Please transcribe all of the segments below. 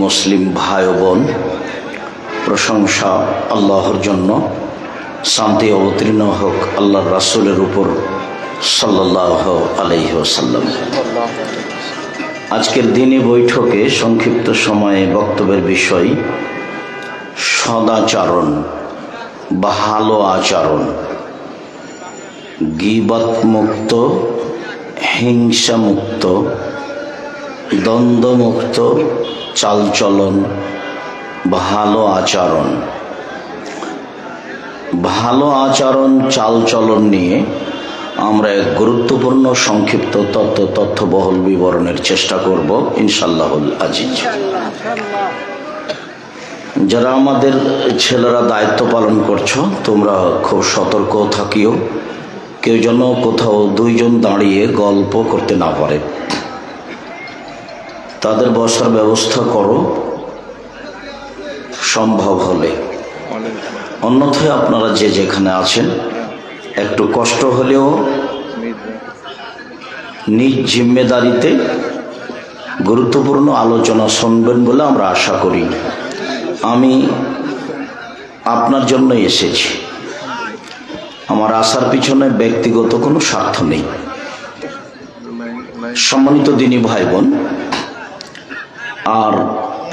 মুসলিম ভাই ও বোন, প্রশংসা আল্লাহর জন্য, শান্তি অবতীর্ণ হোক আল্লাহর রাসূলের উপর সাল্লাল্লাহু আলাইহি ওয়াসাল্লাম। আজকের দিনী বৈঠকে সংক্ষিপ্ত সময়ে বক্তব্যের বিষয় সদাচরণ, ভালো আচরণ, গীবত মুক্ত, হিংসা মুক্ত, দ্বন্দ্বমুক্ত চালচলন, ভালো আচরণ। ভালো আচরণ চালচলন নিয়ে আমরা এক গুরুত্বপূর্ণ সংক্ষিপ্ত তথ্যবহুল বিবরণের চেষ্টা করব ইনশাআল্লাহুল আজিজ। যারা আমাদের ছেলেরা দায়িত্ব পালন করছো, তোমরা খুব সতর্ক থাকিও, কেউ যেন কোথাও দুইজন দাঁড়িয়ে গল্প করতে না পারে। তাদের বসার ব্যবস্থা করো সম্ভব হলে, অন্যথায় আপনারা যে যেখানে আছেন একটু কষ্ট হলেও নিজ জিম্মেদারিতে গুরুত্বপূর্ণ আলোচনা শুনবেন বলে আমরা আশা করি। আমি আপনার জন্য এসেছি, আমার আসার পিছনে ব্যক্তিগত কোনো স্বার্থ নেই। সম্মানিত দিনী ভাই বোন, আর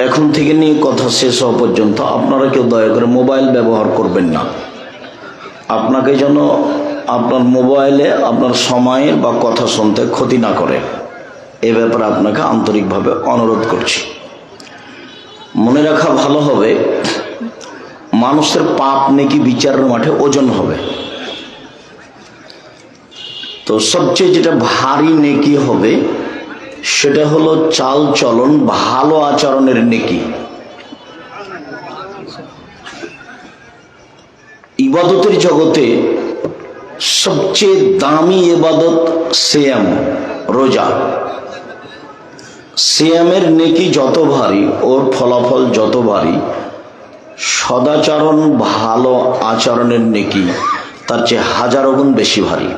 এখন থেকে নিয়ে কথা শেষ হওয়া পর্যন্ত আপনারা কেউ দয়া করে মোবাইল ব্যবহার করবেন না। আপনাকে যেন আপনার মোবাইলে আপনার সময় বা কথা শুনতে ক্ষতি না করে, এ ব্যাপারে আপনাকে আন্তরিকভাবে অনুরোধ করছি। মনে রাখা ভালো হবে, মানুষের পাপ নেকি বিচারের মাঠে ওজন হবে। তো সবচেয়ে যেটা ভারী নেকি হবে সেটা হলো চাল চলন, ভালো আচরণের নেকি। ইবাদতের জগতে সবচেয়ে দামি ইবাদত সিয়াম, রোজা। সিয়ামের নেকি যত ভারী, ওর ফলাফল যত ভারী, সদাচরণ ভালো আচরণের নেকি তার চেয়ে হাজারো গুণ বেশি ভারী।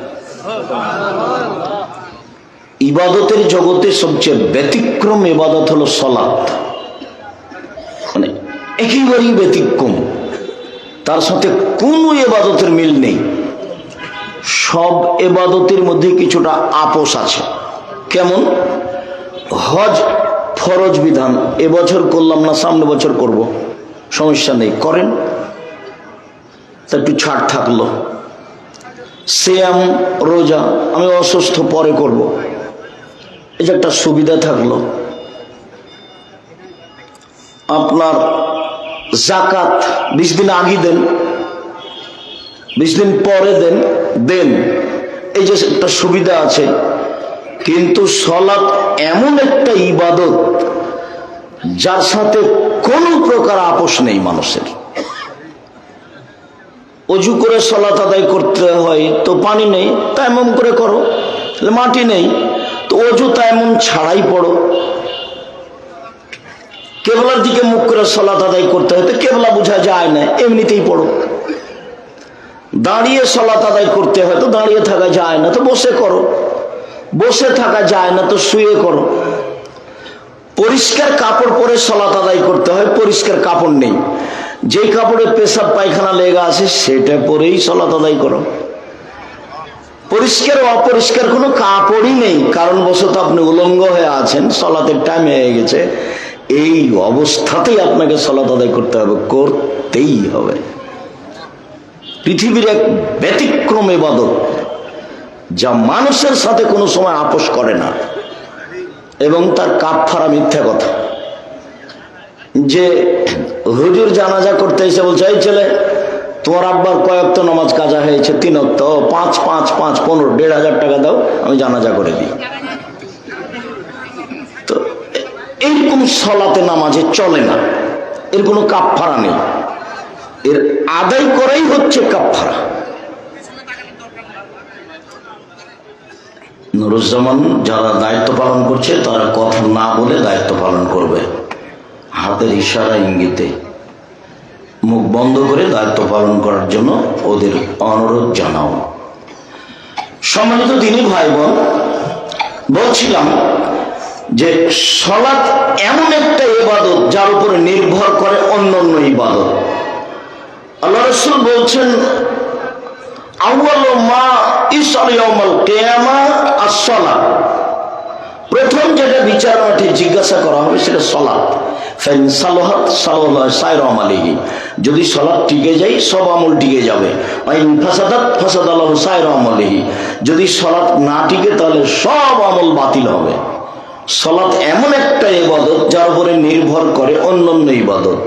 ইবাদতের জগতে সবচেয়ে ব্যতিক্রম ইবাদত হলো সালাত, মানে একেবারেই ব্যতিক্রম, তার সাথে কোনো ইবাদতের মিল নেই। সব ইবাদতের মধ্যে কিছুটা আপোষ আছে। কেমন? হজ ফরজ বিধান, এবছর করলাম না, সামনে বছর করব, সমস্যা নেই, করেন, তা একটু ছাড় থাকলো। সিয়াম, রোজা আমি অসুস্থ পরে করব, এই যে একটা সুবিধা থাকলো। আপনার যাকাত 20 দিন আগে দেন, 20 দিন পরে দেন, এই যে একটা সুবিধা আছে। কিন্তু সালাত এমন একটা ইবাদত যার সাথে কোনো প্রকার আপোষ নেই মানুষের। অজু করে সালাত আদায় করতে হয়, তো পানি নেই, তায়াম্মুম করে করো। মাটি নেই, তো অজু তায়াম্মুম ছাড়াই পড়ো। কেবলার দিকে মুখ করে সালাত আদায় করতে হয়, তো কেবলা বোঝা যায় না, এমনিতেই পড়ো। দাঁড়িয়ে সালাত আদায় করতে হয়, তো দাঁড়িয়ে থাকা যায় না, তো বসে করো। বসে থাকা যায় না, তো শুয়ে করো। পরিষ্কার কাপড় পরে সালাত আদায় করতে হয়, পরিষ্কার কাপড় নেই, যেই কাপড়ে পেশাব পায়খানা লেগে আছে সেটা পরেই সালাত আদায় করো। পরিষ্কার অপরিষ্কার কোনো কাপড়ই নেই, কারণ বশত আপনি উলঙ্গ হয়ে আছেন, সালাতের টাইম হয়ে গেছে, এই অবস্থাতেই আপনাকে সালাত আদায় করতে হবে, করতেই হবে। পৃথিবীর এক ব্যতিক্রম ইবাদত যা মানুষের সাথে কোনো সময় আপোষ করে না, এবং তার কাফারা মিথ্যা কথা। যে হুজুর জানাজা করতে এসে বলছে, এই ছেলে তোমার আব্বার কয়েকত নামাজ কাজা হয়েছে, 3 ওয়াক্ত, 5 5 5 15 1,500 টাকা দাও, আমি জানাজা করে দিই। তো এইরকম সালাতে নামাজে চলে না, এর কোনো কাফারা নেই, এর আদায় করাই হচ্ছে কাফারা। নুরুজ্জামান যারা দায়িত্ব পালন করছে তারা কথা না বলে দায়িত্ব পালন করবে, হাতের ইশারা ইঙ্গিতে মুখ বন্ধ করে দায়িত্ব পালন করার জন্য ওদের অনুরোধ জানাও। সম্মানিত দিনী ভাই বোন, বলছিলাম যে সালাত এমন একটা ইবাদত যার রাসূল বলছেন আউয়ালু মা ইউসাল ইয়াউমাল কিয়ামা আস-সালাত, প্রথম যেটা বিচার মাঠে জিজ্ঞাসা করা হবে সেটা সালাত। ফাইন সালাহাত সালাল্লাহু সাইরা আমালিহি, যদি সালাত টিকে যায় সব আমল টিকে যাবে। ওয়াইন ফাসাদাত ফাসাদাল্লাহু সাইরা আমালিহি, যদি সালাত না টিকে তাহলে সব আমল বাতিল হবে। সালাত এমন একটা ইবাদত যার উপরে নির্ভর করে অন্যান্য ইবাদত।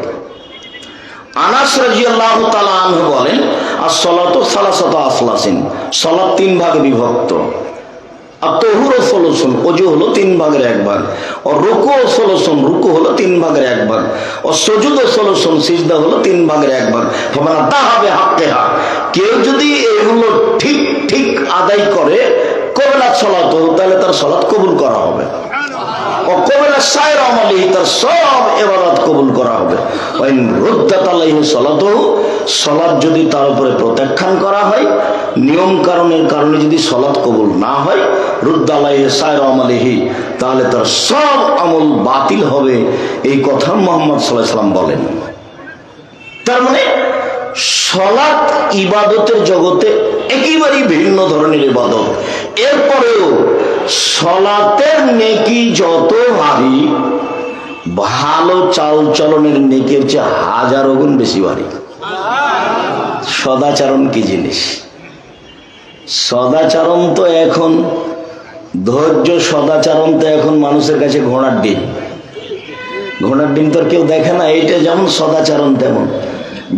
আনাস রাদিয়াল্লাহু তাআলা আনহু বলেন, আস-সালাতু সালাসাতু আসলাসিন, সালাত তিন ভাগে বিভক্ত। আর তহুর সলুসন, অজু হলো তিন ভাগের এক ভাগ। ও রুকু ও সলুসন, রুকু হলো তিন ভাগের এক ভাগ। ও সুজুদ ও সলুসন, সিজদা হলো তিন ভাগের এক ভাগ। ফামান তাহাবে হাক্কেহা, কেউ যদি এগুলো ঠিক ঠিক আদায় করে কবুলাত সালাত, তাহলে তার সালাত কবুল করা হবে। ও কবুলা সাইর আমালি, তার সব ইবাদত কবুল করা হবে। ওয়াইন রুদ্দাত আলাইহি সালাতুহু, সালাত যদি তার উপরে প্রত্যাখ্যান করা হয়, নিয়ম কারণের কারণে যদি সালাত কবুল না হয়, রুদ্দা আলাইহি সাইর আমালিহি, তাহলে তার সব আমল বাতিল হবে। এই কথা মুহাম্মদ সাল্লাল্লাহু আলাইহি ওয়াসাল্লাম বলেন। তার মানে সালাত ইবাদতের জগতে একেবারেই ভিন্ন ধরনের ইবাদত। এরপরেও সালাতের নেকি যত ভারী, ভালো চাল চলনের নেকির চেয়ে হাজারো গুণ বেশি ভারী। সদাচরণ কি জিনিস? সদাচরণ তো এখন ধৈর্য, সদাচরণ তো এখন মানুষের কাছে ঘোড়ার ডিম। ঘোড়ার ডিম তো কেউ দেখে না। এইটা যেমন সদাচরণ, তেমন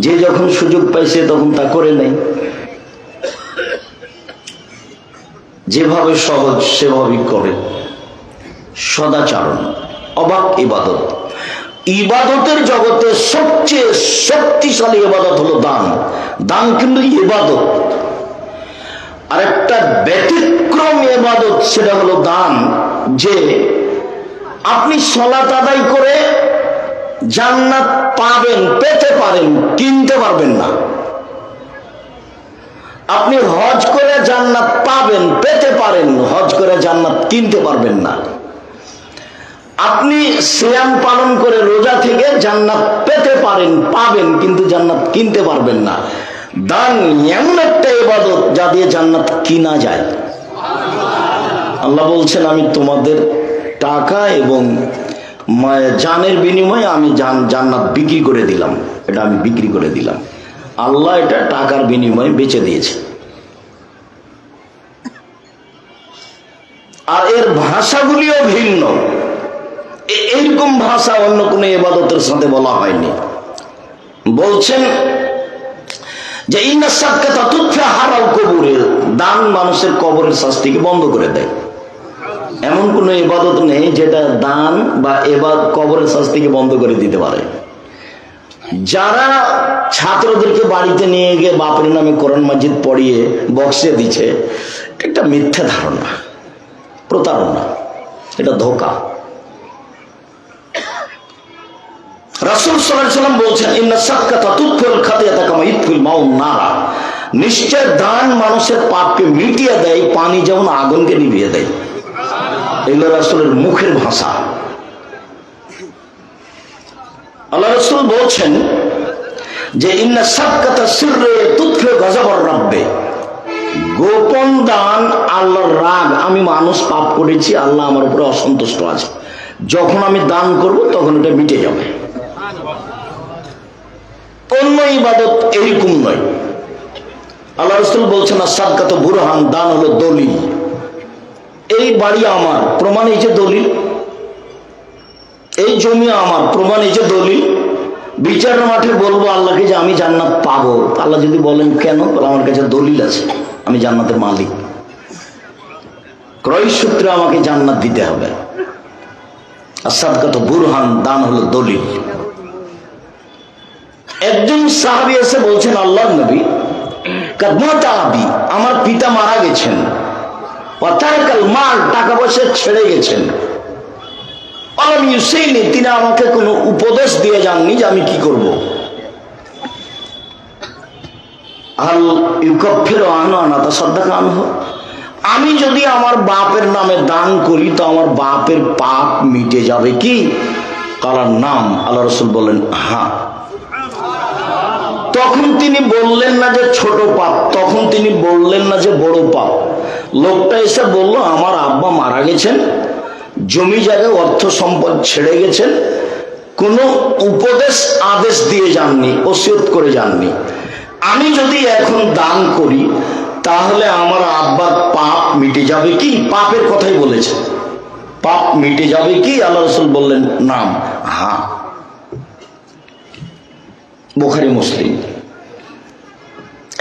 যে যখন সুযোগ পাইছে তখন তা করে নেই। যেভাবে সহজ সেভাবেই করে। সদাচরণ অবাক ইবাদত। ইবাদতের জগতে সবচেয়ে শক্তিশালী ইবাদত হলো দান। দান কিন্তু ইবাদত। আর একটা ব্যতিক্রম ইবাদত, সেটা হলো দান। যে আপনি সালাত আদায় করে জান্নাত পাবেন, পেতে পারেন, কিনতে পারবেন না। আপনি হজ করে জান্নাত পাবেন, পেতে পারেন, হজ করে জান্নাত কিনতে পারবেন না। আপনি সিয়াম পালন করে রোজা থেকে জান্নাত পেতে পারেন, পাবেন, কিন্তু জান্নাত কিনতে পারবেন না। দান এমন একটা ইবাদত যা দিয়ে জান্নাত কিনা যায়। আল্লাহ বলছেন, আমি তোমাদের টাকা এবং জানের বিনিময়ে আমি জান্নাত বিক্রি করে দিলাম। এটা আমি বিক্রি করে দিলাম। আল্লাহ এটা টাকার বিনিময়ে বেচে দিয়েছে। আর এর ভাষাগুলিও ভিন্ন। এইরকম ভাষা অন্য কোনো ইবাদতের সাথে বলা হয়নি। বলছেন যে ইন্না সাদকাতা তুতফি হারাল কবুরে, দান মানুষের কবরের শাস্তিকে বন্ধ করে দেয়। এমন কোন ইবাদত নেই যেটা দান বা কবরের শাস্তিকে বন্ধ করে দিতে পারে। যারা ছাত্রদেরকে বাড়িতে নিয়ে গিয়ে বাপের নামে কোরআন মাজিদ পড়িয়ে বক্সে দিচ্ছে, একটা মিথ্যা ধারণা, প্রতারণা, এটা ধোঁকা। রাসূল সাল্লাল্লাহু আলাইহি ওয়াসাল্লাম বলছেন, ইন্না সাদকাতা তুতফিল খাতিয়াতা কামা ইতফিল মাউন নারা, নিশ্চয় দান মানুষের পাপকে মিটিয়ে দেয়, পানি যেমন আগুনকে নিভিয়ে দেয়। এগুলো রাসূলের মুখের ভাষা। আল্লাহ রাসূল বলছেন যে ইন্না সাদকাতা সিররে তুতফি গযবর রাব্বে, গোপন দান আল্লাহর রাগ। আমি মানুষ পাপ করেছি, আল্লাহ আমার উপরে অসন্তুষ্ট আছে, যখন আমি দান করব তখন এটা মিটে যাবে। অন্য ইবাদত এরকম নয়। আল্লাহ রাসূল বলছেন, সাদকাত বুরহান, দান হলো দলিল। এই বাড়ি আমার, প্রমাণ এই যে দলিল। এই জমি আমার, প্রমাণ এই যে দলিল। বিচারের মাঠে বলবো আল্লাহকে যে আমি জান্নাত পাবো। আল্লাহ যদি বলেন কেন, আমার কাছে দলিল আছে, আমি জান্নাতের মালিক, ক্রয় সূত্রে আমাকে জান্নাত দিতে হবে। আর সাদকাত বুরহান, দান হলো দলিল। একজন সাহাবী এসে বলছেন, আল্লাহর নবী, কাদমাতা আবি, আমার পিতা মারা গেছেন, ওয়াতারাকাল মাল, টাকা পয়সা ছেড়ে গেছেন, আলাম ইউসাইনি, তিনি আমাকে কোনো উপদেশ দিয়ে যাননি যে আমি কি করব। আল ইউকাফিরু আনহু আনাতা সাদাকা আনহু, আমি যদি আমার বাপের নামে দান করি তো আমার বাপের পাপ মিটে যাবে কি? কালার নাম। আল্লাহ রাসূল বলেন, হ্যাঁ। তখন তিনি বললেন না যে ছোট পাপ, তখন তিনি বললেন না যে বড় পাপ। লোকটা এসে বলল, আমার আব্বা মারা গেছেন, জমি জায়গায় অর্থ সম্পদ ছেড়ে গেছেন, কোনো উপদেশ আদেশ দিয়ে যাননি, ওসিয়ত করে যাননি। আমি যদি এখন দান করি তাহলে আমার আব্বার পাপ মিটে যাবে কি? পাপের কথাই বলেছে, পাপ মিটে যাবে কি? আল্লাহ রাসূল বললেন নাম, হ্যাঁ। বুখারী মুসলিম।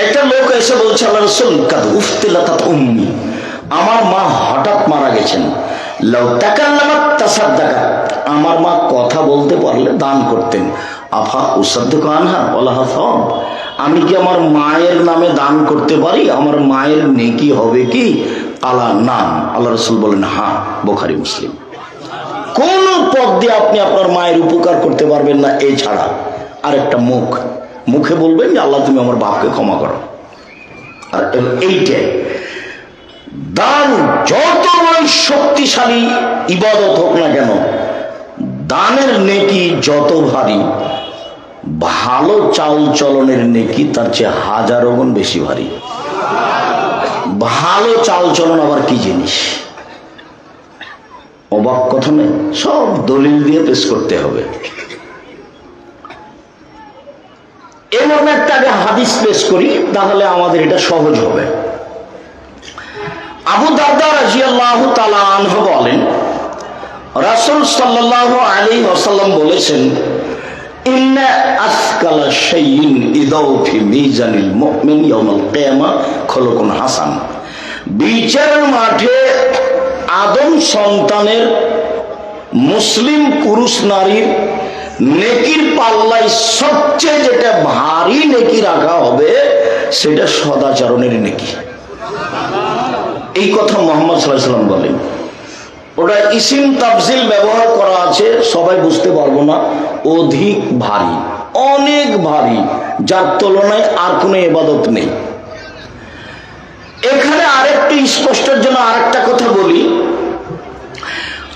একটা লোক এসে বলছে, আল্লাহ রাসূল কাদ উফতিলাতাত উম্মি, আমার মা হঠাৎ মারা গেছেন, লাউ তাকাল্লামাত তাসাদ্দাকাত, আমার মা কথা বলতে পারলে দান করতেন। আফা উসাদ্দিকু আনহা ওয়ালাহা সাওয়াব, আমি কি আমার মায়ের নামে দান করতে পারি? আমার মায়ের নেকি হবে কি? আলা নাম। আল্লাহ রাসূল বলেন হ্যাঁ। বুখারী মুসলিম। কোন পথ দিয়ে আপনি আপনার মায়ের উপকার করতে পারবেন না এই ছাড়া। আর একটা মুখে বলবেন যে আল্লাহ তুমি আমার বাপকে ক্ষমা করো। আর এইটাই দান যত বড় শক্তিশালী ইবাদত হোক না কেন, দানের নেকি যত ভারী, ভালো চাল চলনের নেকি তার চেয়ে হাজারো গুণ বেশি ভারী। ভালো চাল চলন আবার কি জিনিস? অবাক কথা নেই, সব দলিল দিয়ে পেশ করতে হবে। এমন একটা আগে হাদিস পেশ করি, তাহলে আমাদের এটা সহজ হবে। আবু দারদা রাদিয়াল্লাহু তাআলা আনহু বলেন, রাসূল সাল্লাল্লাহু আলাইহি ওয়াসাল্লাম বলেছেন, ইন্না আসকালা শাইইন ইদাউ ফি মিজানিল মুমিন ইয়াউমাল কিয়ামা খুলুকুন হাসান। বিচারের মাঠে আদম সন্তানের, মুসলিম পুরুষ নারীর নেকির পাল্লায় সবচেয়ে যেটা ভারী নেকি রাখা হবে সেটা সদাচরণের নেকি। এই কথা মুহাম্মদ সাল্লাল্লাহু আলাইহি ওয়াসাল্লাম বলেন। ওটা ইসিম তাফজিল ব্যবহার করা আছে, সবাই বুঝতে পারবো না। অধিক ভারী, অনেক ভারী, যার তুলনায় আর কোনো ইবাদত নেই। এখানে আরেকটি স্পষ্টের জন্য আরেকটা কথা বলি।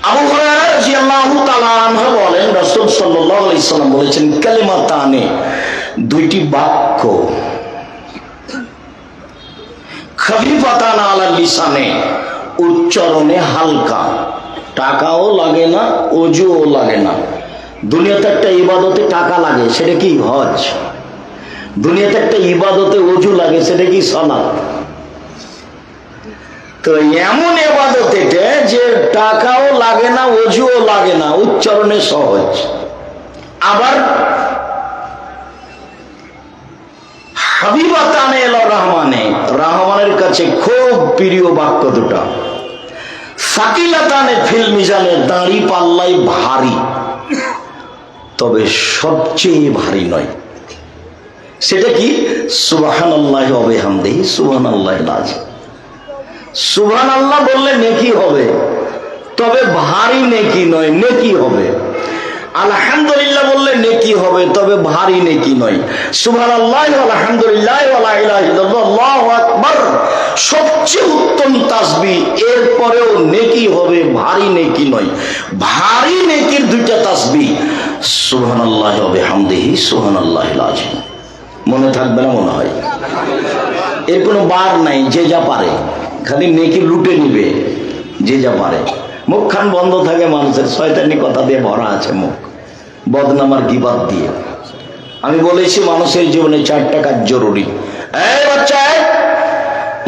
আবু হুরায়রা রাদিয়াল্লাহু তাআলা আনহু বলেন, রাসূল সাল্লাল্লাহু আলাইহি ওয়াসাল্লাম বলেছেন, কালিমাতানে, দুইটি বাক্য, খফিফাতান আলা লিসানে, উচ্চারণে হালকা, টাকাও লাগে না, ওযুও লাগে না। দুনিয়াতে একটা ইবাদতে টাকা লাগে, সেটা কি? হজ। দুনিয়াতে একটা ইবাদতে ওযু লাগে, সেটা কি? সালাত। তো এমন ইবাদত এটা যে টাকাও লাগে না, ওযুও লাগে না, উচ্চারণে সহজ। আবার হাবিবাতানে ইলা রহমানে, রহমানের কাছে খুব প্রিয় বাক্য দুটা। সাকিলাতানে ফিল মিজানে, দাঁড়ি পাল্লাই ভারী, তবে সবচেয়ে ভারী নয়। সেটা কি? সুবহানাল্লাহি ওয়া বিহামদিহি সুবহানাল্লাহিল আযীম। সুবহানাল্লাহ বললে নেকি হবে, তবে ভারী নেকি নয়, নেকি হবে। আলহামদুলিল্লাহ বললে নেকি হবে, তবে ভারী নেকি নয়। সুবহানাল্লাহ আলহামদুলিল্লাহ ওয়া লা ইলাহা ইল্লাল্লাহ আল্লাহু আকবার সবচেয়ে উত্তম তাসবিহ, এরপরেও নেকি হবে, ভারী নেকি নয়। ভারী নেকির দুইটা তাসবিহ, সুবহানাল্লাহ ওয়া বিহামদিহি সুবহানাল্লাহিল আযীম। মনে থাকবে না মনে হয়? এর কোনো বার নাই, যে যা পারে খালি নেকি লুটে নিবে, যে যা পারে। মুখখান বন্ধ থাকে মানুষের, শয়তানি কথা দিয়ে ভরা আছে মুখ, বদনামার গীবত দিয়ে। আমি বলেছি মানুষের জীবনে 4টা কাজ জরুরি। এই বাচ্চা,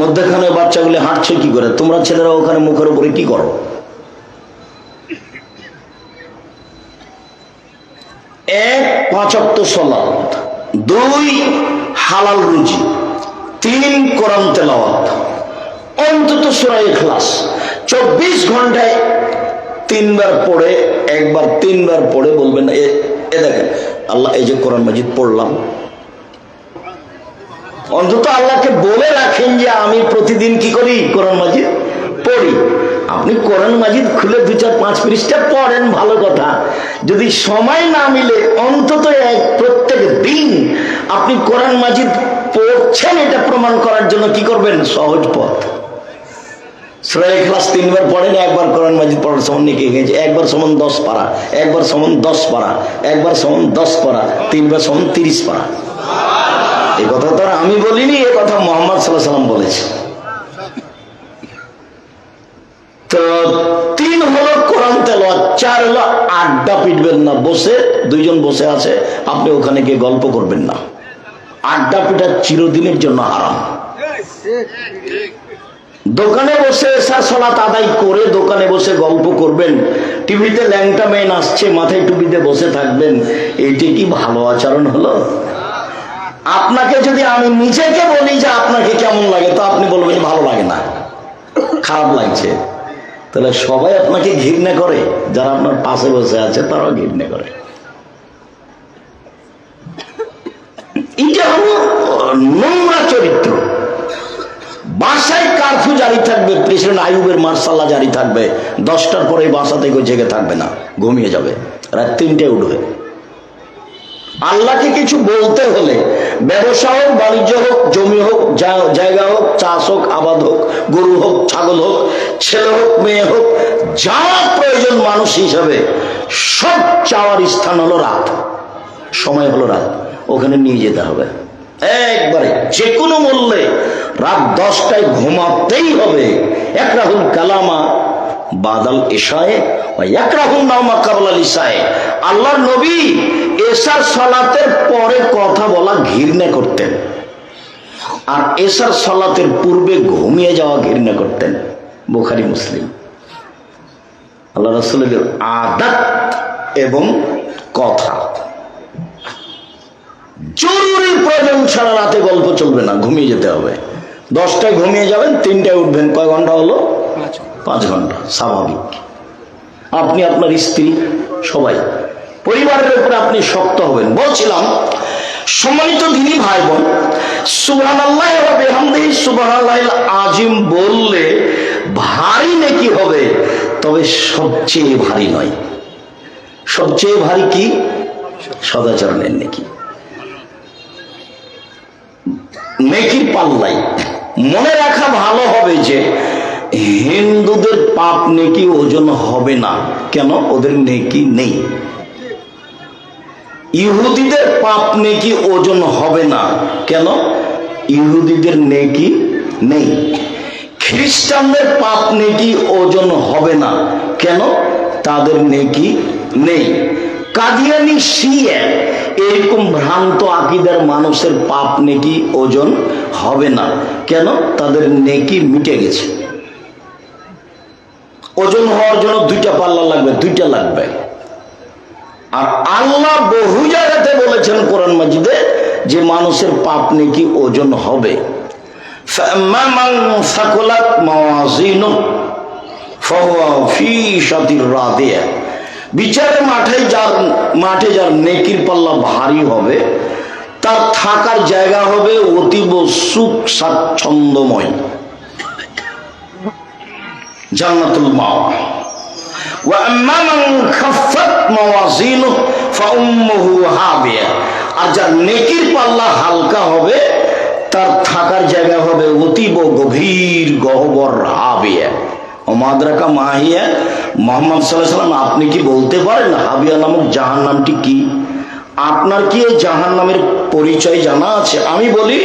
মধ্যখানে বাচ্চাগুলি হাঁটছে কি করে? তোমরা ছেলেরা ওখানে মুখের উপরে কি করো? 1 5 ওয়াক্ত সালাত, 2 হালাল রুজি, 3 কোরআন তেলাওয়াত, অন্তত সূরা ইখলাস 24 ঘন্টায় 3 বার পড়ে, একবার 3 বার পড়ে বলবেন, এ দেখেন আল্লাহ, এই যে কোরআন মাজিদ পড়লাম। অন্তত আল্লাহকে বলে রাখেন যে আমি প্রতিদিন কি করি? কোরআন মাজিদ পড়ি। আপনি কোরআন মাজিদ খুলে 2 4 5 পৃষ্ঠা পড়েন, ভালো কথা। যদি সময় না মিলে অন্তত প্রত্যেক দিন আপনি কোরআন মাজিদ পড়ছেন, এটা প্রমাণ করার জন্য কি করবেন? সহজ পথ, সূরা ইখলাস 3 বার পড়েন, একবার কোরআন মাজিদ পড়ার সমান নেকি গেছে। একবার সমান 10 পারা, একবার সমান 10 পারা, একবার সমান 10 পারা, 3 বার সমান 30 পারা। এই কথা তো আর আমি বলিনি, এ কথা মুহাম্মদ সাল্লাল্লাহু আলাইহি ওয়াসাল্লাম বলেছে। তো 3 হলো কোরআন তেলাওয়াত, 4 হলো আড্ডা পিটবেন না, বসে দুইজন বসে আছে আপনি ওখানে গিয়ে গল্প করবেন না। আড্ডা পিটা চিরদিনের জন্য হারাম। দোকানে বসে এশার সালাত আদায় করে দোকানে বসে গল্প করবেন, টিভিতে ল্যাংটা মেয়ে নাচছে মাথায় টুপিতে বসে থাকবেন, এটি কি ভালো আচরণ হলো? আপনাকে যদি আমি নিজেকে বলি যে আপনাকে কেমন লাগে, তো আপনি বলবেন ভালো লাগে না, খারাপ লাগছে। তাহলে সবাই আপনাকে ঘৃণা করে, যারা আপনার পাশে বসে আছে তারাও ঘৃণা করে। এটা হলো নোংরা চরিত্র। বাসায় কারফিউ জারি থাকবে, প্রেসিডেন্ট আইয়ুবের মার্শাল্লাহ জারি থাকবে, 10টার পরে বাসা থেকে জেগে থাকবে না, ঘুমিয়ে যাবে, রাত 3টায় উঠবে। আল্লাহকে কিছু বলতে হলে ব্যবসা হোক, বাণিজ্য হোক, জমি হোক, জায়গা হোক, চাষ হোক, আবাদ হোক, গরু হোক, ছাগল হোক, ছেলে হোক, মেয়ে হোক, যা প্রয়োজন মানুষ হিসাবে সব চাওয়ার স্থান হলো রাত, সময় হলো রাত, ওখানে নিয়ে যেতে হবে একবারে যে কোনো মূল্যে। রাত 10টায় ঘুমাতেই হবে। একরাহুল কালামা বাদাল ইশায়ে ওয়া ইয়াকরাহুন নাওমা ক্বাবলাল ইশায়ে। আল্লাহর নবী এশার সালাতের পরে কথা বলা ঘৃণা করতেন, আর এশার সালাতের পূর্বে ঘুমিয়ে যাওয়া ঘৃণা করতেন। বুখারী মুসলিম। আল্লাহ রাসূলের আদত এবং কথা। জরুরি প্রয়োজন ছাড়া রাতে গল্প চলবে না, ঘুমিয়ে যেতে হবে। 10টায় ঘুমিয়ে যাবেন, 3টায় উঠবেন, কয় ঘন্টা হলো? 5 ঘন্টা। স্বাভাবিক। আপনি, আপনার স্ত্রী, সবাই পরিবারের উপরে আপনি শক্ত হবেন। বলছিলাম সম্মানিত দিনী ভাই বোন, সুবহানাল্লাহি ওয়া বিহামদিহি সুবহানাল্লাহিল আযীম বললে ভারী নেকি হবে, তবে সবচেয়ে ভারী নয়। সবচেয়ে ভারী কি? সদাচরণের নেকি। নেকির পাল্লাই মনে রাখা ভালো হবে যে হিন্দুদের পাপ নেকি ওজন হবে না। কেন? ওদের নেকি নেই। ইহুদিদের পাপ নেকি ওজন হবে না। কেন? ইহুদিদের নেকি নেই। খ্রিস্টানদের পাপ নেকি ওজন হবে না। কেন? তাদের নেকি নেই। কাদিয়ানি, শিয়া, এরকম ভ্রান্ত আকীদার মানুষের পাপ নেকি ওজন হবে না। কেন? তাদের নেকি মিটে গেছে। ওজন হওয়ার জন্য 2টা পাল্লা লাগবে, 2টা লাগবে। আর আল্লাহ বহু জায়গাতে বলেছেন কোরআন মাজিদে যে মানুষের পাপ নেকি ওজন হবে। ফাম্মা মান সাকুলাত মাওয়াজিনুহু ফাহুয়া ফি শাতির রাদিয়া। বিচারের মাঠে যার নেকির পাল্লা ভারী হবে, তার থাকার জায়গা হবে অতীব সুখ স্বাচ্ছন্দ্যময়, জান্নাতুল মাওয়া। ওয়া আম্মা মান খাফফাত মাওয়াজিনুহু ফাউম্মুহু হাবিয়া। আর যার নেকির পাল্লা হালকা হবে, তার থাকার জায়গা হবে অতীব গভীর গহ্বর হাবিয়া। মাদ্রাকা মাহিয়া। মুহাম্মদ সাল্লাল্লাহু আলাইহি ওয়াসাল্লাম, আপনি কি বলতে পারেন হাবিয়া নামক জাহান্নামটি কি? আপনার কি এই জাহান্নামের পরিচয় জানা আছে? আমি বলি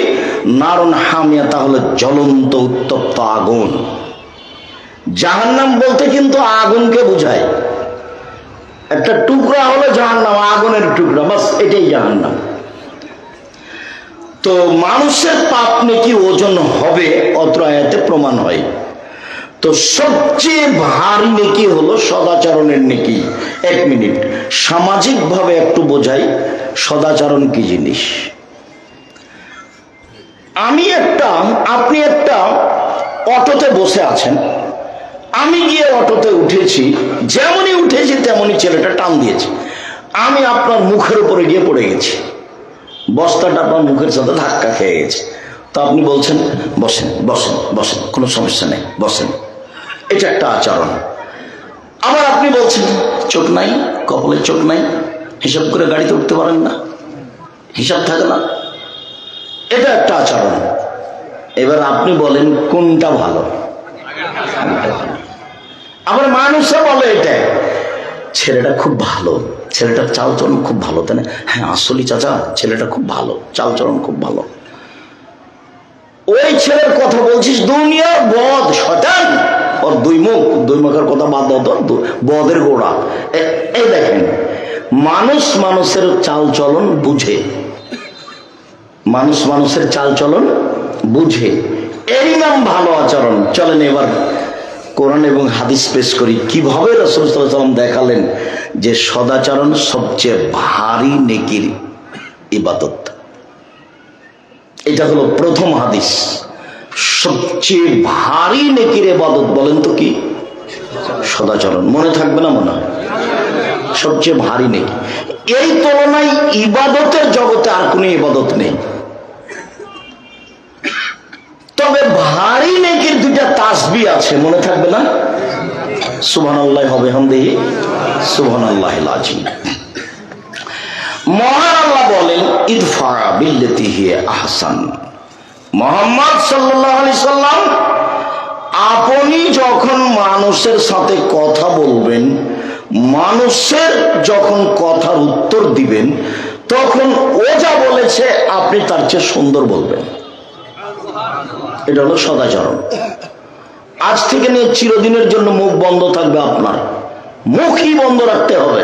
নারুন হামিয়া, তাহলে জ্বলন্ত উত্তপ্ত আগুন। জাহান্নাম বলতে কিন্তু আগুনকে বোঝায়। একটা টুকরা হলো জাহান্নাম, আগুনের টুকরা, বাস এটাই জাহান্নাম। তো মানুষের পাপ নেকি ওজন হবে, অত্র আয়াতে প্রমাণ হয়। তো সবচেয়ে ভারী নেকি হলো সদাচরণের নেকি। 1 মিনিট সামাজিক ভাবে একটু বোঝাই সদাচরণ কি জিনিস। আপনি একটা অটোতে বসে আছেন, আমি গিয়ে অটোতে উঠেছি, যেমনই উঠেছি তেমনই ছেলেটা টান দিয়েছে, আমি আপনার মুখের উপরে গিয়ে পড়ে গেছি, বস্তাটা আপনার মুখের সাথে ধাক্কা খেয়ে গেছে। তো আপনি বলছেন বসেন বসেন বসেন, কোনো সমস্যা নেই, বসেন। এটা একটা আচরণ। আবার আপনি বলছেন চোখ নাই, কপালে চোখ নাই, হিসাব করে গাড়িতে উঠতে পারেন না, হিসাব থাকে না, এটা একটা আচরণ। এবার আপনি বলেন কোনটা ভালো? আবার মানুষও বলে এটা, ছেলেটা খুব ভালো, ছেলেটার চালচলন খুব ভালো, তাই না? হ্যাঁ আসলে চাচা ছেলেটা খুব ভালো, চালচলন খুব ভালো। ওই ছেলের কথা বলছিস দুনিয়ার বদ শয়তান, ওর দুই মুখের কথা বাদ দাও তো, বদের গোড়া। এই দেখেন, মানুষ মানুষের চাল চলন বুঝে, মানুষ মানুষের চাল চলন বুঝে, এরই নাম ভালো আচরণ। চলেন এবার কোরআন এবং হাদিস পেশ করি কিভাবে রাসূল সাল্লাল্লাহু আলাইহি ওয়াসাল্লাম দেখালেন যে সদাচরণ সবচেয়ে ভারী নেকির ইবাদত। এটা হলো প্রথম হাদিস। সবচেয়ে ভারী নেকির ইবাদত বলেন তো কি? সদাচরণ। মনে থাকবে না মনে হয়? সবচেয়ে ভারী নেকি। এই তুলনায় ইবাদতের জগতে আর কোনো ইবাদত নেই। তবে ভারী নেকির দুইটা তাসবিহ আছে, মনে থাকবে না? সুবহানাল্লাহি ওয়া বিহামদিহি সুবহানাল্লাহিল আযীম। মহান আল্লাহ বলেন ইদফা বিল্লাতি হিয়া আহসান। মুহাম্মদ সাল্লাল্লাহু আলাইহি সাল্লাম, আপনি যখন মানুষের সাথে কথা বলবেন, মানুষের যখন কথার উত্তর দিবেন, তখন ও যা বলেছে আপনি তার চেয়ে সুন্দর বলবেন। এটা হলো সদাচরণ। আজ থেকে নিয়ে চিরদিনের জন্য মুখ বন্ধ থাকবে, আপনার মুখই বন্ধ রাখতে হবে।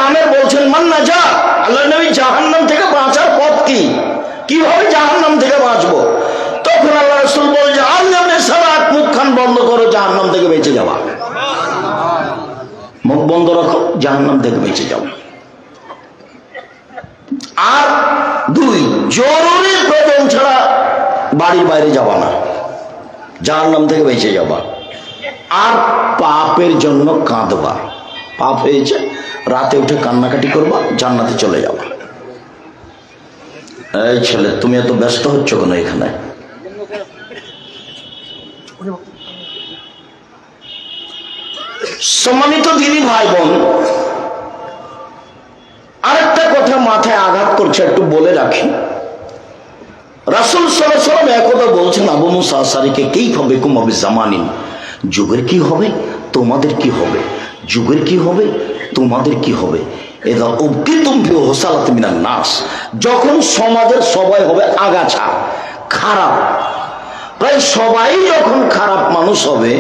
আমের বলছেন মান্না যা, আল্লাহ নবী জাহান্নাম থেকে বাঁচার পথ কি, কিভাবে জাহান্নাম থেকে বাঁচবো? তখন আল্লাহ রাসূল বলে আল্লাহ সালাত, মুখখান বন্ধ করো, জাহান্নাম থেকে বেঁচে যাওয়া। মুখ বন্ধ রাখো, জাহান্নাম থেকে বেঁচে যাও। আর দুই, জরুরি প্রয়োজন ছাড়া বাড়ির বাইরে যাবা না, জাহান্নাম থেকে বেঁচে যাবা। আর পাপের জন্য কাঁদবা, পাপ হয়েছে রাতে উঠে কান্নাকাটি করবা, জান্নাতে চলে যাবা। এই ছেলে, তুমি এত ব্যস্ত হচ্ছ কেন এখানে? সম্মানিত দিদি ভাই বোন, আরেকটা কথা মাথায় আঘাত করছে, একটু বলে রাখি। রাসূল সাল্লাল্লাহু আলাইহি ওয়াসাল্লাম একদা বলছেন আবু মুসা আশআরীকে, কাইফা বিকুম বিজামানিন, যুগের কি হবে তোমাদের কি হবে, যুগের কি হবে তোমাদের কি হবে। এদা উবকিতুম ফি হুসালাত মিনান নাস, যখন সমাজের সবাই হবে আগাছা, খারাপ, প্রায় সবাই যখন খারাপ মানুষ হবে,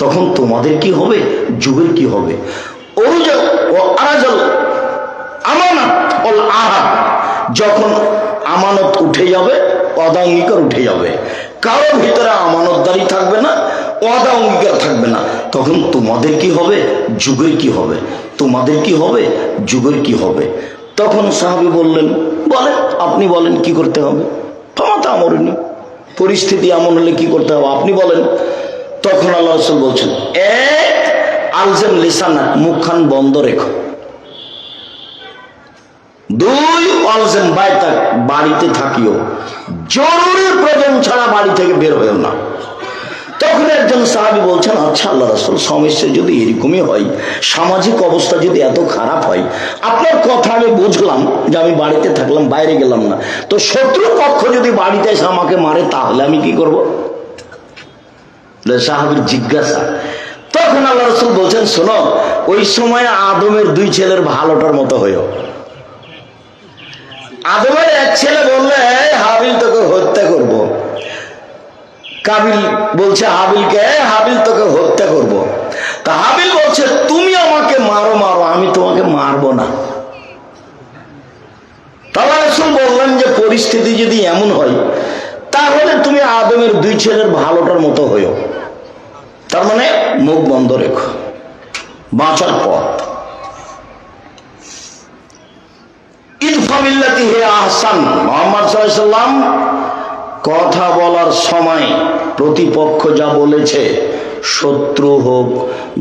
তখন তোমাদের কি হবে, যুগের কি হবে। যখন আমানত উঠে যাবে, ওয়াদা অঙ্গীকার উঠে যাবে, কারো ভিতরে আমানতদারি থাকবে না, ওয়াদা অঙ্গীকার থাকবে না, তখন তোমাদের কি হবে, যুগের কি হবে, তোমাদের কি হবে, যুগের কি হবে। তখন সাহাবী বললেন, বলেন, আপনি বলেন কি করতে হবে। ফামাতা আমরুনি, পরিস্থিতি এমন হলে কি করতে হবে আপনি বলেন। তখন আল্লাহ রাসূল বলছেন, এক, আলজাম লিসানাক, মুখখান বন্ধ রেখো। দুই, আলজাম বাইতাক, বাড়িতে থাকিও, জরুরি প্রয়োজন ছাড়া বাড়ি থেকে বের হয়েও না। তখন একজন সাহাবী বলছেন, আচ্ছা আল্লাহ রাসূল, সমস্যা যদি এরকমই হয়, সামাজিক অবস্থা যদি এত খারাপ হয়, আপনার কথা আমি বুঝলাম যে আমি বাড়িতে থাকলাম, বাইরে গেলাম না, তো শত্রু পক্ষ যদি বাড়িতে এসে আমাকে মারে, তাহলে আমি কি করব? সাহাবীর জিজ্ঞাসা। তখন আল্লাহ রাসূল বলছেন, শোনো, ওই সময় আদমের দুই ছেলের ভালোটার মতো হয়েও। আদমের এক ছেলে বললে, হাবিল তোকে হত্যা করব। কাবিল বলছে হাবিলকে, হাবিল তোকে হত্যা করব। তা হাবিল বলছে, তুমি আমাকে মারো মারো, আমি তোমাকে মারবো না। তাহলে রাসূল বললেন যে পরিস্থিতি যদি এমন হয়, তাহলে তুমি আদমের দুই ছেলের ভালোটার মতো হইও। তার মানে মুখ বন্ধ রেখো, বাঁচার পথ। ইদফা বিল্লাতি হিয়া আহসান, মুহাম্মদ সাল্লাল্লাহু আলাইহি ওয়াসাল্লাম কথা বলার সময় প্রতিপক্ষ যা বলেছে, শত্রু হোক,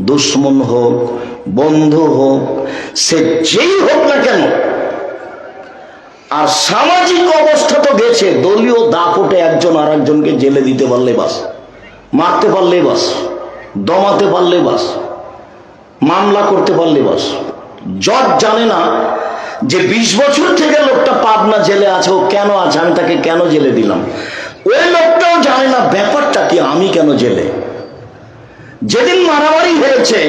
দুশ্মন হোক, বন্ধু হোক, সে যেই হোক না কেন, আর সামাজিক অবস্থা তো গেছে, দলীয় দাপটে একজন আর একজনকে জেলে দিতে পারলে বাস, মারতে পারলে বাস, দমাতে পারলে বাস, মামলা করতে পারলে বাস। জজ জানে না যে 20 বছর থেকে লোকটা পাবনা জেলে আছে, ও কেন আছে, আমি তাকে কেন জেলে দিলাম। ওই লোকটাও জানে না ব্যাপারটা কি, আমি কেন জেলে। যেদিন মারামারি হয়েছে,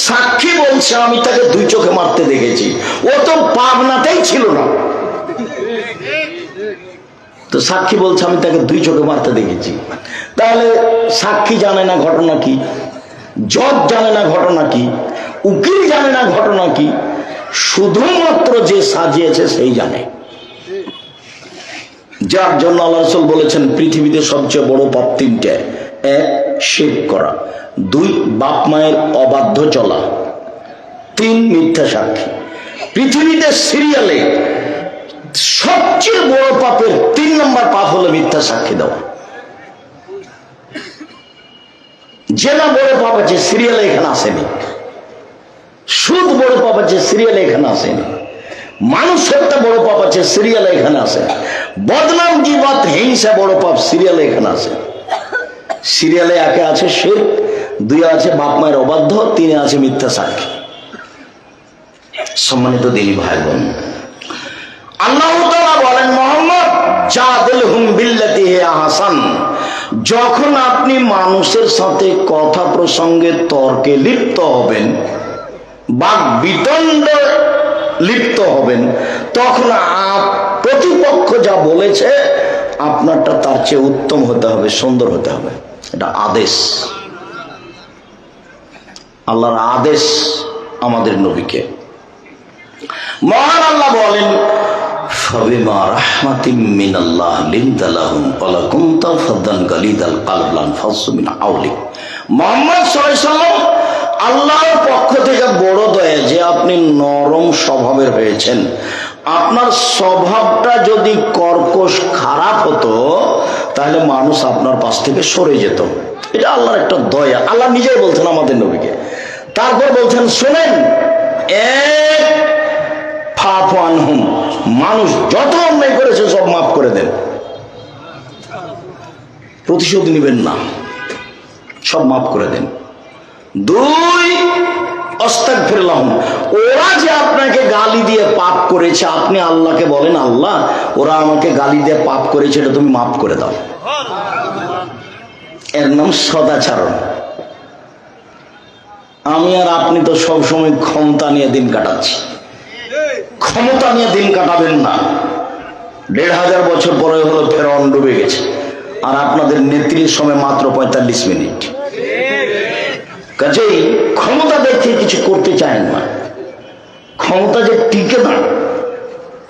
সাক্ষী বলছে আমি তাকে দুই চোখে মারতে দেখেছি, ও তো পাবনাতেই ছিল না। তো সাক্ষী বলছে আমি তাকে 2 চোখে মারতে দেখেছি। তাহলে সাক্ষী জানে না ঘটনা কি, জজ জানে না ঘটনা কি, উকিল জানে না ঘটনা কি, শুধুমাত্র যে সাজিয়েছে সেই জানে। যার জন্য আল্লাহ রাসূল বলেছেন পৃথিবীতে সবচেয়ে বড় পাপ 3টে। 1 শিরক করা, 2 বাপ মায়ের অবাধ্য চলা, 3 মিথ্যা সাক্ষী। পৃথিবীতে সিরিয়ালে সবচেয়ে বড় পাপের 3 নম্বর পাপ হলো মিথ্যা সাক্ষী দেওয়া। জেনা বড় পাপ আছে, সিরিয়ালে এখানে আসেনি। সুদ বড় পাপ আছে, সিরিয়ালে এখানে আসেনি। মানুষ হত্যা বড় পাপ আছে, সিরিয়ালে এখানে আসে। বদনাম গীবত হিংসা বড় পাপ, সিরিয়ালে এখানে আসে। সিরিয়ালে 1 আছে শিরক, 2 আছে বাপ মায়ের অবাধ্য, 3 আছে মিথ্যা সাক্ষী। সম্মানিত দিনী ভাই বোন, আল্লাহ তাআলা বলেন মুহাম্মদ জাদিলহুম বিল্লাতি হিয়া আহসান, যখন আপনি মানুষের সাথে কথা প্রসঙ্গে তর্কে লিপ্ত হবেন, বাক বিতণ্ডে লিপ্ত হবেন, তখন প্রতিপক্ষ যা বলেছে আপনারটা তার চেয়ে উত্তম হতে হবে, সুন্দর হতে হবে। এটা আদেশ, আল্লাহর আদেশ আমাদের নবীকে। মহান আল্লাহ বলেন ফাবিমা রাহমাতিম মিনাল্লাহ লিনতা লাহুম ওয়া কুনতা ফাদ্দান গালিদাল কলব লানফাসু মিন হাওলিক। মুহাম্মদ সাল্লাল্লাহু আলাইহি ওয়াসাল্লাম, আল্লাহর পক্ষ থেকে বড় দয়া যে আপনি নরম স্বভাবের হয়েছেন। আপনার স্বভাবটা যদি কর্কশ খারাপ হতো তাহলে মানুষ আপনার পাশ থেকে সরে যেত। এটা আল্লাহর একটা দয়া, আল্লাহ নিজেই বলছেন আমাদের নবীকে। তারপর বলছেন শোনেন, ফাফু আনহুম, মানুষ যত অন্যায় করেছে সব মাফ করে দেন, প্রতিশোধ নেবেন না, সব মাফ করে দেন। 2 আস্তাগফিরুল্লাহ, ওরা যে আপনাকে গালি দিয়ে পাপ করেছে, আপনি আল্লাহকে বলেন আল্লাহ ওরা আমাকে গালি দিয়ে পাপ করেছে, এটা তুমি মাফ করে দাও। এর নাম সদাচরণ। আমি আর আপনি তো সবসময় ক্ষমতা নিয়ে দিন কাটাচ্ছি। ক্ষমতা নিয়ে দিন কাটাবেন না। 1500 বছর পরে হলো ফেরাউন ডুবে গেছে, আর আপনাদের নেত্রীর সময় মাত্র 45 মিনিট। কাজেই ক্ষমতা দেখে কিছু করতে চায় না। ক্ষমতা যে টিকে না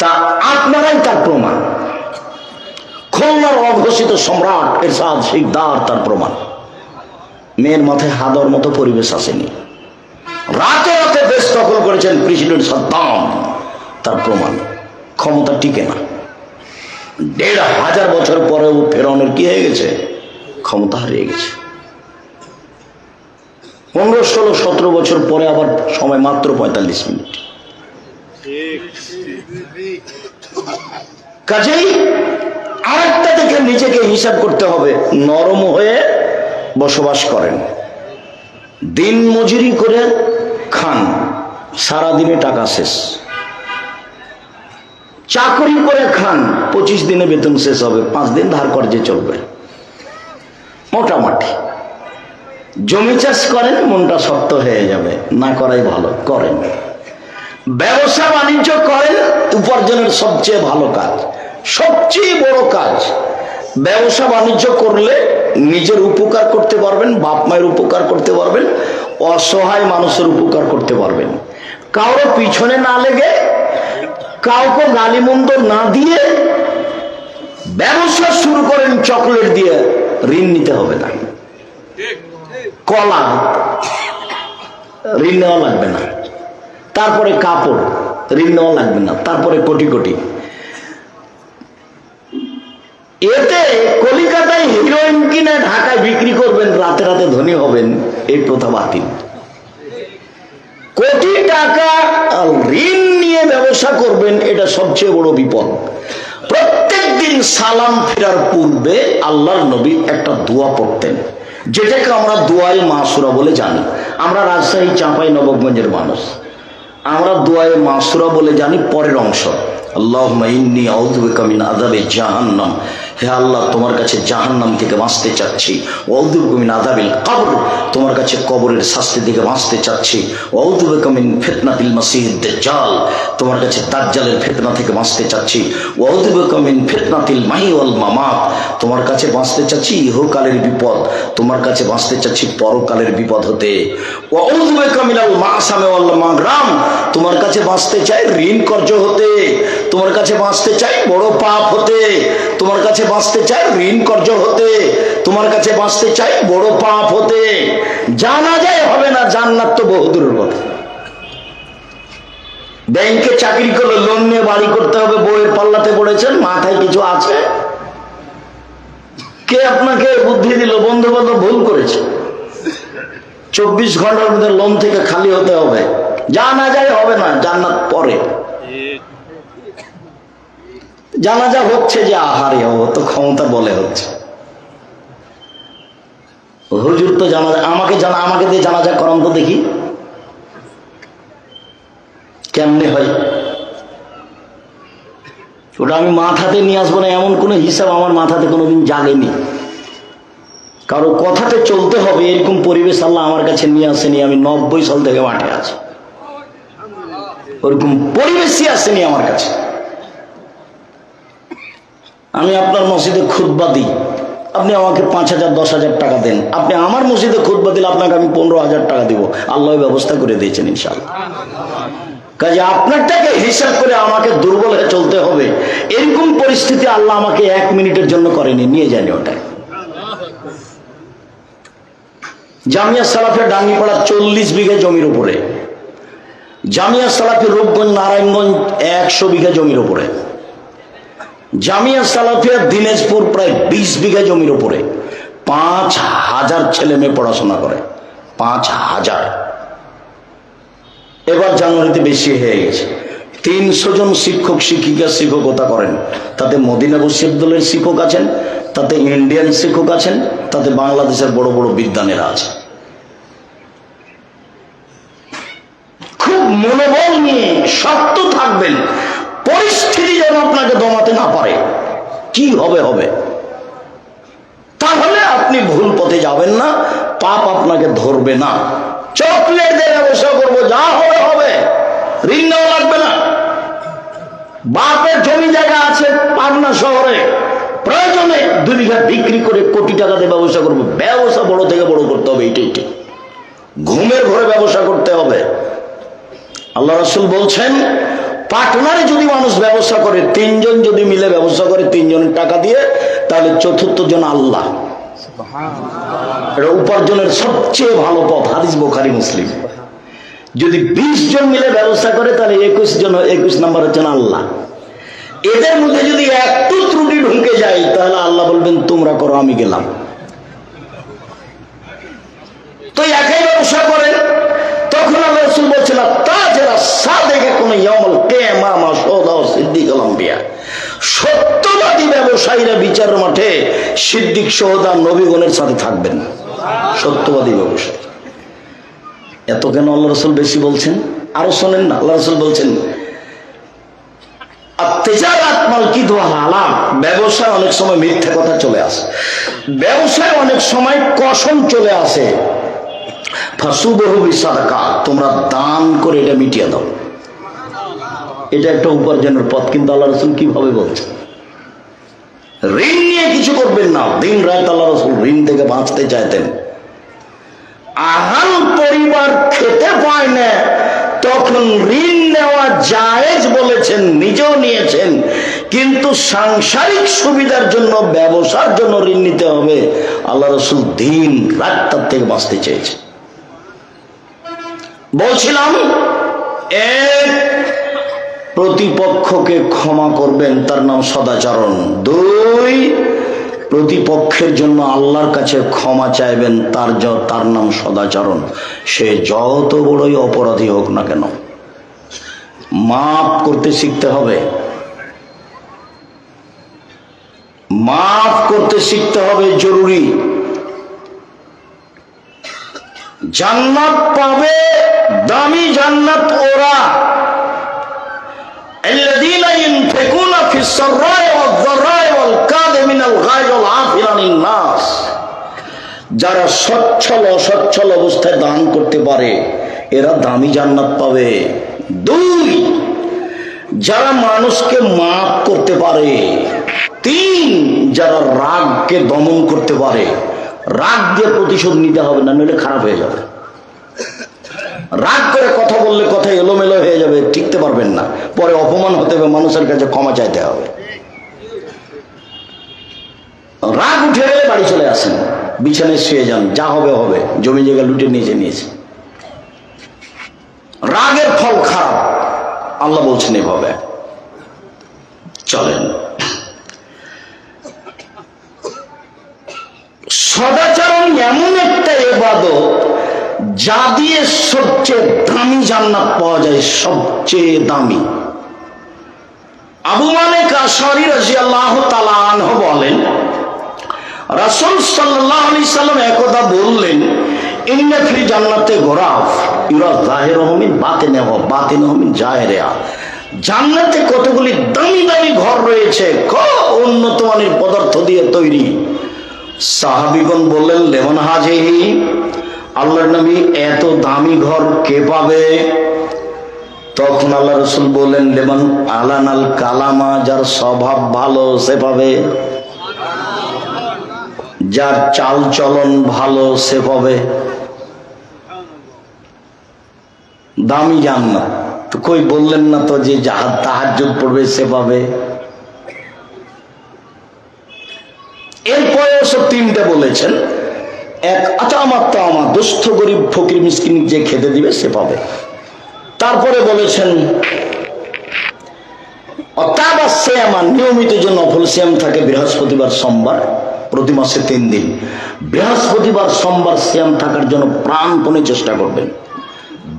তা আপনারাই তার প্রমাণ। খুলনার অঘোষিত সম্রাট এরশাদ শিকদার তার প্রমাণ। মেয়ের মাথায় হাদর মতো পরিবেশ আসেনি, রাতে রাতে দেশ দখল করেছেন প্রেসিডেন্ট সাদ্দাম, তার প্রমাণ। ক্ষমতা টিকে না। 1500 বছর পরেও ফেরাউনের কি হয়ে গেছে? ক্ষমতা হারিয়ে গেছে। 15, 16, 17 বছর পরে আবার সময় মাত্র 45 মিনিট। কাজেই আরেকটা দেখে নিজেকে হিসাব করতে হবে। নরম হয়ে বসবাস করেন, দিন মজুরি করে খান, সারাদিনে টাকা শেষ। চাকরি করে খান, 25 দিনে বেতন শেষ হবে, 5 দিন ধার কর্জে চলবে মোটামুটি। জমি চাষ করেন, মনটা শক্ত হয়ে যাবে, না করাই ভালো, করেন। ব্যবসা বাণিজ্য করেন, উপার্জনের সবচেয়ে ভালো কাজ, সবচেয়ে বড় কাজ। ব্যবসা বাণিজ্য করলে নিজের উপকার করতে পারবেন, বাপ মায়ের উপকার করতে পারবেন, অসহায় মানুষের উপকার করতে পারবেন। কারো পিছনে না লেগে, কাউকে গালিমন্দ না দিয়ে ব্যবসা শুরু করেন। চকলেট দিয়ে ঋণ নিতে হবে না, কলা ঋণ নেওয়া লাগবে না, তারপরে কাপড় ঋণ নেওয়া লাগবে না, তারপরে কোটি কোটি। এতে কলিকাতায় হিরোইন কিনে ঢাকায় বিক্রি করবেন, রাতে রাতে ধনী হবেন, এই প্রথা বাতিল। কোটি টাকা ঋণ নিয়ে ব্যবসা করবেন, এটা সবচেয়ে বড় বিপদ। প্রত্যেক দিন সালাম ফেরার পূর্বে আল্লাহর নবী একটা দোয়া পড়তেন, যেটাকে আমরা দোয়ায়ে মাসুরা বলে জানি। আমরা রাজশাহী চাঁপাই নবাবগঞ্জের মানুষ, আমরা দোয়ায়ে মাসুরা বলে জানি পরের অংশ, আল্লাহুম্মা ইন্নী আউযু বিকা মিন আযাবি জাহান্নাম। হে আল্লাহ, তোমার কাছে জাহান্নাম থেকে বাঁচতে চাচ্ছি। ওয়াউযু বিকা মিন আযাবিল কবর, তোমার কাছে কবরের শাস্তি থেকে বাঁচতে চাচ্ছি। ওয়াউযু বিকা মিন ফিতনাতিল মাসিহিদ দাজ্জাল, তোমার কাছে দাজ্জালের ফিতনা থেকে বাঁচতে চাচ্ছি। ওয়াউযু বিকা মিন ফিতনাতিল মাহি ওয়াল মামাত, তোমার কাছে বাঁচতে চাচ্ছি ইহকালের বিপদ, তোমার কাছে বাঁচতে চাচ্ছি পরকালের বিপদ হতে। ওয়াউযু বিকা মিনাল মাসামি ওয়াল মাগরাম, তোমার কাছে বাঁচতে চাই ঋণ কর্জ হতে, তোমার কাছে বাঁচতে চাই বড় পাপ হতে, তোমার কাছে বাঁচতে চাই ঋণ কর্জ হতে, তোমার কাছে বাঁচতে চাই বড় পাপ হতে। জানা যায় হবে না, জান্নাত তো বহুদূরের কথা। ব্যাংকে চাকরি করলে লোন নিয়ে বাড়ি করতে হবে, বইয়ের পাল্লাতে পড়েছেন, মাথায় কিছু আছে? কে আপনাকে বুদ্ধি দিল? বন্ধু বান্ধব ভুল করেছে। 24 ঘন্টার মধ্যে লোন থেকে খালি হতে হবে, জানা যায় হবে না, জান্নাত পরে। জানাজা হচ্ছে যে আহারে তো ক্ষমতা বলে হচ্ছে। হুজুর তো জানাজা আমাকে দিয়ে জানাজা করান তো দেখি কেমনে হয়। ওটা আমি মাথাতে নিয়ে আসবো না, এমন কোনো হিসাব আমার মাথাতে কোনোদিন জাগেনি। কারো কথাতে চলতে হবে এরকম পরিবেশ আল্লাহ আমার কাছে নিয়ে আসেনি। আমি 90 সাল থেকে মাঠে আছি, ওরকম পরিবেশই আসেনি আমার কাছে। আমি আপনার মসজিদে খুতবা দিই, আপনি আমাকে 5,000 10,000 টাকা দেন, আপনি আমার মসজিদে খুতবা দিলে আপনাকে আমি 15,000 টাকা দিব। আল্লাহ ব্যবস্থা করে দিয়েছেন ইনশাআল্লাহ। কাজে আপনারটাকে হিসাব করে আমাকে দুর্বল হয়ে চলতে হবে এরকম পরিস্থিতি আল্লাহ আমাকে 1 মিনিটের জন্য করেনি, নিয়ে যায়নি ওটা। জামিয়া সালাফিয়া ডাঙ্গিপাড়া 40 বিঘা জমির উপরে, জামিয়া সালাফি রূপগঞ্জ নারায়ণগঞ্জ 100 বিঘা জমির উপরে, জামিয়া সালাফিয়া দিনাজপুর প্রায় 20 বিঘা জমির উপরে 5,000 ছেলে মেয়ে পড়াশোনা করে, 5,000। এবার জানুয়ারিতে বেশি হয়ে গেছে। 300 জন শিক্ষক শিক্ষিকা শিক্ষকতা করেন, তাতে মদিনা বিশ্ববিদ্যালয়ের শিক্ষক আছেন, তাতে ইন্ডিয়ান শিক্ষক আছেন, তাতে বাংলাদেশের বড় বড় বিদ্বানেরা আছে। খুব মনোবল নিয়ে শক্ত থাকবেন, পরিস্থিতি যেন আপনাকে দমাতে না পারে। কি হবে হবে, তাহলে আপনি ভুল পথে যাবেন না, পাপ আপনাকে ধরবে না। চকলেট দিয়ে ব্যবসা করবো, যা হবে হবে, ঋণ নেওয়া লাগবে না। বাপের জমি জায়গা আছে পাবনা শহরে, প্রয়োজনে 2 বিঘা বিক্রি করে কোটি টাকা দিয়ে ব্যবসা করবো। ব্যবসা বড় থেকে বড় করতে হবে, এইটাই ঠিক। ঘুমের ঘরে ব্যবসা করতে হবে। আল্লাহ রাসূল বলছেন, পার্টনারে যদি মানুষ ব্যবসা করে, 3 জন যদি মিলে ব্যবসা করে 3 জনের টাকা দিয়ে, তাহলে 4র্থ জন আল্লাহ। এটা উপার্জনের সবচেয়ে ভালো পথ, হাদিস বুখারী মুসলিম। যদি 20 জন মিলে ব্যবসা করে তাহলে 21 নম্বর হচ্ছেন আল্লাহ। এদের মধ্যে যদি একটু ত্রুটি ঢুকে যায় তাহলে আল্লাহ বলবেন তোমরা করো, আমি গেলাম। তো একই ব্যবসা করেন, তখন আল্লাহ রাসূল বলছেন তাজরা সাদেকে কোন ইয়াউমুল কিয়ামা মা শুহাদা ও সিদ্দিকুল আম্বিয়া, সত্যবাদী ব্যবসায়ীরা বিচার মাঠে সিদ্দিক শুহাদা নবীগণের সাথে থাকবেন। সত্যবাদী ব্যবসায়ী। এত কেন আল্লাহ রাসূল বেশি বলছেন? আরো শোনেন না, আল্লাহ রাসূল বলছেন আত-তিজারাত মাল কিদওয়া হালাল, ব্যবসায় অনেক সময় মিথ্যা কথা চলে আসে, ব্যবসায় অনেক সময় কসম চলে আসে। ফাসুবহু বিসাদাকা, তোমরা দান করে এটা মিটিয়ে দাও। এটা একটা উপার্জনের পথ, কিন্তু আল্লাহ রাসূল কিভাবে বলছেন? ঋণ নিয়ে কিছু করবেন না। দিন রাত আল্লাহ রাসূল ঋণ থেকে বাঁচতে চাইতেন। আহাল পরিবার খেতে পায় না, তখন ঋণ নেওয়া জায়েজ বলেছেন, নিজেও নিয়েছেন, কিন্তু সাংসারিক সুবিধার জন্য, ব্যবসার জন্য ঋণ নিতে হবে। আল্লাহ রাসূল দিন রাত তার থেকে বাঁচতে চেয়েছেন। বলছিলাম, 1, প্রতিপক্ষকে ক্ষমা করবেন, তার নাম সদাচরণ। 2, প্রতিপক্ষের জন্য আল্লাহর কাছে ক্ষমা চাইবেন, তার নাম সদাচরণ। সে যত বড়ই অপরাধী হোক না কেন, মাফ করতে শিখতে হবে। মাফ করতে শিখতে হবে, জরুরি। জান্নাত পাবে, দামি জান্নাত ওরা الذين ينفقون في السراء والضراء والكاظمين আনিন নাস, যারা সচ্ছল অসচ্ছল অবস্থায় দান করতে পারে এরা দামি জান্নাত পাবে। 2, যারা মানুষকে মাফ করতে পারে। 3, যারা রাগকে দমন করতে পারে। রাগ দিয়ে প্রতিশোধ নিতে হবে না, নইলে খারাপ হয়ে যাবে। রাগ করে কথা বললে কথা এলোমেলো হয়ে যাবে, টিকতে পারবেন না, পরে অপমান হতে হবে, মানুষের কাছে ক্ষমা চাইতে হবে। রাগ উঠে গেলে বাড়ি চলে আসেন, বিছানায় শুয়ে যান, যা হবে হবে, জমি জায়গা লুটে নিয়েছে। রাগের ফল খারাপ, আল্লাহ বলছেন এভাবে। চলেন, সদাচরণ এমন একটা ইবাদত যা দিয়ে সবচেয়ে দামি জান্নাত পাওয়া যায়, সবচেয়ে দামি। আবু মালিক আশআরী রাদিয়াল্লাহু তাআলা আনহু বলেন, রাসূল সাল্লাল্লাহু আলাইহি সাল্লাম একদা বললেন, ইন্না ফিল জান্নাতে গোরাফ ইউরা যাহিরুহু মিন বাতিনিহা বাতিনুহু মিন জাহিরিহা। জান্নাতে কতগুলি দামি দামি ঘর রয়েছে, খুব উন্নত মানের পদার্থ দিয়ে তৈরি। সাহাবীগণ বললেন, লেমন হাজিহি, আল্লাহর নবী এত দামি ঘর কে পাবে? তখন আল্লাহ রাসূল বললেন, লেমন আলানাল কালামা, যার স্বভাব ভালো সে পাবে, যার চাল চলন ভালো সে পাবে। দামি জান্নাত তো কই বললেন না তো যে তাহাজ্জুদ পড়বে সে পাবে। এরপরে সব 3টে বলেছেন, 1 আতামাত্তা, দুস্থ গরিব ফকির মিসকিন যে খেতে দিবে সে পাবে। তারপরে বলেছেন অতাবা সিয়ামা, নিয়মিত যে নফল সিয়াম থাকে বৃহস্পতিবার সোমবার, প্রতি মাসে 3 দিন, বৃহস্পতিবার সোমবার সিয়াম থাকার জন্য প্রাণপণে চেষ্টা করবেন।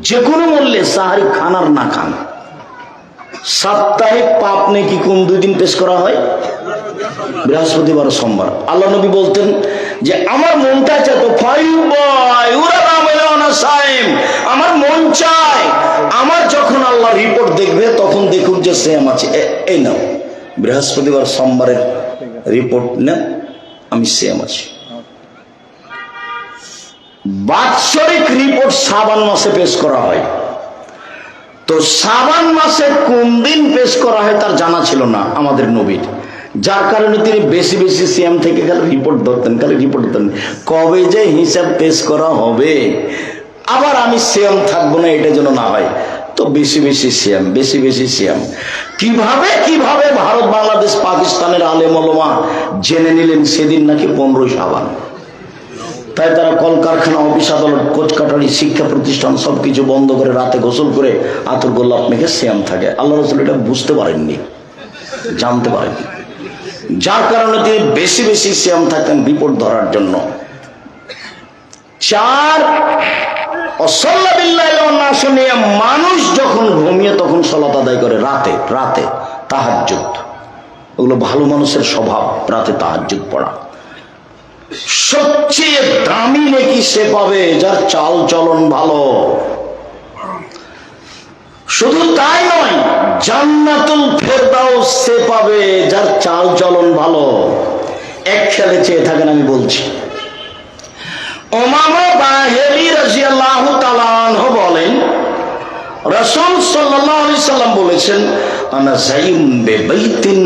যে কোনো মূল্যে সাহারি খান আর না খান। সাপ্তাহিক পাপ নেকি কোন 2 দিন পেশ করা হয়? বৃহস্পতিবার সোমবার। আল্লাহ নবী বলতেন যে আমার মনটা চায় তো আমার মন চায়, আমার যখন আল্লাহ রিপোর্ট দেখবে তখন দেখুক যে সিয়াম আছে, এই নাও বৃহস্পতিবার সোমবারের রিপোর্ট না, আমি সিয়াম আছি। বাৎসরিক রিপোর্ট শাবান মাসে পেশ করা হয়, তো শাবান মাসে কোন দিন পেশ করা হয় তার জানা ছিল না আমাদের নবীর, যার কারণে তিনি বেশি বেশি সিয়াম থেকে গেলে রিপোর্ট ধরতেন, কবে যে হিসাব পেশ করা হবে, আবার আমি সিয়াম থাকবো না এটা যেন না হয়, তো বেশি বেশি সিয়াম, বেশি বেশি সিয়াম। কিভাবে কিভাবে ভারত বাংলাদেশ পাকিস্তানের আলেম ওলামা জেনে নিলেন সেদিন নাকি 15 শাবান। তাই তারা কলকারখানা, অফিস আদালত, কোচ কাটারি, শিক্ষা প্রতিষ্ঠান সবকিছু বন্ধ করে রাতে গোসল করে আতর গোলাপ মেখে সিয়াম থাকে। আল্লাহ রাসূল এটা বুঝতে পারেননি, জানতে পারেননি, যার কারণে তিনি বেশি বেশি সিয়াম থাকতেন রিপোর্ট ধরার জন্য। 4 মানুষ যখন ঘুমিয়ে তখন সালাত আদায় করে রাতে, রাতে তাহাজ্জুদ, ওগুলো ভালো মানুষের স্বভাব, রাতে তাহাজ্জুদ পড়া। সবচেয়ে দামি নেকি সে পাবে যার চাল চলন ভালো। শুধু তাই নয়, জান্নাতুল ফেরদাউস সে পাবে যার চাল চলন ভালো। এক খেলে চেয়ে থাকেন, আমি বলছি। উমামা বাহিলি রাদিয়াল্লাহু তাআলা আনহু বলেন, রাসূল সাল্লাল্লাহু আলাইহি সাল্লাম বলেছেন, আনা যাইম বিবাইতিন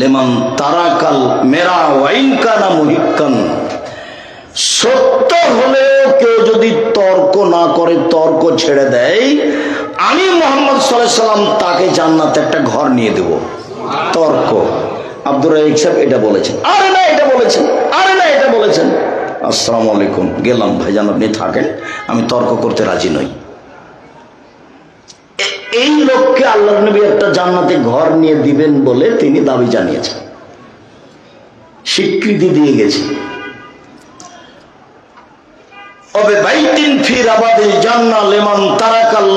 লিমান তারাকাল মেরা ওয়া ইন কানা মুহিক্কান। সত্য হলেও কেউ যদি তর্ক না করে, তর্ক ছেড়ে দেয়, আমি মুহাম্মদ সাল্লাল্লাহু আলাইহি সাল্লাম তাকে জান্নাতে একটা ঘর নিয়ে দেব। তর্ক, আব্দুর রাজ্জাক সাহেব এটা বলেছেন, আরে না এটা বলেছেন, আরে না এটা বলেছেন, আসসালামু আলাইকুম, গেলাম ভাইজান আপনি থাকেন, আমি তর্ক করতে রাজি নই। এই লোককে আল্লাহর নবী একটা জান্নাতে ঘর নিয়ে দিবেন বলে তিনি দাবি জানিয়েছেন, স্বীকৃতি দিয়ে গেছে। ওবে বাইতিন ফি রাবাদিল জান্নাহ লিমান তারাকাল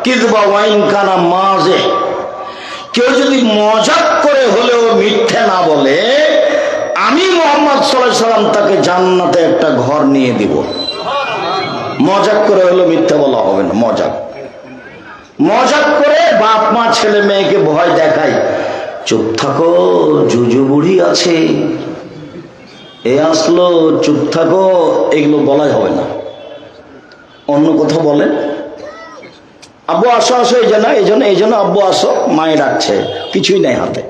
কিযবা ওয়া ইন কানা মাযিহ। কেউ যদি মজাক করে হলেও মিথ্যা না বলে, আমি মুহাম্মদ সাল্লাল্লাহু আলাইহি সাল্লাম তাকে জান্নাতে একটা ঘর নিয়ে দিব। মজাক করে হলেও মিথ্যা বলা হবে না, মজাক। মজাক করে বাপ মা ছেলে মেয়েকে ভয় দেখায়, চুপ থাকো জুজু বুড়ি আছে, এ আসলো চুপ থাকো, এগুলো বলা যাবে না। অন্য কথা বলেন, আব্বু আসো আসো, এই জন্য আব্বু আসো, মায়ে ডাকছে, কিছুই নাই হাতে।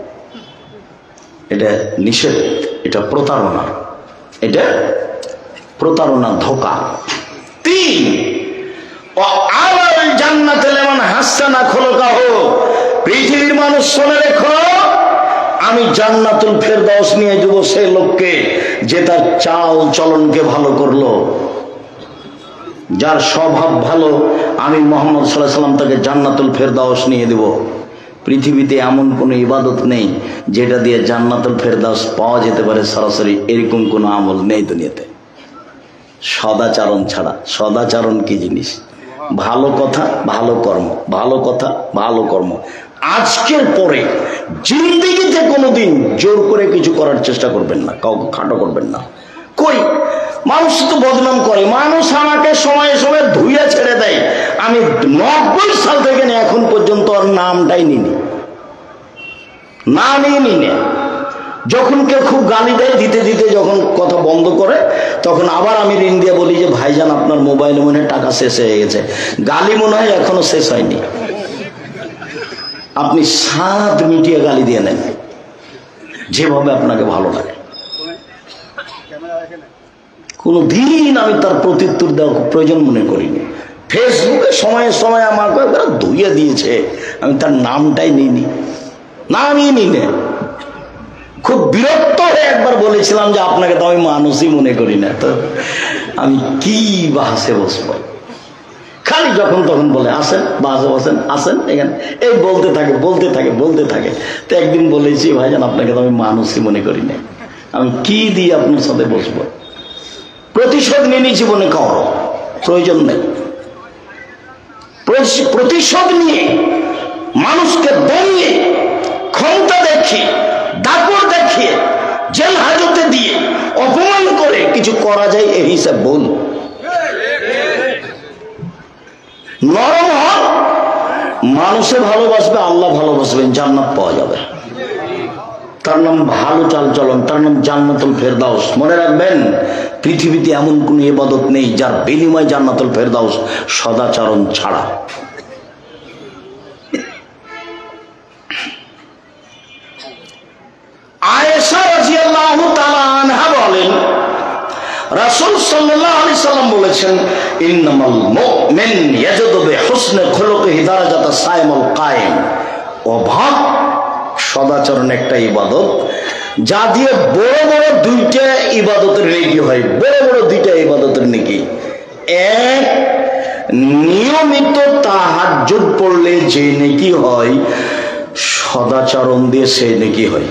এটা নিষেধ, এটা প্রতারণা, এটা প্রতারণা, ধোকা। 3 ও আলাল জান্নাতে লিমান হাসানা খুলুকাহু, পৃথিবীর মানুষ শুনে রেখো, আমি জান্নাতুল ফেরদাউস নিয়ে দেব সেই লোককে যে তার চাল চলনকে ভালো করলো, যার স্বভাব ভালো, আমি মুহাম্মদ সাল্লাল্লাহু আলাইহি ওয়াসাল্লাম তাকে জান্নাতুল ফেরদাউস নিয়ে দেব। পৃথিবীতে এমন কোনো ইবাদত নেই যেটা দিয়ে জান্নাতুল ফেরদাউস পাওয়া যেতে পারে সরাসরি, এরকম কোনো আমল নেই দুনিয়াতে, সদাচরণ ছাড়া। সদাচরণ কি জিনিস? ভালো কথা, ভালো কর্ম, ভালো কথা, ভালো কর্ম। আজকের পরে জিন্দেগিতে কোনোদিন জোর করে কিছু করার চেষ্টা করবেন না, কাউকে খাটো করবেন না। কই মানুষ তো বদনাম করে, মানুষ আমাকে সময়ে সময়ে ধুইয়া ছেড়ে দেয়। আমি 90 সাল থেকে এখন পর্যন্ত আর নামটাই নিনি, নামই নিনে। যখন কেউ খুব গালি দেয়, দিতে দিতে যখন কথা বন্ধ করে, তখন আবার আমি ঋণ দিয়ে বলি যে ভাইজান আপনার মোবাইলে মনে হয় টাকা শেষ হয়ে গেছে। গালি মনে হয় এখনো শেষ হয়নি, আপনি 7 মিটিয়ে গালি দিয়ে নেন, যেভাবে আপনাকে ভালো লাগে। কোনদিন আমি তার প্রত্যুত্তর দেওয়ার প্রয়োজন মনে করিনি। ফেসবুকে সময়ে সময়ে আমাকে ধুইয়ে দিয়েছে, আমি তার নামটাই নিইনি, নামই নিনে। খুব বিরক্ত হয়ে একবার বলেছিলাম যে আপনাকে তো আমি মানুষই মনে করি না, তো আমি কি বাসে বসবো। খালি যখন তখন বলে আসেন, বাসে বসেন, আসেন এখানে, এই বলতে থাকে বলতে থাকে বলতে থাকে। তো একদিন বলেছি ভাইজান আপনাকে তো আমি মানুষই মনে করি না, আমি কি দিয়ে আপনার সাথে বসবো। প্রতিশোধ নিয়ে জীবনে কারো প্রয়োজন নেই। প্রতিশোধ নিয়ে মানুষকে দমিয়ে, ক্ষমতা দেখিয়ে, দাপট দেখিয়ে, জেল হাজতে দিয়ে, অপমান করে কিছু করা যায়, এই হিসাব ভুল। নরম হন, মানুষে ভালোবাসবে, আল্লাহ ভালোবাসবেন, জান্নাত পাওয়া যাবে। তার নাম ভালো চালচলন, তার নাম জান্নাতুল ফেরদাউস। মনে রাখবেন, পৃথিবীতে এমন কোন ইবাদত নেই যার বিনিময় জান্নাতুল ফেরদাউস সদাচরণ ছাড়া। আয়েশা রাদিয়াল্লাহু তাআলা আনহা বলেন, রাসূল সাল্লাল্লাহু আলাইহি সাল্লাম বলেছেন, ইন্নামাল মুমিন ইয়াজিদু বিহুসনি খুলুকিহি দারাজাতা সাইমুল কায়েম। অভাব সদাচরণ একটা ইবাদত, যা দিয়ে বড় বড় 2টা ইবাদতের নেকি হয়। বড় বড় 2টা ইবাদতের নেকি। এক, নিয়মিত তাহাজ্জুদ পড়লে যে নেকি হয়, সদাচরণ দিয়ে সেই নেকি হয়।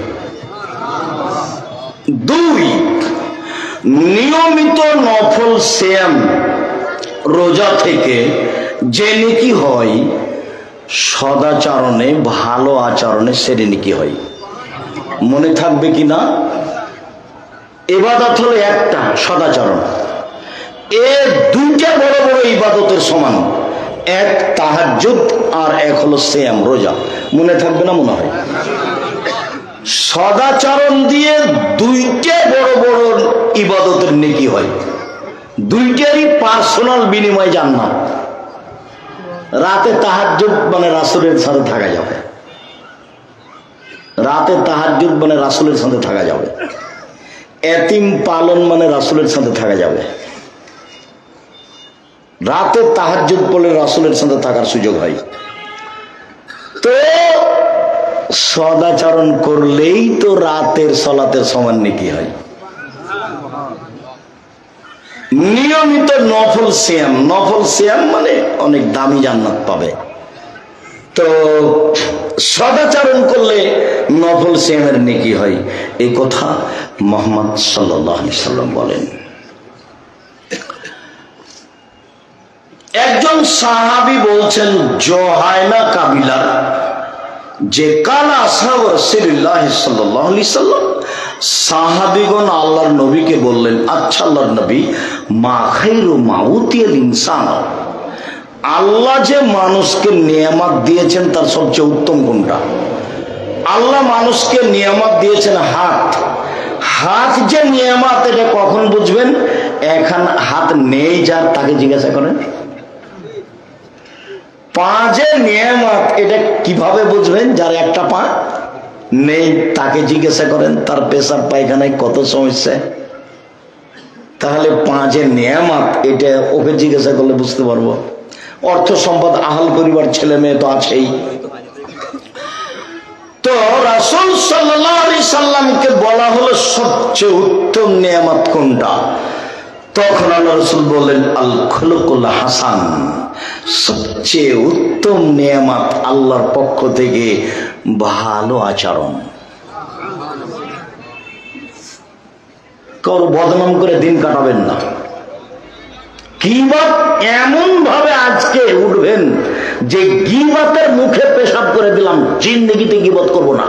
2, নিয়মিত নফল সিয়াম, রোজা থেকে যে নেকি হয়, সদাচরণে, ভালো আচরণে সেরে নেকি হয়। মনে থাকবে কি না? ইবাদত হলো একটা, সদাচরণ। এ 2টা বড় বড় ইবাদতের সমান। এক তাহাজ্জুদ আর এক হলো সিয়াম, রোজা। মনে থাকবে না মনে হয়? সদাচরণ দিয়ে 2টা বড় বড় ইবাদতের নেকি হয়, 2টারই পার্সোনাল বিনিময় জান্নাত। রাতে তাহাজ্জুদ মানে রাসূলের সাথে থাকা যাবে, রাতে তাহাজ্জুদ মানে রাসূলের সাথে থাকা যাবে। এতিম পালন মানে রাসূলের সাথে থাকা যাবে। রাতে তাহাজ্জুদ পড়লে রাসূলের সাথে থাকার সুযোগ হয়। তো সদাচরণ করলেই তো রাতের সালাতের সমান নেকি হয়। নিয়মিত নফল সিয়াম, নফল সিয়াম মানে অনেক দামি জান্নাত পাবে। তো সদাচরণ করলে নফল সিয়ামের নেকি হয়, এই কথা মুহাম্মদ সাল্লাল্লাহু আলাইহি সাল্লাম বলেন। একজন সাহাবী বলছেন, জোহাইনা কাবিলার যে কালা আসহাব রাসূলুল্লাহ সাল্লাল্লাহু আলাইহি সাল্লাম, সাহাবীগণ আল্লাহর নবীকে বললেন, আচ্ছা আল্লাহর নবী, মা খায়রু মা উতিয়াল ইনসান, আল্লাহ যে মানুষকে নিয়ামত দিয়েছেন তার সবচেয়ে উত্তম কোনটা? আল্লাহ মানুষকে নিয়ামত দিয়েছেন হাত, হাত যে নিয়ামত এটা কখন বুঝবেন? এখন হাত নেই যার তাকে জিজ্ঞাসা করেন। পা যে নিয়ামত এটা কিভাবে বুঝবেন? যার একটা পা নেই তাকে জিজ্ঞাসা করেন তার পেশাব পায়খানায় কত সমস্যা। তাহলে পা যে নিয়ামত এটা ওকে জিজ্ঞাসা করলে বুঝতে পারবো। অর্থ সম্পদ আহাল পরিবার ছেলে মেয়ে তো আছেই। তো রাসূল সাল্লাল্লাহু আলাইহি সাল্লামকে বলা হলো সবচেয়ে উত্তম নিয়ামত কোনটা? তখন আল্লাহ রাসূল বললেন আল খুলুকুল হাসান, সবচেয়ে উত্তম নিয়ামত আল্লাহর পক্ষ থেকে ভালো আচরণ। কারো বদনাম করে দিন কাটাবেন না। গীবত এমন ভাবে আজকে উঠবেন যে গীবতের মুখে পেশাব করে দিলাম, জিন্দেগিতে গীবত করবো না,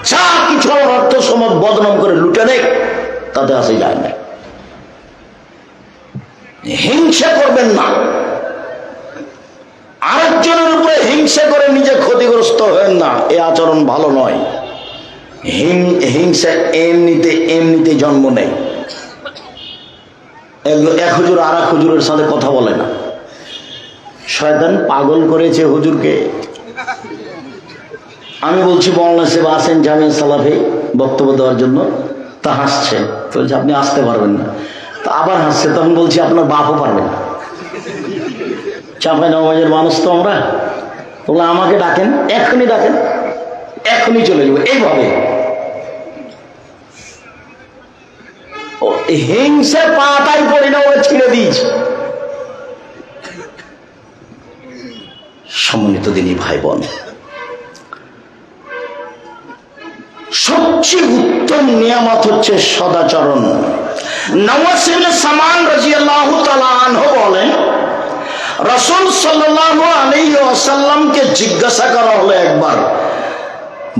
যা কিছু আমার অর্থ সম্পদ বদনাম করে লুটে নেই, তাতে আসে যায় না। হিংসা করবেন না, আরেকজনের উপরে হিংসা করে নিজে ক্ষতিগ্রস্ত হবেন না, এ আচরণ ভালো নয়। হিংসা এমনিতে জন্ম নেয়। এক হুজুর আর এক হুজুরের সাথে কথা বলে না, শয়তান পাগল করেছে হুজুরকে। আমি বলছি মওলানা সাহেব আসেন জামিয়া সালাফে বক্তব্য দেওয়ার জন্য, তা হাসছে, বলছে আপনি আসতে পারবেন না। তা আবার হাসছে, তখন বলছি আপনার বাপও পারবে না, চাঁপাইনবাবগঞ্জের মানুষ তো আমরা। বললাম আমাকে ডাকেন, এখনই ডাকেন, এখনই চলে যাবো। এইভাবে হিংসা পাতাই পড়ি না, ওরা ছিঁড়ে দিয়েছে। সম্মানিত দিনী ভাই বোন, সবচেয়ে উত্তম নিয়ামত হচ্ছে সদাচরণ। নওয়াস ইবনে সামান রাদিয়াল্লাহু তাআলা আনহু বলেন, রাসূল সাল্লাল্লাহু আলাইহি ওয়াসাল্লামকে জিজ্ঞাসা করা হলো একবার,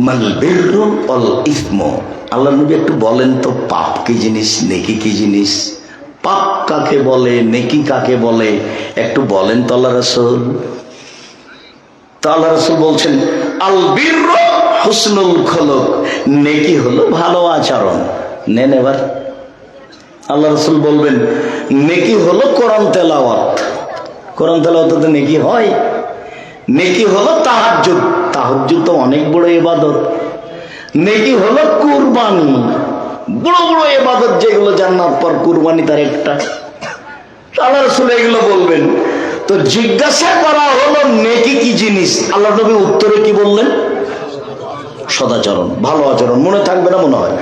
মাল বিররু ওয়াল ইসমু, আল্লাহ নবী একটু বলেন তো পাপ কি জিনিস, নেকি কি জিনিস? পাপ কাকে বলে, নেকি কাকে বলে, একটু বলেন তো আল্লাহ রাসূল। তো আল্লাহ রাসূল বলছেন, আল বিররু হুসনুল খুলুক, নেকি হলো ভালো আচরণ। নেন এবার আল্লাহ রাসূল বলবেন, নেকি হলো কোরআন তেলাওয়াত। কোরআন তেলাওয়াতে নেকি হয়? নেকি হলো তাহাজ্জুদ, তাহাজ্জুদ তো অনেক বড় ইবাদত। নেকি হলো কুরবানি, বড় বড় ইবাদত যেগুলো জান্নাত পর কুরবানি তার একটা। আল্লাহ রাসূল এগুলো বলবেন। তো জিজ্ঞাসা করা হলো নেকি কি জিনিস, আল্লাহ নবী উত্তরে কি বললেন? সদাচরণ, ভালো আচরণ। মনে থাকবে না মনে হয়?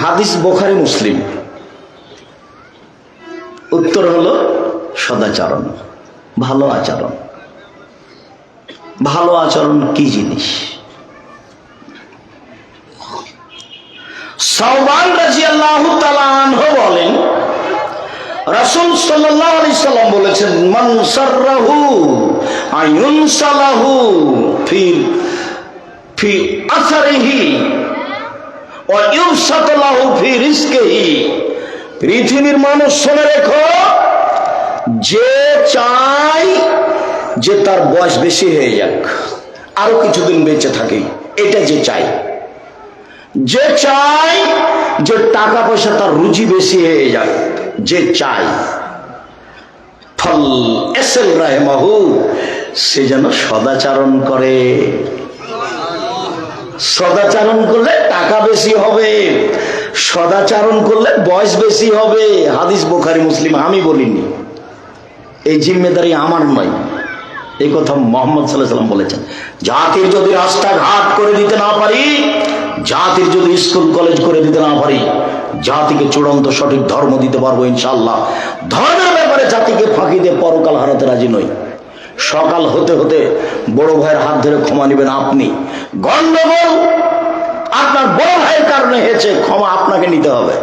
হাদিস বুখারী মুসলিম। উত্তর হলো সদাচরণ, ভালো আচরণ। ভালো আচরণ কি জিনিস? সাওবান রাদিয়াল্লাহু তাআলা আনহু বলেন, রাসূল সাল্লাল্লাহু আলাইহি সাল্লাম বলেছেন, মান সাররাহু আয়ুনসালাহু ফি আসারিহি ওয়া ইউসাতালাহু ফি রিজকিহি। পৃথিবীর মানুষ শুনে রেখো, যে চায় যে তার বয়স বেশি হয়ে যাক, আরো কিছুদিন বেঁচে থাকে, এটা যে চাই, যে চাই যে টাকা পয়সা তার রুজি বেশি হয়ে যাক, যে চাই, ফল এসেল রাহমাহু, সে যেন সদাচরণ করে। সদাচরণ করলে টাকা বেশি হবে, সদাচরণ করলে বয়স বেশি হবে। হাদিস বুখারী মুসলিম, আমি বলিনি, এই জিম্মেদারি আমার নয়, এই কথা মুহাম্মদ সাল্লাল্লাহু আলাইহি ওয়াসাল্লাম বলেছেন। জাতির যদি রাস্তাঘাট করে দিতে না পারি, জাতির যদি স্কুল কলেজ করে দিতে না পারি, জাতিকে চূড়ান্ত সঠিক ধর্ম দিতে পারবো ইনশাআল্লাহ। ধর্মের ব্যাপারে জাতিকে ফাঁকি দিয়ে পরকাল হারাতে রাজি নই। সকাল হতে হতে বড় ভাইয়ের হাত ধরে ক্ষমা নেবেন আপনি। গন্ডগোল আপনার বড় ভাইয়ের কারণে হয়েছে, ক্ষমা আপনাকে নিতে হবে।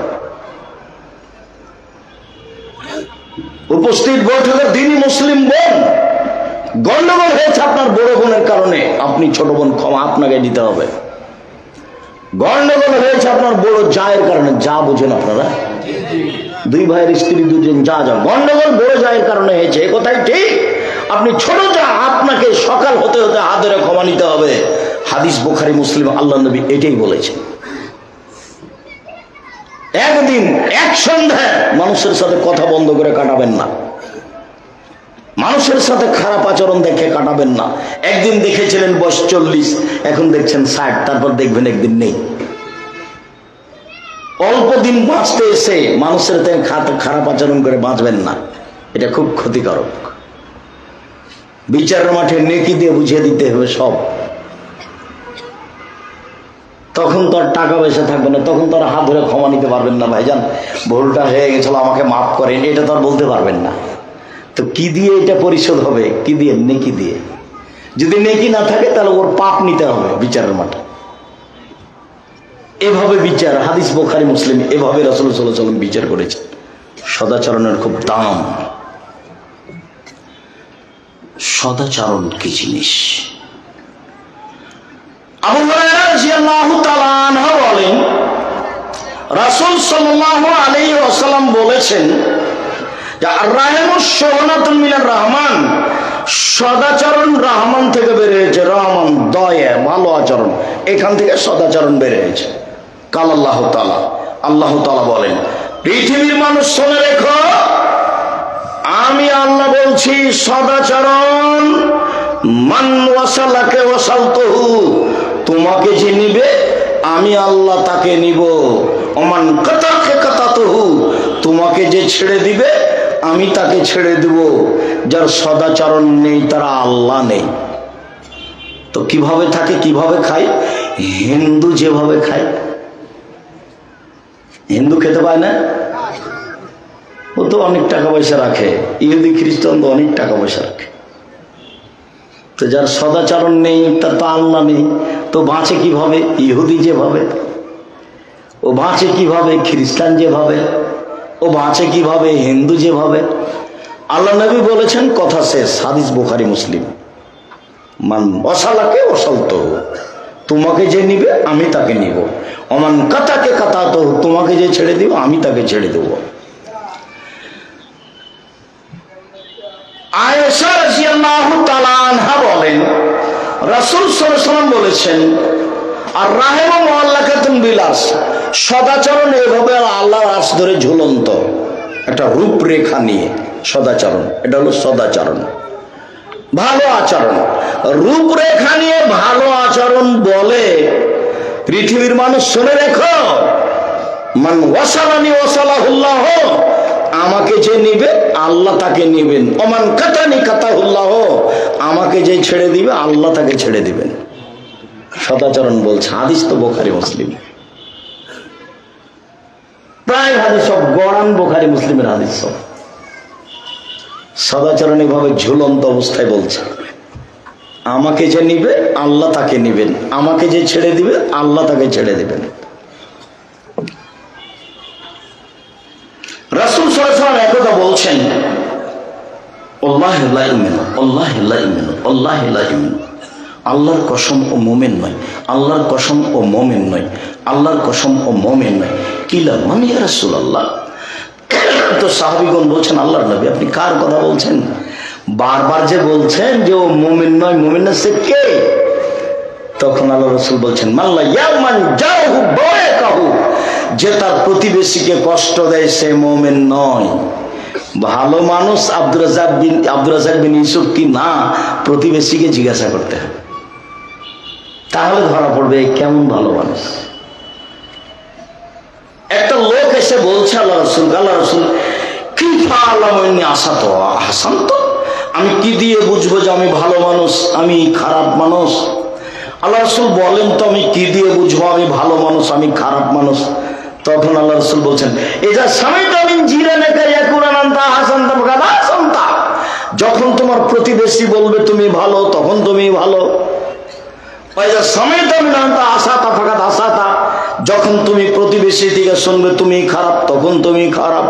উপস্থিত বৈঠকের দিনই মুসলিম বোন, গন্ডগোল হয়েছে আপনার বড় বোনের কারণে, আপনি ছোট বোন, ক্ষমা আপনাকে দিতে হবে। গন্ডগোল হয়েছে আপনার বড় জায়ের কারণে, যা বুঝেন আপনারা, দুই ভাইয়ের স্ত্রী দুজন, যা যা গন্ডগোল বড় জায়ের কারণে হয়েছে, এ কথাই ঠিক। আপনি ছোট যা, আপনাকে সকাল হতে হতে হাত ধরে ক্ষমা নিতে হবে। হাদিস বুখারী মুসলিম, আল্লাহ নবী এটাই বলেছেন। একদিন এক সন্ধ্যায় মানুষের সাথে কথা বন্ধ করে কাটাবেন না, মানুষের সাথে খারাপ আচরণ দেখে কাটাবেন না। একদিন দেখেছিলেন বয়স 40, এখন দেখছেন 60, তারপর দেখবেন একদিন নেই। অল্প দিন বাঁচতে এসে মানুষের খারাপ আচরণ করে বাঁচবেন না, এটা খুব ক্ষতিকারক। বিচারের মাঠে নেকি দিয়ে বুঝিয়ে দিতে হবে সব। তখন তো আর টাকা পয়সা থাকবে না, তখন তো আর হাত ধরে ক্ষমা নিতে পারবেন না, ভাইজান ভুলটা হয়ে গেছিল আমাকে মাফ করেন, এটা তো আর বলতে পারবেন না। তো কি দিয়ে এটা পরিশোধ হবে? কি দিয়ে? নেকি দিয়ে। যদি নেকি না থাকে তাহলে ওর পাপ নিতে হবে বিচারের মাঠে। এভাবে বিচার, হাদিস বুখারী মুসলিম, এভাবে রাসূল সাল্লাল্লাহু আলাইহি ওয়াসাল্লাম বিচার করেছেন। সদাচরণের খুব দাম। সদাচরণ কি জিনিস? আবু হুরায়রা রাদিয়াল্লাহু তাআলা আনহু বলেন, রাসূল সাল্লাল্লাহু আলাইহি ওয়াসাল্লাম বলেছেন যে আর-রাহমুশ শুহনাতুন মিনার রহমান, সদাচরণ রহমান থেকে বের হয়েছে। রহমান দয়া, ভালো আচরণ, এখান থেকে সদাচরণ বের হয়েছে। কাল আল্লাহ তাআলা, আল্লাহ তাআলা বলেন, পৃথিবীর মানুষ শুনে রেখো, আমি আল্লাহ বলছি সদাচরণ, মান ওয়াসালাকে ওয়াসালতুহু, তোমাকে যে নিবে আমি আল্লাহ তাকে নিব। ওমান কাতাকে কাতাতুহু, তোমাকে যে ছেড়ে দিবে আমি তাকে ছেড়ে দিব। যার সদাচরণ নেই তারা আল্লাহ নেই। তো কিভাবে থাকে, কিভাবে খায়? হিন্দু যেভাবে খায়, হিন্দু খেতে পায় না, ও তো অনেক টাকা পয়সা রাখে। ইহুদি খ্রিস্টান তো অনেক টাকা পয়সা রাখে। তো যার সদাচরণ নেই তার তো আল্লাহ নেই, তো বাঁচে কিভাবে? ইহুদি যেভাবে, ও বাঁচে কিভাবে? খ্রিস্টান যেভাবে, ও বাঁচে কিভাবে? হিন্দু যেভাবে। আল্লাহ নবী বলেছেন, কথা শেষ, হাদিস বুখারী মুসলিম, মান ওয়াসালাকে ওয়াসালতুহু, তোমাকে যে নিবে আমি তাকে নিব। ওমান কাতাকে কাতাতুহু, তোমাকে যে ছেড়ে দিব আমি তাকে ছেড়ে দেব। আয়েশা রাদিয়াল্লাহু তাআলা আনহা বলেন, রাসূল সাল্লাল্লাহু আলাইহি ওয়াসাল্লাম বলেছেন, আর রাহমু মুআল্লাকাতুন বিলাস, সদাচরণ এভাবে আল্লাহর আরশ ধরে ঝুলন্ত একটা রূপরেখা নিয়ে সদাচরণ, এটা হলো সদাচরণ, ভালো আচরণ। রূপরেখা নিয়ে ভালো আচরণ বলে পৃথিবীর মানুষ শুনে রেখো, মান ওয়াসালানি ওয়াসালাহুল্লাহ, আমাকে যে নিবে আল্লাহ তাকে নিবেন। ওমান কাতানি কাতাহুল্লাহ, আমাকে যে ছেড়ে দিবে আল্লাহ তাকে ছেড়ে দিবেন। সদাচরণ বলছে, হাদিস তো বুখারী মুসলিম, প্রায় হাদিস সব গড়ান বুখারী মুসলিমের হাদিস সব। সদাচরণ এভাবে ঝুলন্ত অবস্থায় বলছে, আমাকে যে নিবে আল্লাহ তাকে নিবেন, আমাকে যে ছেড়ে দিবে আল্লাহ তাকে ছেড়ে দিবেন। রাসূল সাল্লাল্লাহু আলাইহি ওয়াসাল্লাম একথা বলছেন, আল্লাহু লা ইউমিনু, আল্লাহু লা ইউমিনু, আল্লাহু লা ইউমিনু, আল্লাহর কসম ও মুমিন নয়, আল্লাহর কসম ও মুমিন নয়, আল্লাহর কসম ও মুমিন নয়। কিলা মান ইয়া রাসূলুল্লাহ, তো সাহাবীগণ বলছেন, আল্লাহর নবী আপনি কার কথা বলছেন? বারবার যে বলছেন যে ও মুমিন নয়, মুমিন না সে কে? তখন আল্লাহ রাসূল বলছেন, মাল্লা ইয়ামান জাহু বায়াকাহু, যে তার প্রতিবেশীকে কষ্ট দেয় সে মুমিন নয়। ভালো মানুষ আব্দুর রাজ্জাক বিন ইউসুফ কি না, প্রতিবেশীকে জিজ্ঞাসা করতে হবে, তাহলে ধরা পড়বে কেমন ভালো মানুষ। একটা লোক এসে বলছে আল্লাহ রাসূল কি ফালামনি আসাত হাসান্ত, আমি কি দিয়ে বুঝবো যে আমি ভালো মানুষ আমি খারাপ মানুষ? আল্লাহ রাসূল বলেন তো আমি কি দিয়ে বুঝবো আমি ভালো মানুষ আমি খারাপ মানুষ? তখন আল্লাহ রাসূল বলছেন, এজা সামিতা মিন জিরানাকা ইয়াকুলান আনতা হাসানতা ফাকাদ হাসানতা, যখন তোমার প্রতিবেশী বলবে তুমি ভালো তখন তুমি ভালো। ওয়াইজা সামিতা মিন আনতা আসাতা ফাকাদ আসাতা, যখন তুমি প্রতিবেশী থেকে শুনবে তুমি খারাপ তখন তুমি খারাপ।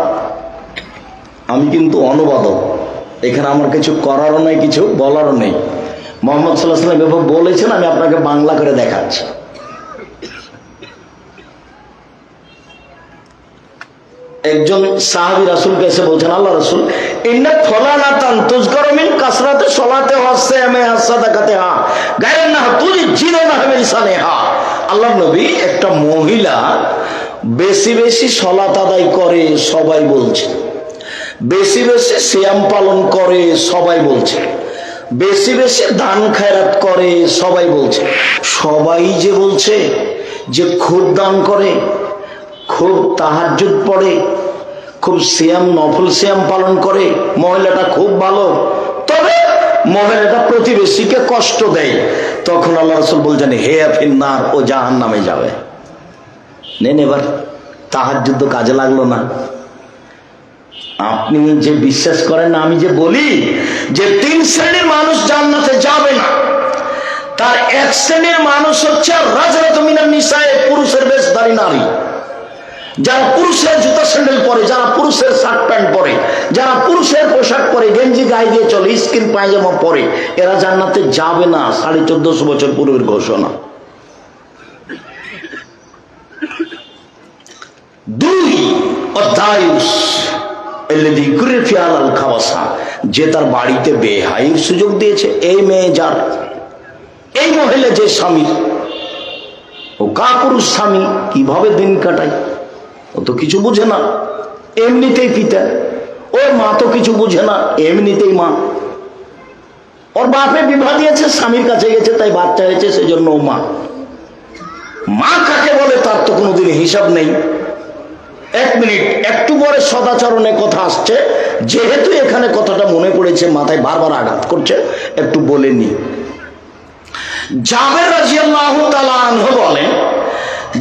আমি কিন্তু অনুবাদক, এখানে আমার কিছু করারও নেই, কিছু বলারও নেই। মুহাম্মদ সাল্লাল্লাহু আলাইহি ওয়াসাল্লাম এভাবে বলেছেন, আমি আপনাকে বাংলা করে দেখাচ্ছি। একজন সাহাবী রাসূলকে এসে বলছেন, আল্লাহ রাসূল ইন্না ফুলানাতান তুযকারু মিন কাসরাতি সালাতি ওয়া সিয়ামি ওয়া সাদাকাতিহা গায়রুন্নাহা তুযজিরুনা মিন লিসানিহা। আল্লাহর নবী, একটা মহিলা বেশি বেশি সলাত আদায় করে সবাই বলছে, বেশি বেশি সিয়াম পালন করে সবাই বলছে, বেশি বেশি দান খায়রাত করে সবাই বলছে। সবাই যে বলছে যে খুব দান করে, খুব তাহাজ্জুদ পড়ে, খুব সিয়াম নফল সিয়াম পালন করে, মহিলাটা খুব ভালো, তবে মহিলাটা প্রতিবেশীকে কষ্ট দেয়, তখন আল্লাহ রাসূল বলছেন হে ফিন্নার, ও জাহান্নামে যাবে। নেন এবার তাহাজ্জুদ কাজে লাগলো না। আপনি যে বিশ্বাস করেন না, আমি যে বলি যে 3 শ্রেণীর মানুষ জান্নাতে যাবে না, তার 1 শ্রেণীর মানুষ হচ্ছে রাজরাতু মিনান নিসায়ে, পুরুষের বেশধারী নারী, যারা পুরুষের জুতা স্যান্ডেল পরে, যারা পুরুষের শার্ট প্যান্ট পরে, যারা পুরুষের পোশাক পরে, গেঞ্জি গায়ে দিয়ে চলে, স্কিন পায়জামা পরে, এরা জান্নাতে যাবে না। 1450 বছর পূর্বের ঘোষণা। 2 অধ্যায়ুস এল্লাযী কুরফিয়া আল খাওয়াসা, যে তার বাড়িতে বেহাইয়ের সুযোগ দিয়েছে। এই মেয়ে যার, এই মহিলা যে স্বামী, ও কাপুরুষ স্বামী, কিভাবে দিন কাটায় ও তো কিছু বুঝে না, এমনিতেই পিতা। ওর মা তো কিছু বুঝে না, এমনিতেই মা। ওর বাপে বিবাহ দিয়েছে, স্বামীর কাছে গেছে, তাই বাচ্চা হয়েছে, সেজন্য ও মা। মা কাকে বলে তার তো কোনোদিন হিসাব নেই। 1 মিনিট, একটু পরে সদাচরণে কথা আসছে, যেহেতু এখানে কথাটা মনে পড়েছে, মাথায় বারবার আঘাত করছে, একটু বলে নি। জাবের রাদিয়াল্লাহু তাআলা আনহু বলেন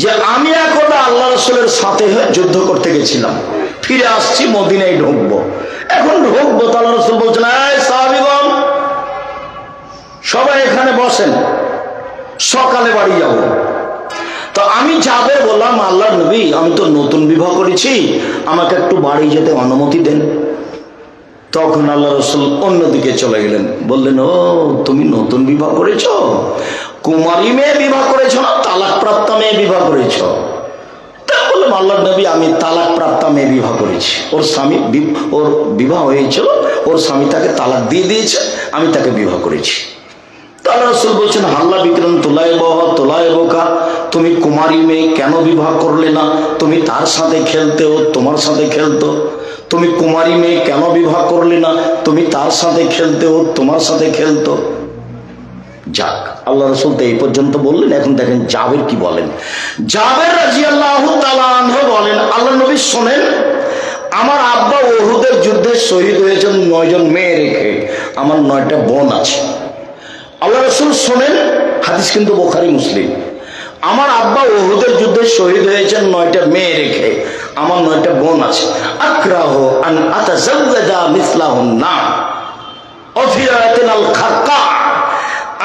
যে আমি একদা আল্লাহ রাসূলের সাথে যুদ্ধ করতে গেছিলাম, ফিরে আসছি, মদিনায় ঢুকবো। এখন ঢুকবো, আল্লাহ রাসূল বলছেন এই সাহাবীগণ সবাই এখানে বসেন, সকালে বাড়ি যাব। তো আমি যাবে বললাম আল্লাহর নবী, আমি তো নতুন বিবাহ করেছি, আমাকে একটু বাড়ি যেতে অনুমতি দেন। তখন আল্লাহ রাসূল অন্যদিকে চলে গেলেন, বললেন ও তুমি নতুন বিবাহ করেছো, কুমারী মেয়ে বিবাহ করেছো না তালাক প্রাপ্তা মেয়ে বিবাহ করেছো? তা বললাম আল্লাহর নবী আমি তালাক প্রাপ্তা মেয়ে বিবাহ করেছি। ওর স্বামী, ওর বিবাহ হয়েছিল, ওর স্বামী তাকে তালাক দিয়ে দিয়েছে, আমি তাকে বিবাহ করেছি। আল্লাহ রাসূল বলছেন হাল্লা বিক্রম তোলায় বোকা, তুমি কুমারী মেয়ে কেন বিবাহ করলে না? তুমি তার সাথে খেলতে, ও তোমার সাথে খেলতো। তুমি কুমারী মেয়ে কেন বিবাহ করলে না? তুমি তার সাথে খেলতে, ও তোমার সাথে খেলতো। যাক, আল্লাহ রাসূল তো এই পর্যন্ত বললেন। এখন দেখেন জাবের কি বলেন। জাবের রাদিয়াল্লাহু তাআলা আনহু বলেন আল্লাহ নবী শোনেন, আমার আব্বা উহুদের যুদ্ধে শহীদ হয়েছেন 9 জন মেয়ে রেখে, আমার 9টা বোন আছে। আল্লাহ রাসূল শোনেন, হাদিস কিন্তু বুখারী মুসলিম, আমার আব্বা উহুদের যুদ্ধে শহীদ হয়েছেন 9টা মেয়ে রেখে, আমার 9টা বোন আছে। আকরাহু আন আতাজাওয়াজা মিসলাহুন্না অফিরাতিনাল খাক্কা,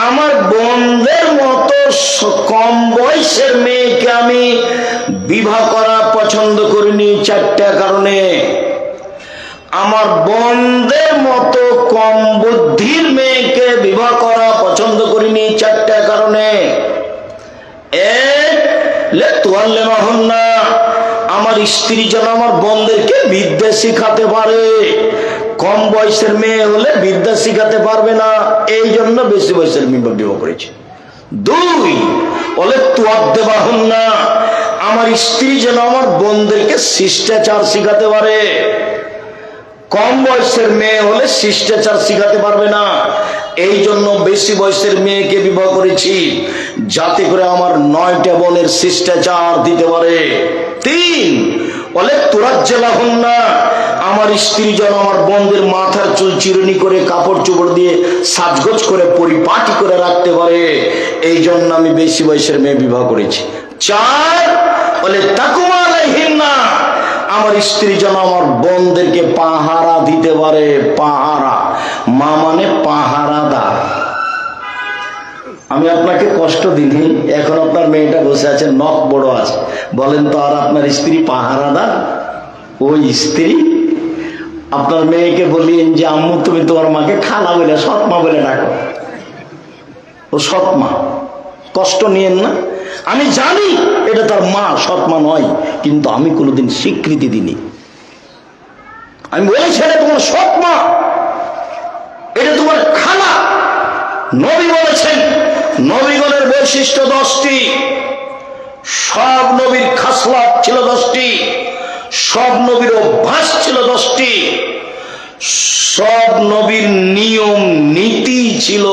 আমার বোনদের মতো কম বয়সের মেয়েকে আমি বিবাহ করা পছন্দ করিনি 4টা কারণে। আমার বোনদের মতো কম বুদ্ধির মেয়েকে বিবাহ করা পছন্দ করিনি 4টা কারণে। আমার স্ত্রী যেন আমার বোনদেরকে বিদ্যা শিখাতে পারে, কম বয়সের মেয়ে হলে বিদ্যা শিখাতে পারবে না, এই জন্য বেশি বয়সের মেয়ে বিবাহ করেছে। 2 বলে তুয়াদ্দেবাহুন্না, আমার স্ত্রী যেন আমার বোনদেরকে শিষ্টাচার শিখাতে পারে, কম বয়সের মেয়ে হলে শিষ্টাচার শিখাতে পারবে না, এই জন্য বেশি বয়সের মেয়েকে বিবাহ করেছি, যাতে করে আমার 9টা বোনের শিষ্টাচার দিতে পারে। 3 বলে তুরাজ্জালাহুন্না, আমার স্ত্রী যেন আমার বোনদের মাথার চুল চিরুনি করে কাপড় চোপড় দিয়ে সাজগোজ করে পরিপাটি করে রাখতে পারে, এই জন্য আমি বেশি বয়সের মেয়ে বিবাহ করেছি। 4 বলে তাকুমা আলাইহিন্না, আমার স্ত্রী যেন আমার বোনদেরকে পাহারা দিতে পারে। পাহারা, মা মানে পাহারাদার। আমি আপনাকে কষ্ট দিনি, এখন আপনার মেয়েটা বসে আছে, নখ বড় আছে, বলেন তো আর আপনার স্ত্রী পাহারাদার? ওই স্ত্রী আপনার মেয়েকে বলিয়েন যে আম্মু তুমি তোমার মাকে খালা বলে, সৎমা বলে ডাকো, ও সৎমা, কষ্ট নিয়েন না। আমি জানি এটা তার মা, সৎমা নয়, কিন্তু আমি কোনোদিন স্বীকৃতি দিইনি। আমি বলেছি এটা তোমার সৎমা, এটা তোমার খালা। নবী বলেছেন নবীগণের বৈশিষ্ট্য 10টি, সব নবীর খাস খাসলাত ছিল 10টি, সব নবীর অভ্যাস ছিল 10টি, সব নবীর নিয়ম নীতি ছিল,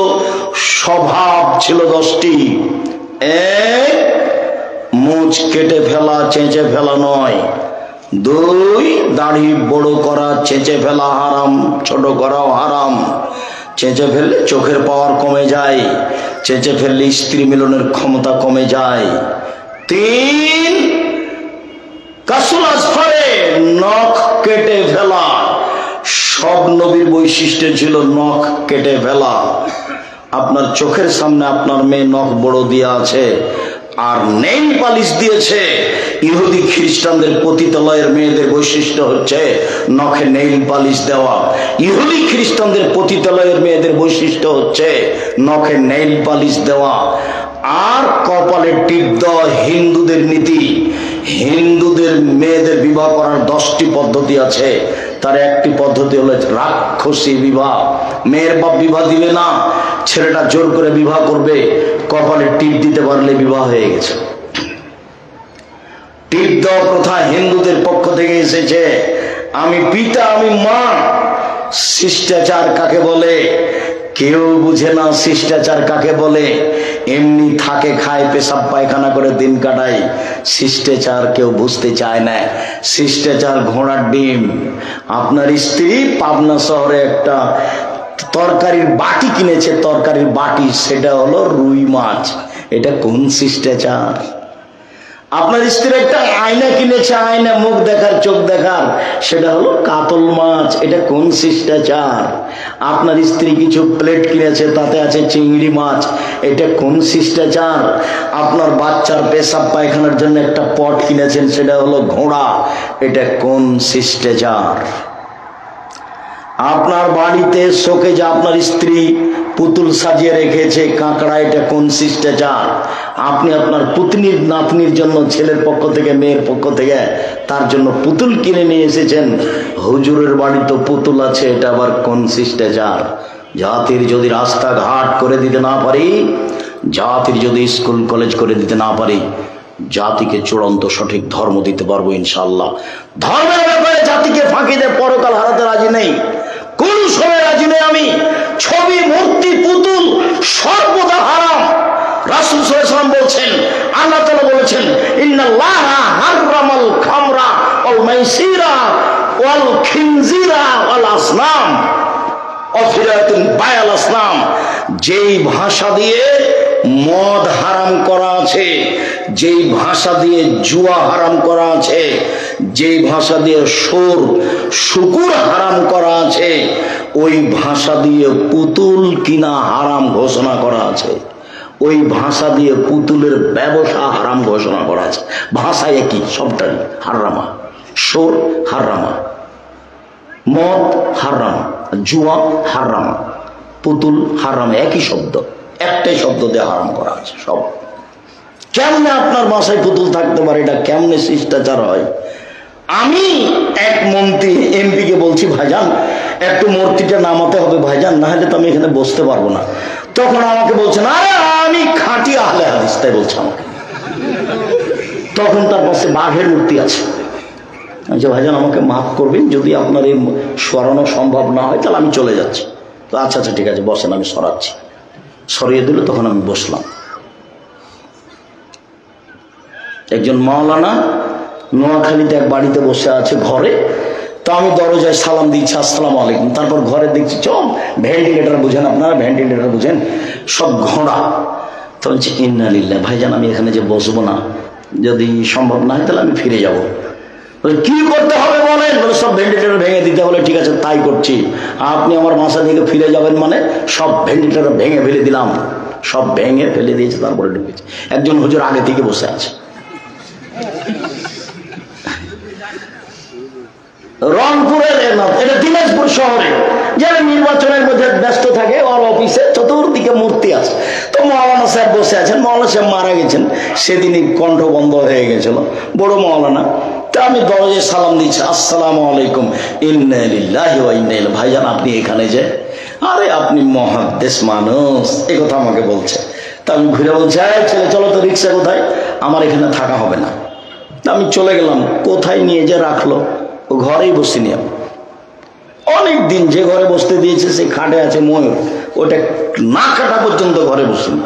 স্বভাব ছিল 10টি। এক, মুছ কেটে ফেলা, চেঁচে ফেলা নয়। 2, দাড়ি বড় করা, চেঁচে ফেলা হারাম, ছোট করাও হারাম। চেঁচে ফেললে চোখের পাওয়ার কমে যায়, চেঁচে ফেললে স্ত্রী মিলনের ক্ষমতা কমে যায়। 3, কাসুল আসফারে, নখ কেটে ফেলা। সব নবীর বৈশিষ্ট্য ছিল নখ কেটে ফেলা। আপনার চোখের সামনে আপনার মেয়ে নখ বড় দিয়ে আছে আর নেইল পালিশ দিয়েছে। ইহুদি খ্রিস্টানদের পতিতালয়ের মেয়েদের বৈশিষ্ট্য হচ্ছে নখে নেইল পালিশ দেওয়া। ইহুদি খ্রিস্টানদের পতিতালয়ের মেয়েদের বৈশিষ্ট্য হচ্ছে নখে নেইল পালিশ দেওয়া আর কপালে টিপ দেওয়া। হিন্দুদের নীতি, হিন্দুদের মেয়েদের বিবাহ করার 10টি পদ্ধতি আছে, তার একটি পদ্ধতি হলো রাক্ষসী বিবাহ। মেয়ের বাপ বিবাহ দিবে না, ছেলেটা জোর করে বিবাহ করবে, কপালে টিপ দিতে পারলে বিবাহ হয়ে গেছে। টিপ দেওয়া প্রথা হিন্দুদের পক্ষ থেকে এসেছে। আমি পিতা, আমি মা। শিষ্টাচার কাকে বলে কেউ বুঝে না। শিষ্টাচার কাকে বলে? এমনি থাকে, খায়, পেশাব পায়খানা করে দিন কাটায়। শিষ্টাচার কেউ বুঝতে চায় না। শিষ্টাচার ঘোড়ার ডিম। আপনার স্ত্রী পাবনা শহরে একটা তরকারির বাটি কিনেছে, তরকারির বাটি, সেটা হলো রুই মাছ। এটা কোন শিষ্টাচার? আপনার স্ত্রী একটা আয়না কিনেছে, আয়না, মুখ দেখার, চোখ দেখার, সেটা হলো কাতল মাছ। এটা কোন শিষ্টাচার? আপনার স্ত্রী কিছু প্লেট কিনেছে, তাতে আছে চিংড়ি মাছ। এটা কোন শিষ্টাচার? আপনার বাচ্চার পেশাব পায়খানার জন্য একটা পট কিনেছেন, সেটা হলো ঘোড়া। এটা কোন শিষ্টাচার? আপনার বাড়িতে শোকেজে আপনার স্ত্রী পুতুল সাজিয়ে রেখেছে, কাঁকড়া। এটা কোন শিষ্টাচার? আপনি আপনার পুতনির নাতনির জন্য ছেলের পক্ষ থেকে, মেয়ের পক্ষ থেকে তার জন্য পুতুল কিনে নিয়ে এসেছেন। হুজুরের বাড়ি তো পুতুল আছে, এটা আবার কোন শিষ্টাচার? জাতির যদি রাস্তাঘাট করে দিতে না পারি, জাতির যদি স্কুল কলেজ করে দিতে না পারি, জাতিকে চূড়ান্ত সঠিক ধর্ম দিতে পারবো ইনশাআল্লাহ। ধর্মের ব্যাপারে জাতিকে ফাঁকি দিয়ে পরকাল হারাতে রাজি নেই, কোন সময় রাজি নেই আমি। ছবি, মূর্তি, পুতুল সর্বদা হারাম। রাসূল সাল্লাল্লাহু আলাইহি ওয়াসাল্লাম বলছেন, আল্লাহ তাআলা বলেছেন, ইন্নাল্লাহা হারামাল খামরা ওয়াল মাইসিরা ওয়াল খিনজিরা ওয়াল আসনাম অফিরাতুন বায়াল আসনাম। যেই ভাষা দিয়ে মদ হারাম করা আছে, যেই ভাষা দিয়ে জুয়া হারাম করা আছে, যেই ভাষা দিয়ে শুকুর হারাম করা আছে, ওই ভাষা দিয়ে পুতুল কিনা হারাম ঘোষণা করা আছে। ওই ভাষা দিয়ে পুতুলের ব্যবসা হারাম ঘোষণা করা আছে। ভাষা একই, সবটাই হারামা। সুর হারামা, মদ হারামা, জুয়া হারামা, পুতুল হারামা, একই শব্দ, একটাই শব্দ দিয়ে হারাম করা আছে সব। কেমনে আপনার বাসায় পুতুল থাকতে পারে? এটা কেমনে শিষ্টাচার হয়? আমি এক মন্ত্রী এমপি কে বলছি, ভাইজান একটু মূর্তিটা নামাতে হবে ভাইজান, না হলে তো আমি এখানে বসতে পারবো না। তখন আমাকে বলছেন, আরে আমি খাঁটি আহলে হাদিস, তাই বলছে আমাকে। তখন তার পাশে বাঘের মূর্তি আছে। আচ্ছা ভাইজান আমাকে মাফ করবেন, যদি আপনার এই সরানো সম্ভব না হয় তাহলে আমি চলে যাচ্ছি। তো আচ্ছা আচ্ছা ঠিক আছে বসেন, আমি সরাচ্ছি। সরিয়ে দিল, তখন আমি বসলাম। একজন মাওলানা নোয়াখালীতে এক বাড়িতে বসে আছে ঘরে। তো আমি দরজায় সালাম দিচ্ছি, আসসালামু আলাইকুম। তারপর ঘরে দেখছি চল ভেন্টিলেটার বুঝেন, আপনারা ভেন্টিলেটার বুঝেন, সব ঘোড়া। তো বলছি ইন্না লিল্লাহ, ভাইজান আমি এখানে যে বসবো না, যদি সম্ভব না হয় তাহলে আমি ফিরে যাবো। কি করতে হবে বলেন? বলে সব ভেন্টিলেটার ভেঙে দিতে। বলে ঠিক আছে তাই করছি। আপনি আমার বাসা থেকে ফিরে যাবেন মানে সব ভেন্টিলেটার ভেঙে ফেলে দিলাম। সব ভেঙে ফেলে দিয়েছে, তারপরে ঢুকেছে। একজন হুজুর আগে থেকে বসে আছে। রংপুরের এটা দিনাজপুর শহরে, যারা নির্বাচনের মধ্যে ব্যস্ত থাকে, ওর অফিসে চতুর্দিকে মূর্তি আছে। তো মৌলানা সাহেব বসে আছেন। মৌলানা সাহেব মারা গেছেন সেদিনই, কণ্ঠ বন্ধ হয়ে গেছিল, বড় মৌলানা। তা আমি দরজায় সালাম দিচ্ছি, আসসালামু আলাইকুম। ইন্না লিল্লাহি ওয়া ইন্না ইলাইহি। ভাইজান আপনি এখানে যে, আরে আপনি মুহাদ্দিস মানুষ, এই কথা আমাকে বলছে। তা আমি ঘুরে বলছি, ছেলে চলো তো, রিক্সা কোথায়? আমার এখানে থাকা হবে না। আমি চলে গেলাম, কোথায় নিয়ে যে রাখলো, ও ঘরেই বসিনি। অনেক দিন যে ঘরে বসতে দিয়েছে সে খাটে আছে ময়ূর, ওটা না কাটা পর্যন্ত ঘরে বসিনি।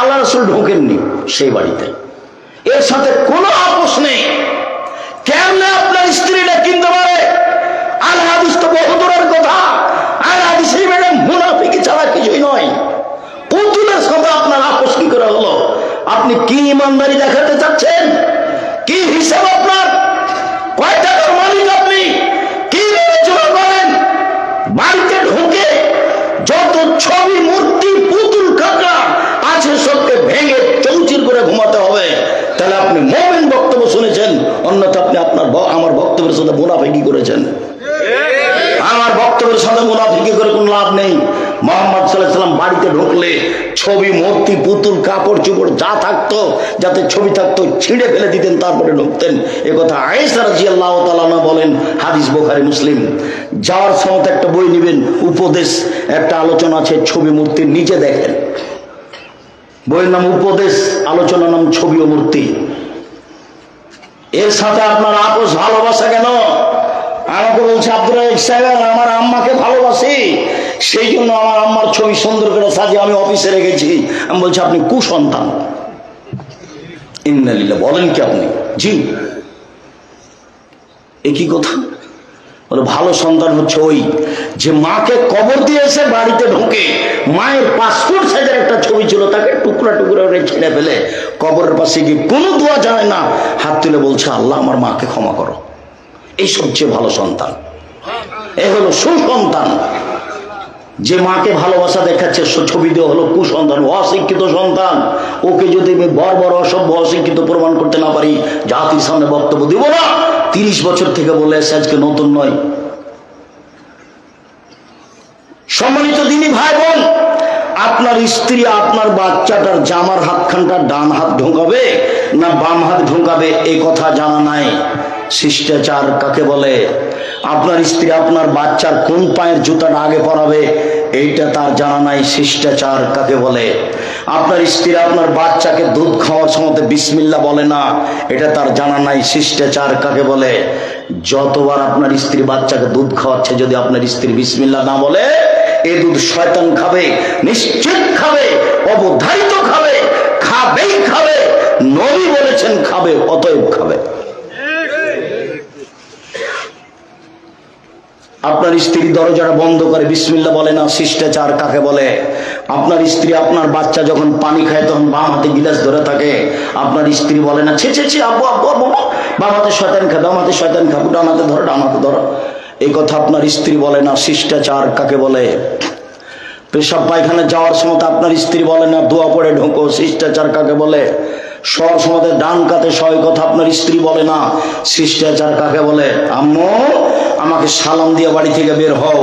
আল্লাহ রাসূল ঢোকেননি সেই বাড়িতে। এর সাথে কোনো আপোষ নেই। কেমনে আপনার স্ত্রীটা কিনতে পারে? আল হাদিস তো বহু দূরের কথা। আল হাদিস মুনাফিকি ছাড়া কিছুই নয়। পুতুলের সাথে আপনার আপোষ কি করে হলো? আপনি কি ইমানদারি দেখাতে চাচ্ছেন? কি হিসাব আপনার? কয় টাকার মালিক আপনি? কি বিবেচনা করেন? বাড়িতে ঢুকে যত ছবি, মূর্তি, পুতুল, কাঁকড়া আছে সবকে ভেঙে চৌচির করে ঘুমাতে হবে। তাহলে আপনি মুমিন বক্তব্য শুনেছেন, অন্যথা আপনি আমার বক্তব্যের সাথে মুনাফিকি করেছেন। আমার বক্তব্যের সাথে মুনাফিকি করে কোনো লাভ নেই। মুহাম্মদ সাল্লাল্লাহু আলাইহি ওয়াসাল্লাম বাড়িতে ঢুকলে ছবি, মূর্তি, পুতুল, কাপড় চোপড় যা থাকতো, যাতে ছবি থাকতো ছিঁড়ে ফেলে দিতেন, তারপরে ঢুকতেন। এ কথা আয়েশা রাদিয়াল্লাহু তাআলা আনহা বলেন, হাদিস বুখারী মুসলিম। যাওয়ার সময় একটা বই নেবেন, উপদেশ, একটা আলোচনা আছে ছবি মূর্তির, নিচে দেখেন। বইয়ের নাম উপদেশ, আলোচনার নাম ছবি ও মূর্তি। এর সাথে আপনার আপোষ ভালোবাসা কেন? আমাকে বলছে আব্দুর রাজ্জাক সাহেব, আমার আম্মাকে ভালোবাসি, সেই জন্য আমার আম্মার ছবি সুন্দর করে সাজিয়ে আমি অফিসে রেখেছি। আমি বলছি আপনি কুসন্তান। ইন্না লিল্লাহ, বলেন কি আপনি? জি। একই কথা। বলে ভালো সন্তান হচ্ছে ওই যে মাকে কবর দিয়ে এসে বাড়িতে ঢোকে, মায়ের পাসপোর্ট সাইজের একটা ছবি ছিল, তাকে টুকরা টুকরা করে ছিঁড়ে ফেলে কবরের পাশে গিয়ে কোনো দোয়া জানে না, হাত তুলে বলছে আল্লাহ আমার মাকে ক্ষমা করো। এই সবচেয়ে ভালো সন্তান। এ হলো সুসন্তান। যে মাকে ভালোবাসা দেখাচ্ছে ছবি দিয়ে হলো কুসন্তান, অশিক্ষিত সন্তান। ওকে যদি আমি বড় অসভ্য অশিক্ষিত প্রমাণ করতে না পারি, জাতির সামনে বক্তব্য দিব না। 30 বছর থেকে বলে এসে আজকে নতুন নয়। সম্মানিত দিনী ভাই বোন, আপনার স্ত্রী আপনার বাচ্চাটার জামার হাতখানটা ডান হাত ঢোকাবে না বাম হাত ঢোকাবে এই কথা জানা নাই। শিষ্টাচার কাকে বলে? আপনার স্ত্রী আপনার বাচ্চার কোন পায়ের জুতাটা আগে পরাবে এইটা তার জানা নাই। শিষ্টাচার কাকে বলে? আপনার স্ত্রী আপনার বাচ্চাকে দুধ খাওয়ার সময় বিসমিল্লাহ বলে না, এটা তার জানা নাই। শিষ্টাচার কাকে বলে? যতবার আপনার স্ত্রী বাচ্চাকে দুধ খাওয়াচ্ছে, যদি আপনার স্ত্রী বিসমিল্লাহ না বলে, এই দুধ শয়তান খাবে, নিশ্চিত খাবে, অবধারিত খাবে, খাবেই খাবে। নবী বলেছেন খাবে, অতএব খাবে। আপনার স্ত্রী দরজাটা বন্ধ করে বিসমিল্লাহ বলে না, শিষ্টাচার কাকে বলে? আপনার স্ত্রী আপনার বাচ্চা যখন পানি খায় তখন বাম হাতে গিলাস ধরে থাকে, আপনার স্ত্রী বলে না ছি ছি ছি আব্বু আব্বু আব্বু, বাম হাতে শয়তান খাবে, বাম হাতে শয়তান খাবো, ডান হাতে ধরো ডান হাতে ধরো, এই কথা আপনার স্ত্রী বলে না। শিষ্টাচার কাকে বলে? পেশাব পায়খানা যাওয়ার সময় আপনার স্ত্রী বলে না দোয়া পড়ে ঢোকো, শিষ্টাচার কাকে বলে? শোয়ার সময় ডান কাতে শয়, কথা আপনার স্ত্রী বলে না। শিষ্টাচার কাকে বলে? আম্মু আমাকে সালাম দিয়ে বাড়ি থেকে বের হও,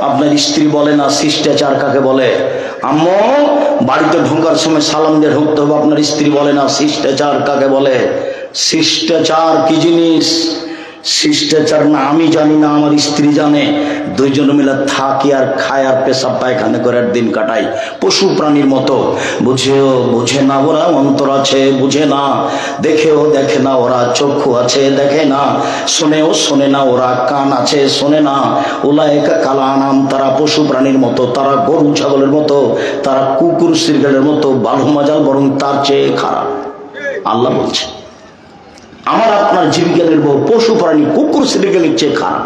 আপনার স্ত্রী বলে না। শিষ্টাচার কাকে বলে? আম্মু বাড়িতে ঢোকার সময় সালাম দিয়ে ঢুকতে হবে, আপনার স্ত্রী বলে না। শিষ্টাচার কাকে বলে? শিষ্টাচার কি জিনিস? শিষ্টাচার না আমি জানি না, আমার স্ত্রী জানে। দুইজন মিলে থাকি আর খায় আর পেশাব পায়খানা করে দিন কাটাই পশু প্রাণীর মতো। বুঝেও বুঝে না ওরা, অন্তর আছে বুঝে না, দেখেও দেখে না ওরা, চক্ষু আছে দেখে না, শোনেও শোনে না ওরা, কান আছে শোনে না। উলায়েকা কালা নাম, তারা পশু প্রাণীর মতো, তারা গরু ছাগলের মতো, তারা কুকুর শৃগালের মতো, বালু মাজাল বরং তার চেয়ে খারাপ। আল্লাহ বলছে আমার আপনার জীবিকা নির্বাহ পশু প্রাণী কুকুর শৃগালের চেয়ে খারাপ।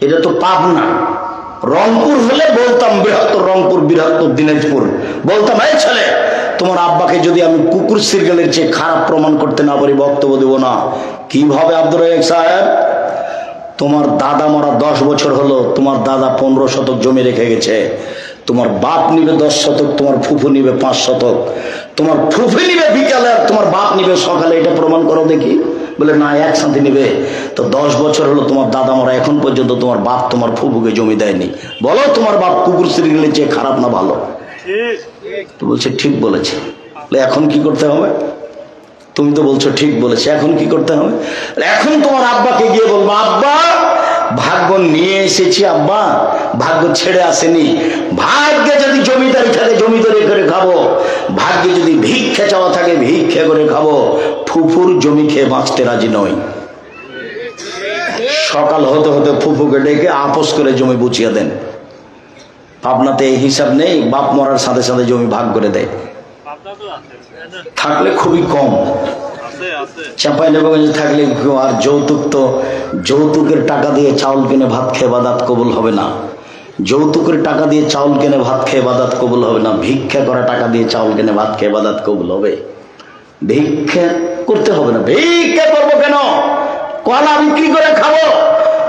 এটা তো পাপ না। রংপুর হলে বলতাম, বৃহত্তর রংপুর, বৃহত্তর দিনাজপুর, বলতাম এই ছেলে তোমার আব্বাকে যদি আমি কুকুর শৃগালের চেয়ে খারাপ প্রমাণ করতে না পারি বক্তব্য দেব না। কিভাবে আব্দুর রাজ্জাক সাহেব? তোমার দাদা মরা 10 বছর হলো, তোমার দাদা 15 শতক জমি রেখে গেছে, তোমার বাপ নিবে 10 শতক, তোমার ফুফু নিবে 5 শতক, তোমার ফুফু নিবে বিকালে আর তোমার বাপ নিবে সকালে, এটা প্রমাণ করো দেখি। বলে না একসাথে নিবে। তো 10 বছর হলো তোমার দাদা মরা, এখন পর্যন্ত তোমার বাপ তোমার ফুফুকে জমি দেয়নি। বলো তোমার বাপ কুকুর শৃগালের চেয়ে খারাপ না ভালো? তো বলছে ঠিক বলেছে। এখন কি করতে হবে? তুমি তো বলছো ঠিক বলেছে, এখন কি করতে হবে? এখন তোমার আব্বাকে গিয়ে বলবো আব্বা ভাগ্য নিয়ে এসেছি, আব্বা ভাগ্য ছেড়ে আসেনি। ভাগ্যে যদি জমিদারি থাকে জমিদারি করে খাবো, ভাগ্য ভাগ্যে যদি ভিক্ষা চাওয়া থাকে ভিক্ষা করে খাবো, ফুফুর জমি খেয়ে বাঁচতে রাজি নই। সকাল হতে হতে ফুফুকে ডেকে আপোষ করে জমি বুঝিয়ে দেন। আপনাতে এই হিসাব নেই, বাপ মরার সাথে সাথে জমি ভাগ করে দেয়, থাকলে খুবই কম। চাঁপাইনবাবগঞ্জে থাকলে আর যৌতুক তো, যৌতুকের টাকা দিয়ে চাউল কিনে ভাত খেয়ে বাদাত কবুল হবে না। যৌতুকের টাকা দিয়ে চাউল কিনে ভাত খেয়ে বাদাত কবুল হবে না। ভিক্ষা করা টাকা দিয়ে চাউল কিনে ভাত খেয়ে বাদাত কবুল হবে। ভিক্ষা করতে হবে না। ভিক্ষা করবো কেন? কলা বিক্রি করে খাবো,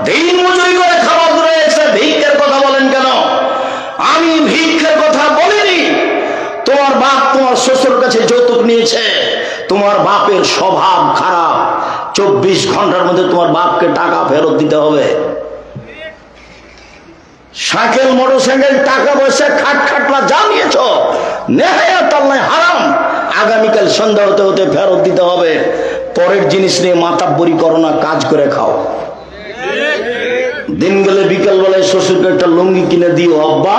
দিন মজুরি করে খাবো, দূরে এসে ভিক্ষার কথা বলেন কেন? আমি ভিক্ষার কথা বলিনি। তোমার বাপ তোমার শ্বশুর কাছে যৌতুক নিয়েছে, তোমার বাপের স্বভাব খারাপ, 24 ঘন্টার মধ্যে তোমার বাপকে টাকা ফেরত দিতে হবে। সাইকেল মোটরসাইকেল টাকা পয়সা খাট খাটলা যা নিয়েছ নেহায়াত আল্লাহ হারাম, আগামীকাল সন্ধ্যা হতে হতে ফেরত দিতে হবে। পরের জিনিস নিয়ে মাতাব্বরি করো না, কাজ করে খাও। দিন গেলে বিকাল বেলায় শ্বশুরকে একটা লুঙ্গি কিনে দিও, আব্বা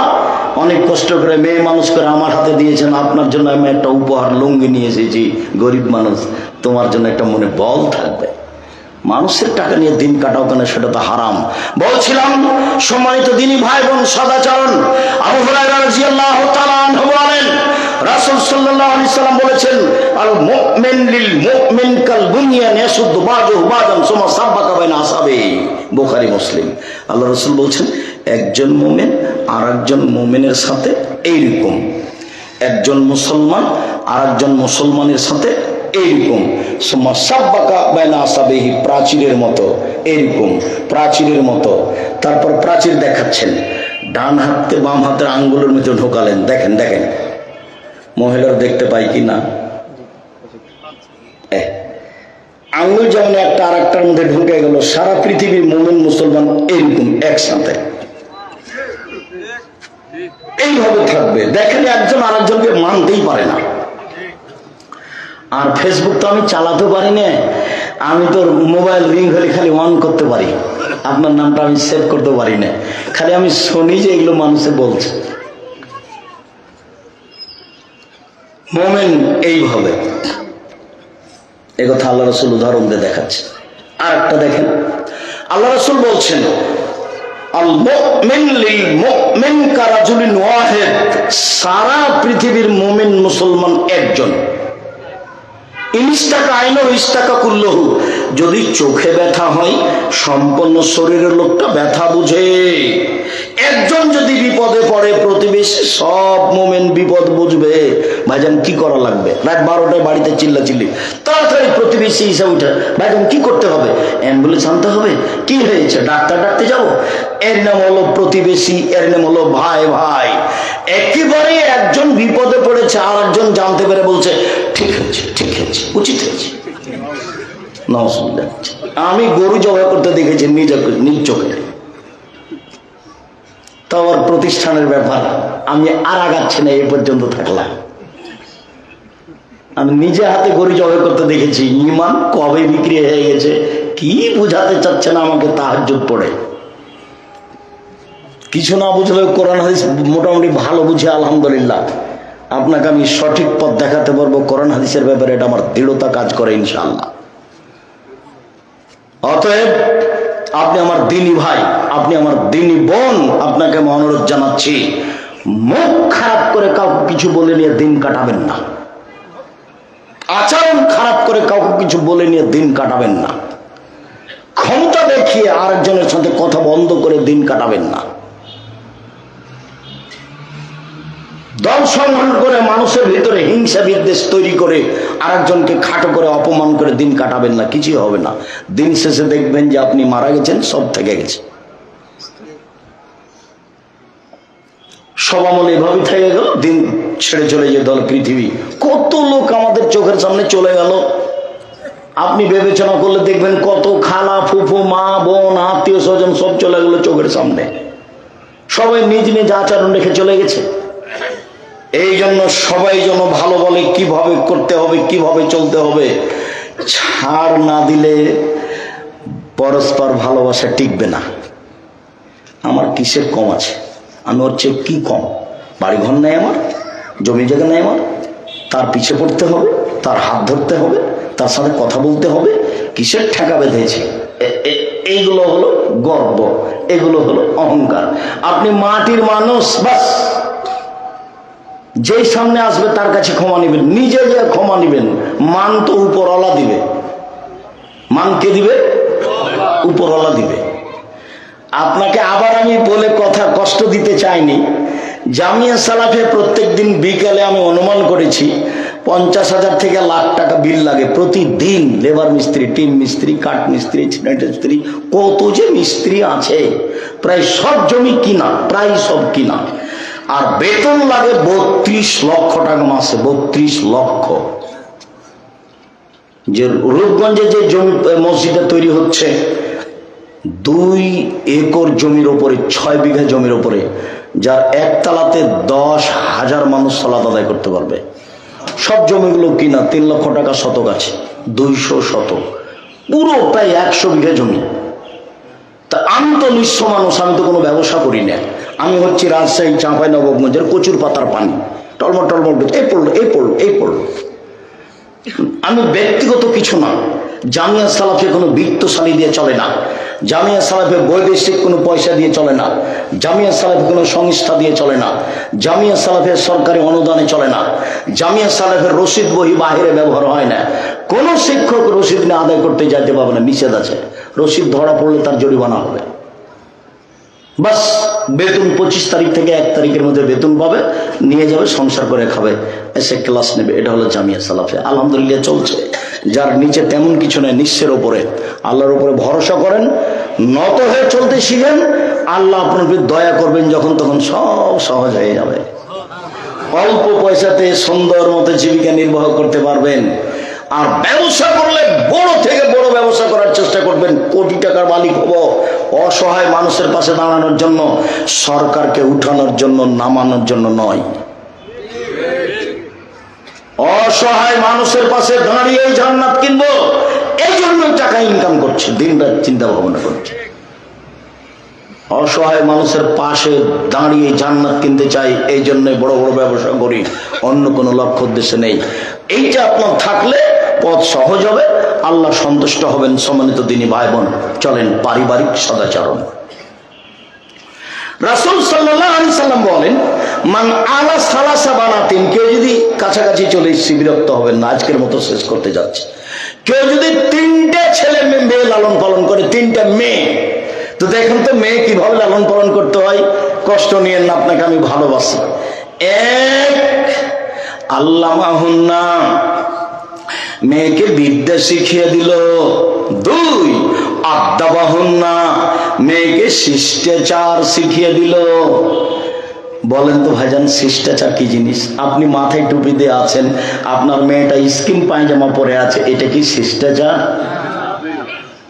অনেক কষ্ট করে মেয়ে মানুষ করে আমার হাতে দিয়েছেন, আপনার জন্য আমি একটা উপহার লুঙ্গি নিয়ে এসেছি, গরিব মানুষ, তোমার জন্য একটা মনে বল থাকবে। মানুষের টাকা নিয়ে দিন কাটাও কেন? সেটা তো হারাম। বলছিলাম সম্মানিত দিনী ভাই বোন, সদাচরণ, আবু হুরায়রা রাদিয়াল্লাহু তাআলা আনহু বলেন, রাসূল সাল্লাল্লাহু আলাইহি সাল্লাম বলেছেন, আল মুমিন লিল মুমিন কাল বুনিয়ান ইয়াসুদ্দু বাযুহু বাযান সুম্মা সাব্বাকা বাইনা আসাবিহি। বুখারী মুসলিম। আল্লাহ রাসূল বলছেন, একজন মুমিন আর একজন মুমিনের সাথে এইরকম, একজন মুসলমান আর একজন মুসলমানের সাথে এইরকম, প্রাচীরের মতো, এইরকম প্রাচীরের মতো। তারপর প্রাচীর দেখাচ্ছেন, ডান হাতে বাম হাতের আঙ্গুলের মধ্যে ঢোকালেন, দেখেন দেখেন মহিলার দেখতে পাই কি না, আঙ্গুল যেমন একটা আর একটার মধ্যে ঢুকে গেল। সারা পৃথিবীর মুমিন মুসলমান এইরকম একসাথে এইভাবে থাকবে। দেখেন একজন আরেকজনকে মানতেই পারে না। আর ফেসবুক তো আমি চালাতে পারি না, আমি তো মোবাইল রিং হলে খালি অন করতে পারি, আপনার নামটা আমি সেভ করতে পারি না, খালি আমি শুনি যে এগুলো মানুষে বলছে। মোমেন এইভাবে, এই কথা আল্লাহ রাসূল উদাহরণ দিয়ে দেখাচ্ছে। আর একটা দেখেন, আল্লাহ রাসূল বলছেন, আল মুমিন লিল মুমিন কারাজুলিন ওয়াহিদ, সারা পৃথিবীর মুমিন মুসলমান একজন। যদি চোখে ব্যথা হয় সম্পূর্ণ শরীরের লোকটা ব্যথা বুঝে। একজন যদি বিপদে পড়ে প্রতিবেশী সব মোমেন বিপদ বুঝবে। ভাইজান কি করা লাগবে? রাত 12টায় বাড়িতে চিল্লাচিল্লি, তাড়াতাড়ি প্রতিবেশী হিসাবে উঠে, ভাইজান কি করতে হবে? অ্যাম্বুলেন্স আনতে হবে। কি হয়েছে? ডাক্তার ডাকতে যাবো। এর নাম হলো প্রতিবেশী, এর নাম হলো ভাই ভাই। একেবারে একজন বিপদে পড়েছে আর একজন জানতে পেরে বলছে ঠিক হয়েছে, ঠিক হয়েছে, উচিত হয়েছে। আমি গরু জবাই করতে দেখেছি নিজ চোখে, তো আমার প্রতিষ্ঠানের ব্যাপার, আমি আর আগাচ্ছি না, এই পর্যন্ত থাকলাম। আমি নিজে হাতে গরু জবাই করতে দেখেছি। ইমান কবে বিক্রি হয়ে গেছে কি বুঝাতে চাচ্ছেন আমাকে? তাহাজ্জুদ পড়ে কিছু না বুঝলেও কোরআন হাদিস মোটামুটি ভালো বুঝে আলহামদুলিল্লাহ আপনাকে আমি সঠিক পথ দেখাতে পারবো। কোরআন হাদিসের ব্যাপারে এটা আমার দৃঢ়তা কাজ করে ইনশাআল্লাহ। অতএব আপনি আমার দিনী ভাই, আপনি আমার দিনী বোন, আপনাকে আমি অনুরোধ জানাচ্ছি, মুখ খারাপ করে কাউকে কিছু বলে নিয়ে দিন কাটাবেন না। আচরণ খারাপ করে কাউকে কিছু বলে নিয়ে দিন কাটাবেন না। ক্ষমতা দেখিয়ে আরেকজনের সাথে কথা বন্ধ করে দিন কাটাবেন না। দল সংগ্রহ করে মানুষের ভিতরে হিংসা বিদ্বেষ তৈরি করে আরেকজনকে খাটো করে অপমান করে দিন কাটাবেন না, কিছুই হবে না। দিন শেষে দেখবেন যে আপনি মারা গেছেন, সব থেকে গেছে, সব আমল এভাবে থেকে গেল, দিন ছেড়ে চলে যে দল পৃথিবী। কত লোক আমাদের চোখের সামনে চলে গেল, আপনি বিবেচনা করলে দেখবেন কত খালা ফুফু মা বোন আত্মীয় স্বজন সব চলে গেল চোখের সামনে। সবাই নিজ নিজ আচরণ রেখে চলে গেছে। এই জন্য সবাই যেন ভালো বলে কিভাবে করতে হবে, কিভাবে চলতে হবে। ছাড় না দিলে পরস্পর ভালোবাসা টিকবে না। আমার কিসের কম আছে? আমি ওর চেয়ে কি কম? বাড়ি ঘর নাই আমার, জমি জায়গা নাই আমার, তার পিছে পড়তে হবে, তার হাত ধরতে হবে, তার সাথে কথা বলতে হবে। কিসের ঠেকা বেঁধেছে? এইগুলো হলো গর্ব, এগুলো হলো অহংকার। আপনি মাটির মানুষ, বাস যেই সামনে আসবে তার কাছে ক্ষমা নিবেন, নিজে যে ক্ষমা নিবেন। মান তো উপরওয়ালা দিবে। মান কে দিবে? উপরওয়ালা দিবে। আপনাকে আবার আমি বলে কথা কষ্ট দিতে চাইনি। জামিয়া সালাফে প্রত্যেক দিন বিকালে আমি অনুমান করেছি 50,000 থেকে লাখ টাকা বিল লাগে প্রতিদিন। লেবার মিস্ত্রি, টিন মিস্ত্রি, কাঠ মিস্ত্রি, সিমেন্ট মিস্ত্রি, কত যে মিস্ত্রি আছে, প্রায় সব জমি কিনা, প্রায় সব কিনা। আর বেতন লাগে 32 লক্ষ টাকা মাসে, 32 লক্ষ। যে রূপগঞ্জে যে জমি মসজিদে তৈরি হচ্ছে, 2 একর জমির ওপরে, 6 বিঘা জমির ওপরে, যার একতলাতে 10,000 মানুষ সালাত আদায় করতে পারবে। সব জমিগুলো কিনা, 3 লক্ষ টাকা শতক আছে, 200 শতক, পুরো প্রায় 100 বিঘা জমি। তা আমি তো নিঃস্ব মানুষ, আমি তো কোনো ব্যবসা করি না। আমি হচ্ছি রাজশাহী চাঁপাইনবাবগঞ্জের কচুর পাতার পানি, টলমল টলমল, এই পড়লো, এই পড়লো, এই পড়লো। আমি ব্যক্তিগত কিছু না। জামিয়া সালাফে কোনো বিত্তশালী দিয়ে চলে না। জামিয়া সালাফে বৈদেশিক কোনো পয়সা দিয়ে চলে না। জামিয়া সালাফে কোনো সংস্থা দিয়ে চলে না। জামিয়া সালাফের সরকারি অনুদানে চলে না। জামিয়া সালাফের রসিদ বহি বাহিরে ব্যবহার হয় না। কোনো শিক্ষক রসিদ নিয়ে আদায় করতে যাইতে পারবে না, নিষেধ আছে। রসিদ ধরা পড়লে তার জরিমানা হবে। বাস বেতন 25 তারিখ থেকে 1 তারিখের মধ্যে বেতন পাবে, নিয়ে যাবে, সংসার করে খাবে, এসে ক্লাস নেবে। এটা হলো জামিয়া সালাফে। আলহামদুলিল্লাহ চলছে। যার নিচে তেমন কিছু নেই, নিঃস্বের ওপরে, আল্লাহর উপরে ভরসা করেন, নত হয়ে চলতে শিখেন। আল্লাহ আপনার উপর দয়া করবেন, যখন তখন সব সহজ হয়ে যাবে। অল্প পয়সাতে সুন্দর মতো জীবিকা নির্বাহ করতে পারবেন। আর ব্যবসা করলে বড় থেকে বড় ব্যবসা করার চেষ্টা করবেন। কোটি টাকার মালিক হব, অসহায় মানুষের পাশে দাঁড়ানোর জন্য, সরকারকে উঠানোর জন্য, নামানোর জন্য নয়। অসহায় মানুষের পাশে দাঁড়িয়ে জান্নাত কিনবো, এই জন্যই টাকা ইনকাম করছে, দিন রাত চিন্তা ভাবনা করছে। অসহায় মানুষের পাশে দাঁড়িয়ে জান্নাত কিনতে চাই, এই জন্য বড় বড় ব্যবসা করি, অন্য কোনো লক্ষ্য উদ্দেশ্যে নেই। এইটা আপনার থাকলে পথ সহজ হবে, আল্লাহ সন্তুষ্ট হবেন। সম্মানিত দিনী ভাই বোন, চলেন পারিবারিক সদাচরণ। রাসূল সাল্লাল্লাহু আলাইহি সাল্লাম বলেন, মান আলা সালাসা বানাতিন, কেউ যদি, কাছাকাছি চলে এসেছি, বিরক্ত হবেন না, আজকের মতো শেষ করতে যাচ্ছে। কেউ যদি 3টে ছেলে মেয়ে লালন পালন করে, 3টা মেয়ে, তো দেখেন তো মেয়ে কিভাবে লালন পালন করতে হয়। কষ্ট নিয়েন না, আপনাকে আমি ভালোবাসি। 1, আল্লামাহুন্না, মেয়েকে বিদ্যা শিখিয়ে দিল। 2, আদাবাহুন্না, মেয়েকে শিষ্টাচার শিখিয়ে দিল। বলেন তো ভাইজান, শিষ্টাচার কি জিনিস? আপনি মাথায় টুপি দিয়ে আছেন, আপনার মেয়েটা স্কিন পায়জামা পরে আছে, এটা কি শিষ্টাচার?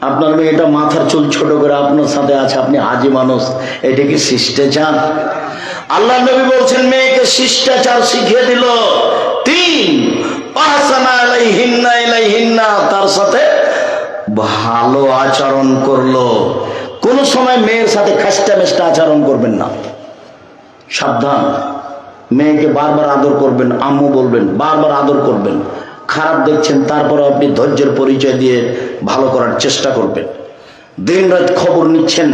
আপনার মেয়েটা মাথার চুল ছোট করে আপনার সাথে আছে, আপনি হাজি মানুষ, এটা কি শিষ্টাচার? আল্লাহ নবী বলছেন মেয়েকে শিষ্টাচার শিখিয়ে দিল। 3, আহসানা আলাইহিন্না ইলাইহিন্না, তার সাথে ভালো আচরণ করলো। কোন সময় মেয়ের সাথে খাস্টা মেস্টা আচরণ করবেন না, সাবধান। মেয়েকে বারবার আদর করবেন, আম্মু বলবেন, বারবার আদর করবেন। খারাপ দেখছেন, তারপরে আপনি ধৈর্যের পরিচয় দিয়ে ভালো করার চেষ্টা করবেন। দিন রাত খবর নিচ্ছেন।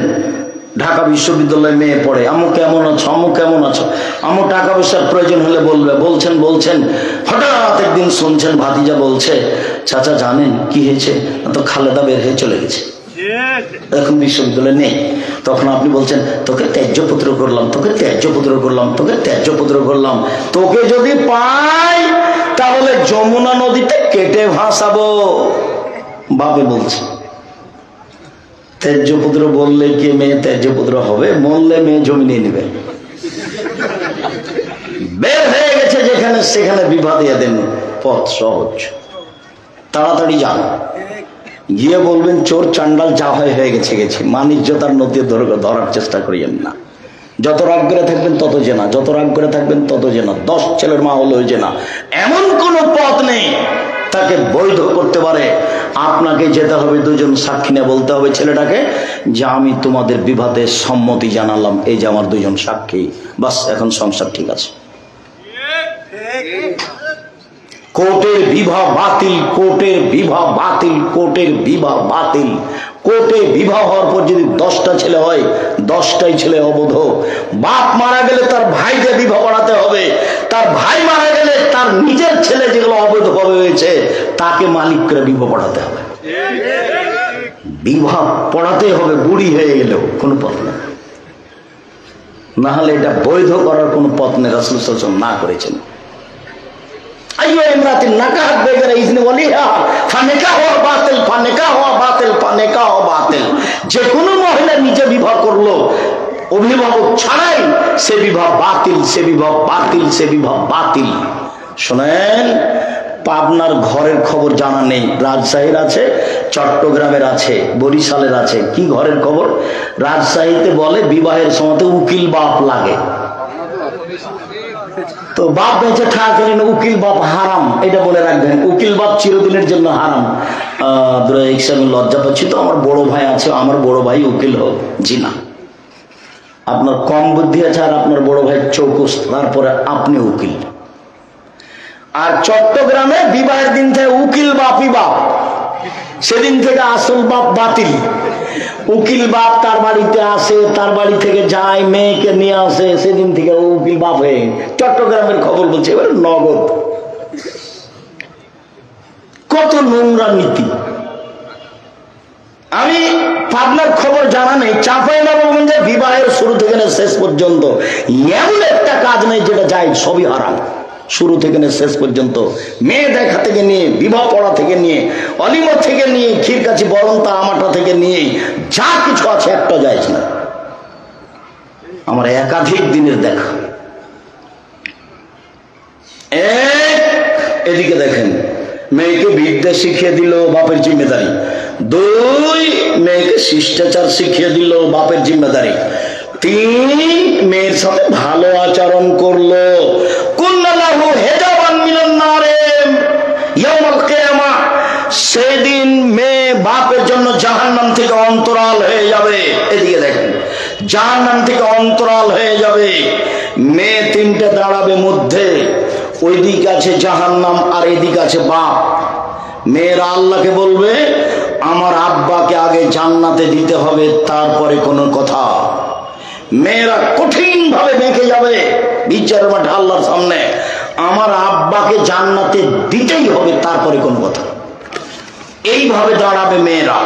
ঢাকা বিশ্ববিদ্যালয়ে মেয়ে পড়ে, আম্মু কেমন আছো, আম্মু কেমন আছো, আম্মু টাকা পয়সার প্রয়োজন হলে বলবে, বলছেন। হঠাৎ একদিন শুনছেন ভাতিজা বলছে, চাচা জানেন কি হয়েছে? তো খালেদা বের হয়ে চলে গেছে, এখন বিশ্ববিদ্যালয়ে নেই। তখন আপনি বলছেন, তোকে ত্যায্যপুত্র করলাম, তোকে ত্যায্যপুত্র করলাম, তোকে ত্যায্যপুত্র করলাম। তোকে যদি পাই তাহলে যমুনা নদীতে কেটে ভাসাবো, বাপে বলছে। ত্যায্যপুত্র বললে কি মেয়ে ত্যায্যপুত্র হবে? মরলে মেয়ে জমি নিয়ে নেবে। বের হয়ে গেছে যেখানে সেখানে বিবাহ দিয়ে দেন, পথ সহজ, তাড়াতাড়ি যান। গিয়ে বলবেন, চোর চান্ডাল যা হয়ে গেছে, মানিজ্যতার নদী ধরার চেষ্টা করিয়েন না। যত রাগ করে থাকবেন তত জেনা, যত রাগ করে থাকবেন তত জেনা। 10 ছেলের মা হলো জেনা। এমন কোন পথ নেই তাকে বৈধ করতে পারে। আপনাকে যেতে হবে, 2জন সাক্ষী নিয়ে বলতে হবে ছেলেটাকে যে আমি তোমাদের বিবাদে সম্মতি জানালাম, এই যে আমার 2জন সাক্ষী, বাস এখন সংসার ঠিক আছে। কোর্টের বিবাহ বাতিল, কোর্টের বিবাহ বাতিল, কোর্টের বিবাহ বাতিল। কোর্টে বিবাহ হওয়ার পর যদি 10টা ছেলে হয়, 10টাই ছেলে অবৈধ। বাপ মারা গেলে তার ভাইকে বিবাহ পড়াতে হবে, তার ভাই মারা গেলে তার নিজের ছেলে যেগুলো অবৈধভাবে হয়েছে তাকে মালিক করে বিবাহ পড়াতে হবে। বিবাহ পড়াতে হবে, বুড়ি হয়ে গেলেও কোনো পথ নেই, না হলে এটা বৈধ করার কোনো পথ নেই। রাসূল সাল্লাল্লাহু আলাইহি ওয়াসাল্লাম না করেছেন। আইয়ো ইমরাতিন নাকাহাত বেগারা ইজনি ওয়ালিহা ফানিকাহু বাতিল, ফানিকাহু বাতিল, ফানিকাহু বাতিল। যে কোনো মহিলা নিজে বিবাহ করলো অভিভাবক ছাড়াই, সে বিবাহ বাতিল, সে বিবাহ বাতিল, সে বিবাহ বাতিল। শোনেন, পাবনার ঘরের খবর জানা নেই, রাজশাহীর আছে, চট্টগ্রামের আছে, বরিশালের আছে। কি ঘরের খবর? রাজশাহীতে বলে বিবাহের সময় উকিল বাপ লাগে। তো বাপ বেঁচে থাকেন, উকিল বাপ হারাম, এটা বলে রাখবেন। উকিল বাপ চিরদিনের জন্য হারাম। আমি লজ্জা পাচ্ছি, তো আমার বড় ভাই আছে, আমার বড় ভাই উকিল হোক। জি না, আপনার কম বুদ্ধি আছে, আর আপনার বড় ভাই চৌকুস, তারপরে আপনি উকিল। আর চট্টগ্রামে বিবাহের দিন থেকে উকিল বাপই বাপ, সেদিন থেকে আসল বাপ বাতিল। উকিল বাপ তার বাড়িতে আসে, তার বাড়ি থেকে যায়, মেয়েকে নিয়ে আসে, সেদিন থেকে উকিল বাপ হয়ে। চট্টগ্রামের খবর বলছে, এবার নগদ। কত নোংরা নীতি। আমি পাবনার খবর জানা নেই, চাঁপাইনবাবগঞ্জে বিবাহের শুরু থেকে শেষ পর্যন্ত এমন একটা কাজ নেই যেটা যায়, সবই হারাম। শুরু থেকে শেষ পর্যন্ত মেয়ে দেখা থেকে নিয়ে, বিবাহ পড়া থেকে নিয়ে, অলিমত থেকে নিয়ে, ক্ষীরকাছি বরন্তা আমাটা থেকে নিয়ে যা কিছু আছে একটা যায় না। আমার একাধিক দিনের দেখা। এদিকে দেখেন, মেয়েকে বিদ্যা শিখিয়ে দিল, বাপের জিম্মেদারি। 2, মেয়েকে শিষ্টাচার শিখিয়ে দিল, বাপের জিম্মেদারি। 3, মেয়ের সাথে ভালো আচরণ করলো। কুল্লাহু হিজাবান মিনান নারে ইয়াউমাল কিয়ামা, সেদিন মেয়ে বাপের জন্য জাহান্নাম থেকে অন্তরাল হয়ে যাবে। এদিকে দেখেন, জাহান্নাম থেকে অন্তরাল হয়ে যাবে। মেয়ে 3টে দাঁড়াবে মধ্যে, ওই দিক আছে জাহান্নাম আর এদিক আছে বাপ। মেয়েরা আল্লাহকে বলবে, আমার আব্বাকে আগে জান্নাতে দিতে হবে, তারপরে কোনো কথা। মেয়েরা কঠিন ভাবে বেঁকে যাবে বিচারের মাঠে আল্লাহর সামনে, আমার আব্বাকে জান্নাতে দিতেই হবে, তারপরে কোন কথা। এইভাবে দাঁড়াবে মেয়েরা।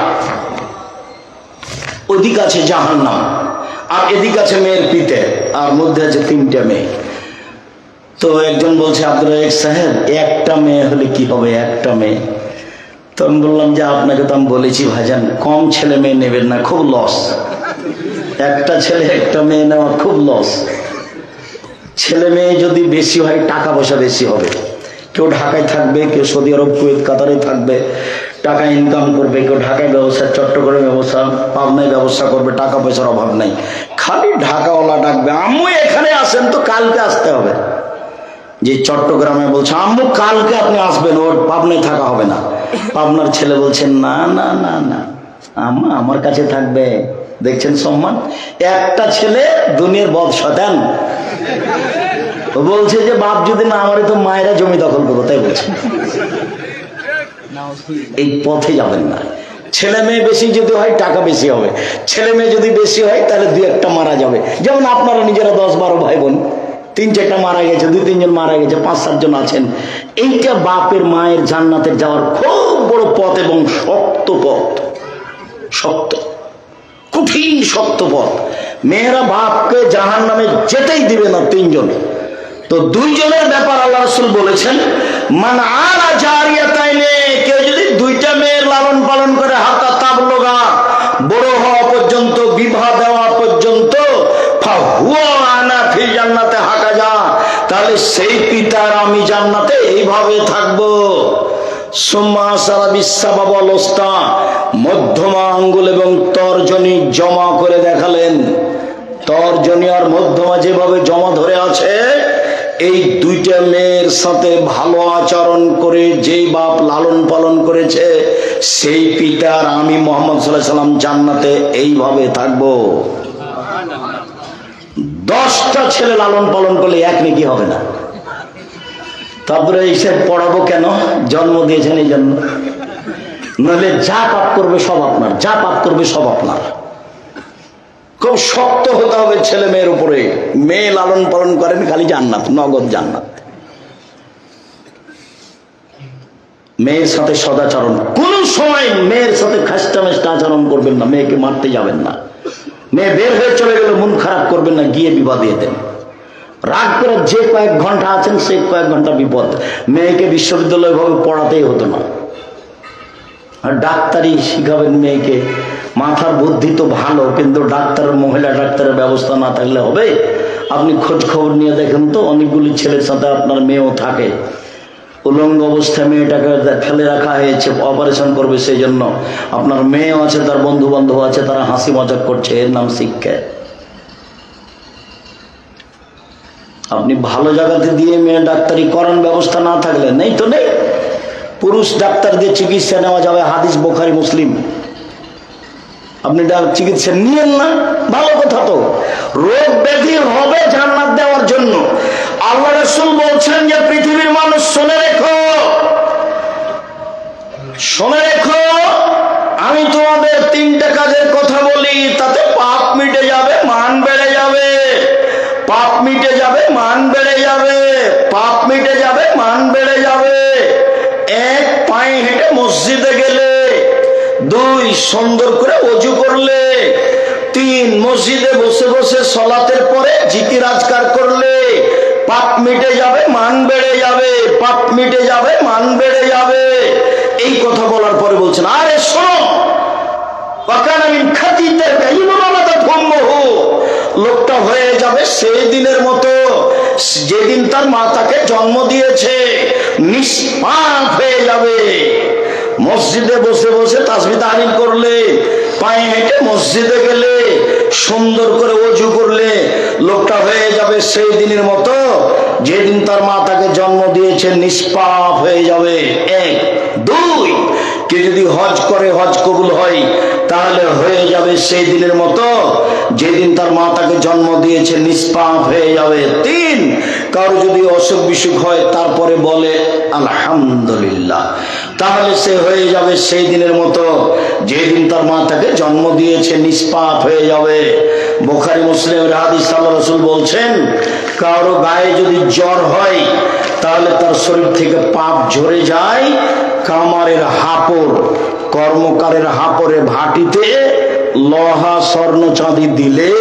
ওদিক আছে জাহান্নাম আর এদিক আছে মেয়ের পিতে, আর মধ্যে আছে 3টে মেয়ে। তো একজন বলছে, আব্দুর রাজ্জাক সাহেব, একটা মেয়ে হলে কি হবে, একটা মেয়ে। তো আমি বললাম যে আপনাকে তো আমি বলেছি ভাইজান, কম ছেলে মেয়ে নেবেন না, খুব লস। একটা ছেলে একটা মেয়ে নেওয়া খুব লস। ছেলে মেয়ে যদি বেশি হয়, টাকা পয়সা বেশি হবে। কেউ ঢাকায় থাকবে, কেউ সৌদি আরব, কুয়েত, কাতারে থাকবে, টাকা ইনকাম করবে। কেউ ঢাকায় ব্যবসা, চট্টগ্রামে ব্যবসা, পাবনায় ব্যবসা করবে, টাকা পয়সার অভাব নাই। খালি ঢাকাওয়ালা ডাকবে, আম্মু এখানে আসেন তো, কালকে আসতে হবে। যে চট্টগ্রামে বলছে, আম্মু কালকে আপনি আসবেন, ওর পাবনায় থাকা হবে না। পাবনার ছেলে বলছেন, না না না না, আম্মা আমার কাছে থাকবে। দেখছেন সম্মান। একটা ছেলে দুনিয়ার বদ শয়তান, ও বলছে যে বাপ যদি না আমারে, তো মায়েরা জমি দখল করবো, তাই বলছে। এই পথে যাবেন না। ছেলে মেয়ে বেশি যদি হয়, টাকা বেশি হবে। ছেলে মেয়ে যদি বেশি হয়, তাহলে 2-1টা মারা যাবে। যেমন আপনারা নিজেরা 10-12 ভাই বোন, 3-4টা মারা গেছে, 2-3 জন মারা গেছে, 5-7 জন আছেন। এইটা বাপের মায়ের জান্নাতে যাওয়ার খুব বড় পথ, এবং শক্ত পথ, শক্ত, কঠিন শক্ত পথ। মেয়েরা বাপকে জাহান্নামে যেতেই দিবে না 3 জন। তো 2 জনের ব্যাপার আল্লাহ রাসূল বলেছেন, মান আলা জারিয়াতাইনে, কেউ যদি 2টা মেয়ের লালন পালন করে, হাতা তাবলুগা, বড় হওয়া পর্যন্ত, বিবাহ দেওয়া পর্যন্ত, ফাহুয়া আনা ফি জান্নাতে হাকাজা, তাহলে সেই পিতার আমি জান্নাতে এইভাবে থাকবো। সুম্মা সারা বিসাবাবল ওস্তা, মধ্যমা আঙ্গুল এবং তর্জনী জমা করে দেখালেন। তর্জনী আর মধ্যমা যেভাবে জমা ধরে আছে, এই 2টা মেয়ের সাথে ভালো আচরণ করে যেই বাপ লালন পালন করেছে, সেই পিতার আমি মুহাম্মদ সাল্লাল্লাহু আলাইহি সাল্লাম জান্নাতে এইভাবে থাকবো। 10টা ছেলে লালন পালন করলে 1 নেকি হবে না? তারপরে এইসব পড়াবো কেন? জন্ম দিয়েছেন এই জন্য। নাহলে যা পাপ করবে সব আপনার, যা পাপ করবে সব আপনার। খুব শক্ত হতে হবে ছেলে মেয়ের উপরে। মেয়ে লালন পালন করেন, খালি জান্নাত, নগদ জান্নাত। মেয়ের সাথে সদাচরণ, কোন সময় মেয়ের সাথে খাস্টা মেস্টা আচরণ করবেন না। মেয়েকে মারতে যাবেন না। মেয়ে বের হয়ে চলে গেলে মন খারাপ করবেন না, গিয়ে বিবাদ দিয়ে দেন। রাগ করে যে কয়েক ঘন্টা আছেন সেই কয়েক ঘন্টা বিপদ। মেয়েকে বিশ্ববিদ্যালয় ভাবে পড়াতেই হতো না। আর ডাক্তারি শিখাবেন মেয়েকে। মাথার বুদ্ধি তো ভালো, কিন্তু ডাক্তারের, মহিলা ডাক্তারের ব্যবস্থা না থাকলে হবে? আপনি খোঁজ খবর নিয়ে দেখেন তো, অনেকগুলি ছেলের সাথে আপনার মেয়েও থাকে। উলঙ্গ অবস্থায় মেয়েটাকে ফেলে রাখা হয়েছে, অপারেশন করবে সেই জন্য। আপনার মেয়েও আছে, তার বন্ধু বান্ধব আছে, তারা হাসি মজাক করছে, এর নাম শিক্ষা। আপনি ভালো জায়গাতে দিয়ে মেয়ে ডাক্তারি করান, ব্যবস্থা না থাকলে নেই তো নেই। পুরুষ ডাক্তার দিয়ে চিকিৎসা নেওয়া যাবে, হাদিস বুখারী মুসলিম। আপনি চিকিৎসা নিয়েন না, ভালো কথা তো। রোগ ব্যাধি হবে জান্নাত দেওয়ার জন্য। আল্লাহ রাসূল বলছেন যে পৃথিবীর মানুষ শুনে রেখো, শুনে রেখো, আমি তোমাদের তিনটা কাজের কথা বলি, তাতে পাপ মিটে যাবে, মান বেড়ে যাবে। পাপ মিটে যাবে, মান বেড়ে যাবে। পাপ মিটে যাবে, মান বেড়ে যাবে। এক, পায়ে হেঁটে মসজিদে গেলে। দুই, সুন্দর করে ওযু করলে। তিন, মসজিদে বসে বসে সালাতের পরে জিকির আজকার করলে। পাপ মিটে যাবে, মান বেড়ে যাবে। পাপ মিটে যাবে, মান বেড়ে যাবে। এই কথা বলার পরে বলছেন, আরে শোনো, লোকটা হয়ে যাবে সেই দিনের মতো যেদিন তার মা তাকে জন্ম দিয়েছে। নিষ্পাপ হয়ে যাবে। মসজিদে বসে বসে তাসবিহ তাহলিল করলে, পায়ে হেঁটে মসজিদে গেলে, সুন্দর করে ওযু করলে, লোকটা হয়ে যাবে সেই দিনের মতো যেদিন তার মা তাকে জন্ম দিয়েছে। নিষ্পাপ হয়ে যাবে। এক। দুই, কে যদি হজ করে, হজ কবুল হয়, তাহলে হয়ে যাবে সেই দিনের মতো যেদিন তার মা তাকে জন্ম দিয়েছে। নিষ্পাপ হয়ে যাবে। তিন, কারো যদি অসুখ বিসুখ হয়, তারপরে বলে আলহামদুলিল্লাহ, তাহলে সে হয়ে যাবে সেই দিনের মতো যেদিন তার মা তাকে জন্ম দিয়েছে। নিষ্পাপ হয়ে যাবে। বুখারী মুসলিমের হাদিস, আল্লাহ রাসূল বলছেন, কারো গায়ে যদি জ্বর হয়, তাহলে তার শরীর থেকে পাপ ঝরে যায়। কামারের হাপড়, কর্মকারের হাপড়ে ভাটিতে লোহা স্বর্ণ চাঁদি দিলে,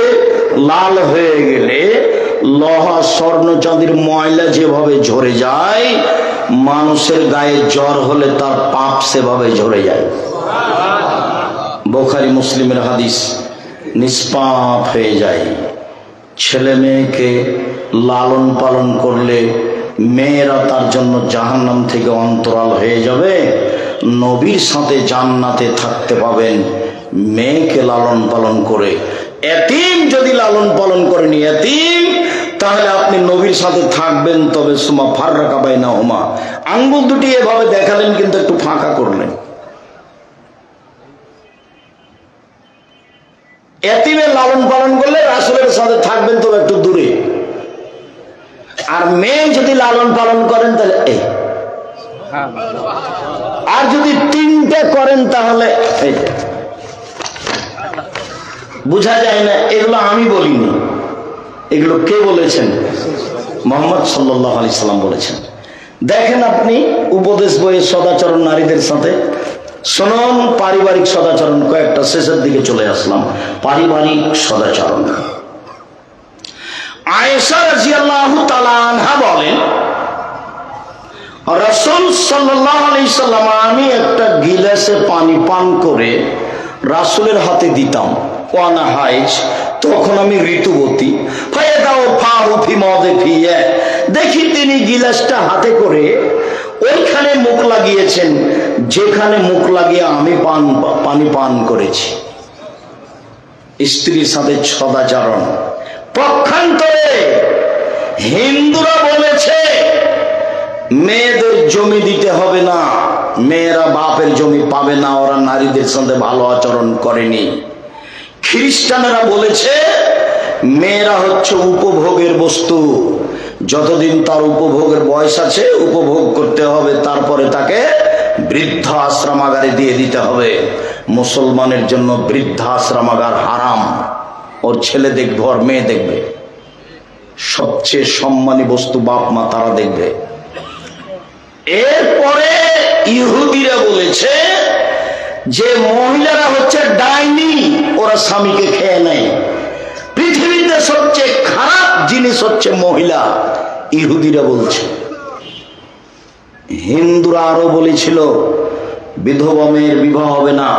লাল হয়ে গেলে লোহা স্বর্ণ চাঁদির ময়লা যেভাবে ঝরে যায়, মানুষের গায়ে জ্বর হলে তার পাপ সেভাবে ঝরে যায়। বুখারী মুসলিমের হাদিস। নিষ্পাপ হয়ে যায়। ছেলে মেয়েকে লালন পালন করলে মেয়েরা তার জন্য জাহান্নাম থেকে অন্তরাল হয়ে যাবে, নবীর সাথে জান্নাতে থাকতে পাবেন মেয়েকে লালন পালন করে। এতিম যদি লালন পালন করেনি, এতিম, তাহলে আপনি নবীর সাথে থাকবেন। তবে সুমা ফাররাকা বাইনাহুমা, আঙ্গুল দুটি এভাবে দেখালেন কিন্তু একটু ফাঁকা করলেন। এতিমের লালন পালন করলে রাসূলের সাথে থাকবেন, তবে একটু দূরে। আর মেয়ে যদি লালন পালন করেন তাহলে এই, আর যদি তিনটে করেন তাহলে এই। বুঝা যায় না? এগুলো আমি বলিনি, এগুলো কে বলেছেন? মুহাম্মদ সাল্লাল্লাহু আলাইহি সাল্লাম বলেছেন। দেখেন আপনি উপদেশ বইয়ে সদাচরণ নারীদের সাথে শুনুন। পারিবারিক সদাচরণ কয়েকটা, শেষের দিকে চলে আসলাম। পারিবারিক সদাচরণ। আয়েশা রাদিয়াল্লাহু তাআলা আনহা বলেন, রাসূল সাল্লাল্লাহু আলাইহি সাল্লাম, আমি একটা গিলাসে পানি পান করে রাসূলের হাতে দিতাম। ওয়ানা হাইজ, তখন আমি ঋতুবতী। দেখি তিনি গিলাসটা হাতে করে ওইখানে মুখ লাগিয়েছেন যেখানে মুখ লাগিয়ে আমি পানি পান করেছি। স্ত্রীর সাথে সদাচরণ। পক্ষান্তরে হিন্দুরা বলেছে মেয়েদের জমি দিতে হবে না, মেয়েরা বাপের জমি পাবে না, ওরা নারীদের সাথে ভালো আচরণ করেনি। খ্রিস্টানেরা বলেছে মেয়েরা হচ্ছে উপভোগের বস্তু। যতদিন তার উপভোগের বয়স আছে উপভোগ করতে হবে, তারপরে তাকে বৃদ্ধ আশ্রমাগারে দিয়ে দিতে হবে। মুসলমানের জন্য বৃদ্ধাশ্রমাগার হারাম। ওর ছেলে দেখবে, ওর মেয়ে দেখবে। সবচেয়ে সম্মানী বস্তু বাপ মা, তারা দেখবে। এরপরে ইহুদিরা বলেছে যে মহিলারা হচ্ছে ডাইনি, ওরা স্বামীকে খেয়ে নেয়। পৃথিবীতে সবচেয়ে খারাপ জিনিস হচ্ছে মহিলা, ইহুদিরা বলছে। হিন্দুরা আরো বলেছিল বিধবা মেয়ের বিবাহ হবে না,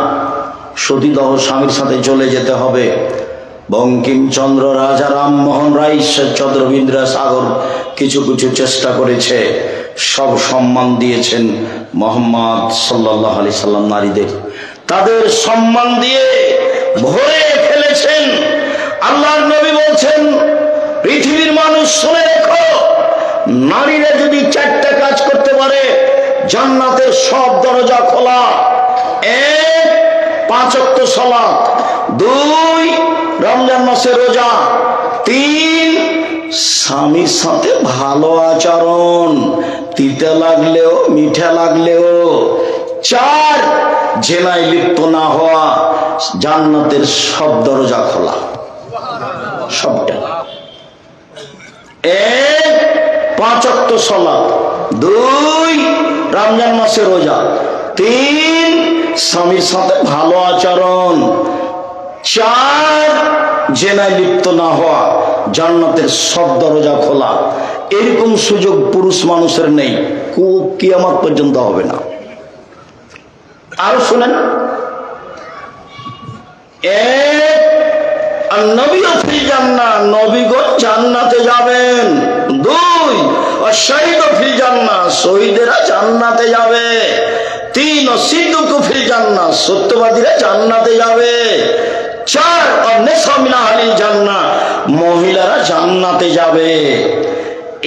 সতীদাহ স্বামীর সাথে চলে যেতে হবে। বঙ্কিমচন্দ্র, রাজা রামমোহন রায়, ঈশ্বরচন্দ্র বিদ্যাসাগর কিছু কিছু চেষ্টা করেছে, সব সম্মান দিয়েছেন মোহাম্মদ সাল্লাল্লাহু আলাইহি সাল্লাম নারীদের। তাদের সম্মান দিয়ে ভরে ফেলেছেন। আল্লাহর নবী বলছেন, পৃথিবীর মানুষ শুনে রেখো, নারীরা যদি 4টা কাজ করতে পারে জান্নাতের সব দরজা খোলা। 1, 5 ওয়াক্ত সালাত, 2, রমজান মাসে রোজা, 3, স্বামীর সাথে ভালো আচরণ, তিতা লাগলেও মিঠা লাগলেও, 4, জেনায় লিপ্ত না হওয়া। জান্নাতের সব দরজা খোলা, সবটা। 1, 5 ওয়াক্ত সালাত, 2, রমজান মাসে রোজা, 3, স্বামীর সাথে ভালো আচরণ, 4, জেনায় লিপ্ত না হওয়া। জান্নাতের সব দরজা খোলা। এরকম সুযোগ পুরুষ মানুষের নেই, কিয়ামত পর্যন্ত হবে না। আরো শুনেন, 1, নবীও ফিল জান্নাহ, নবীগণ জান্নাতে যাবেন। 2, শহীদ ফিল জান্নাহ, শহীদেরা জান্নাতে যাবে। 3, সিদ্দিক ফিল জান্নাহ, সত্যবাদীরা জান্নাতে যাবে। 4, নেসা মিন আহলিল জান্নাহ, মহিলারা জান্নাতে যাবে।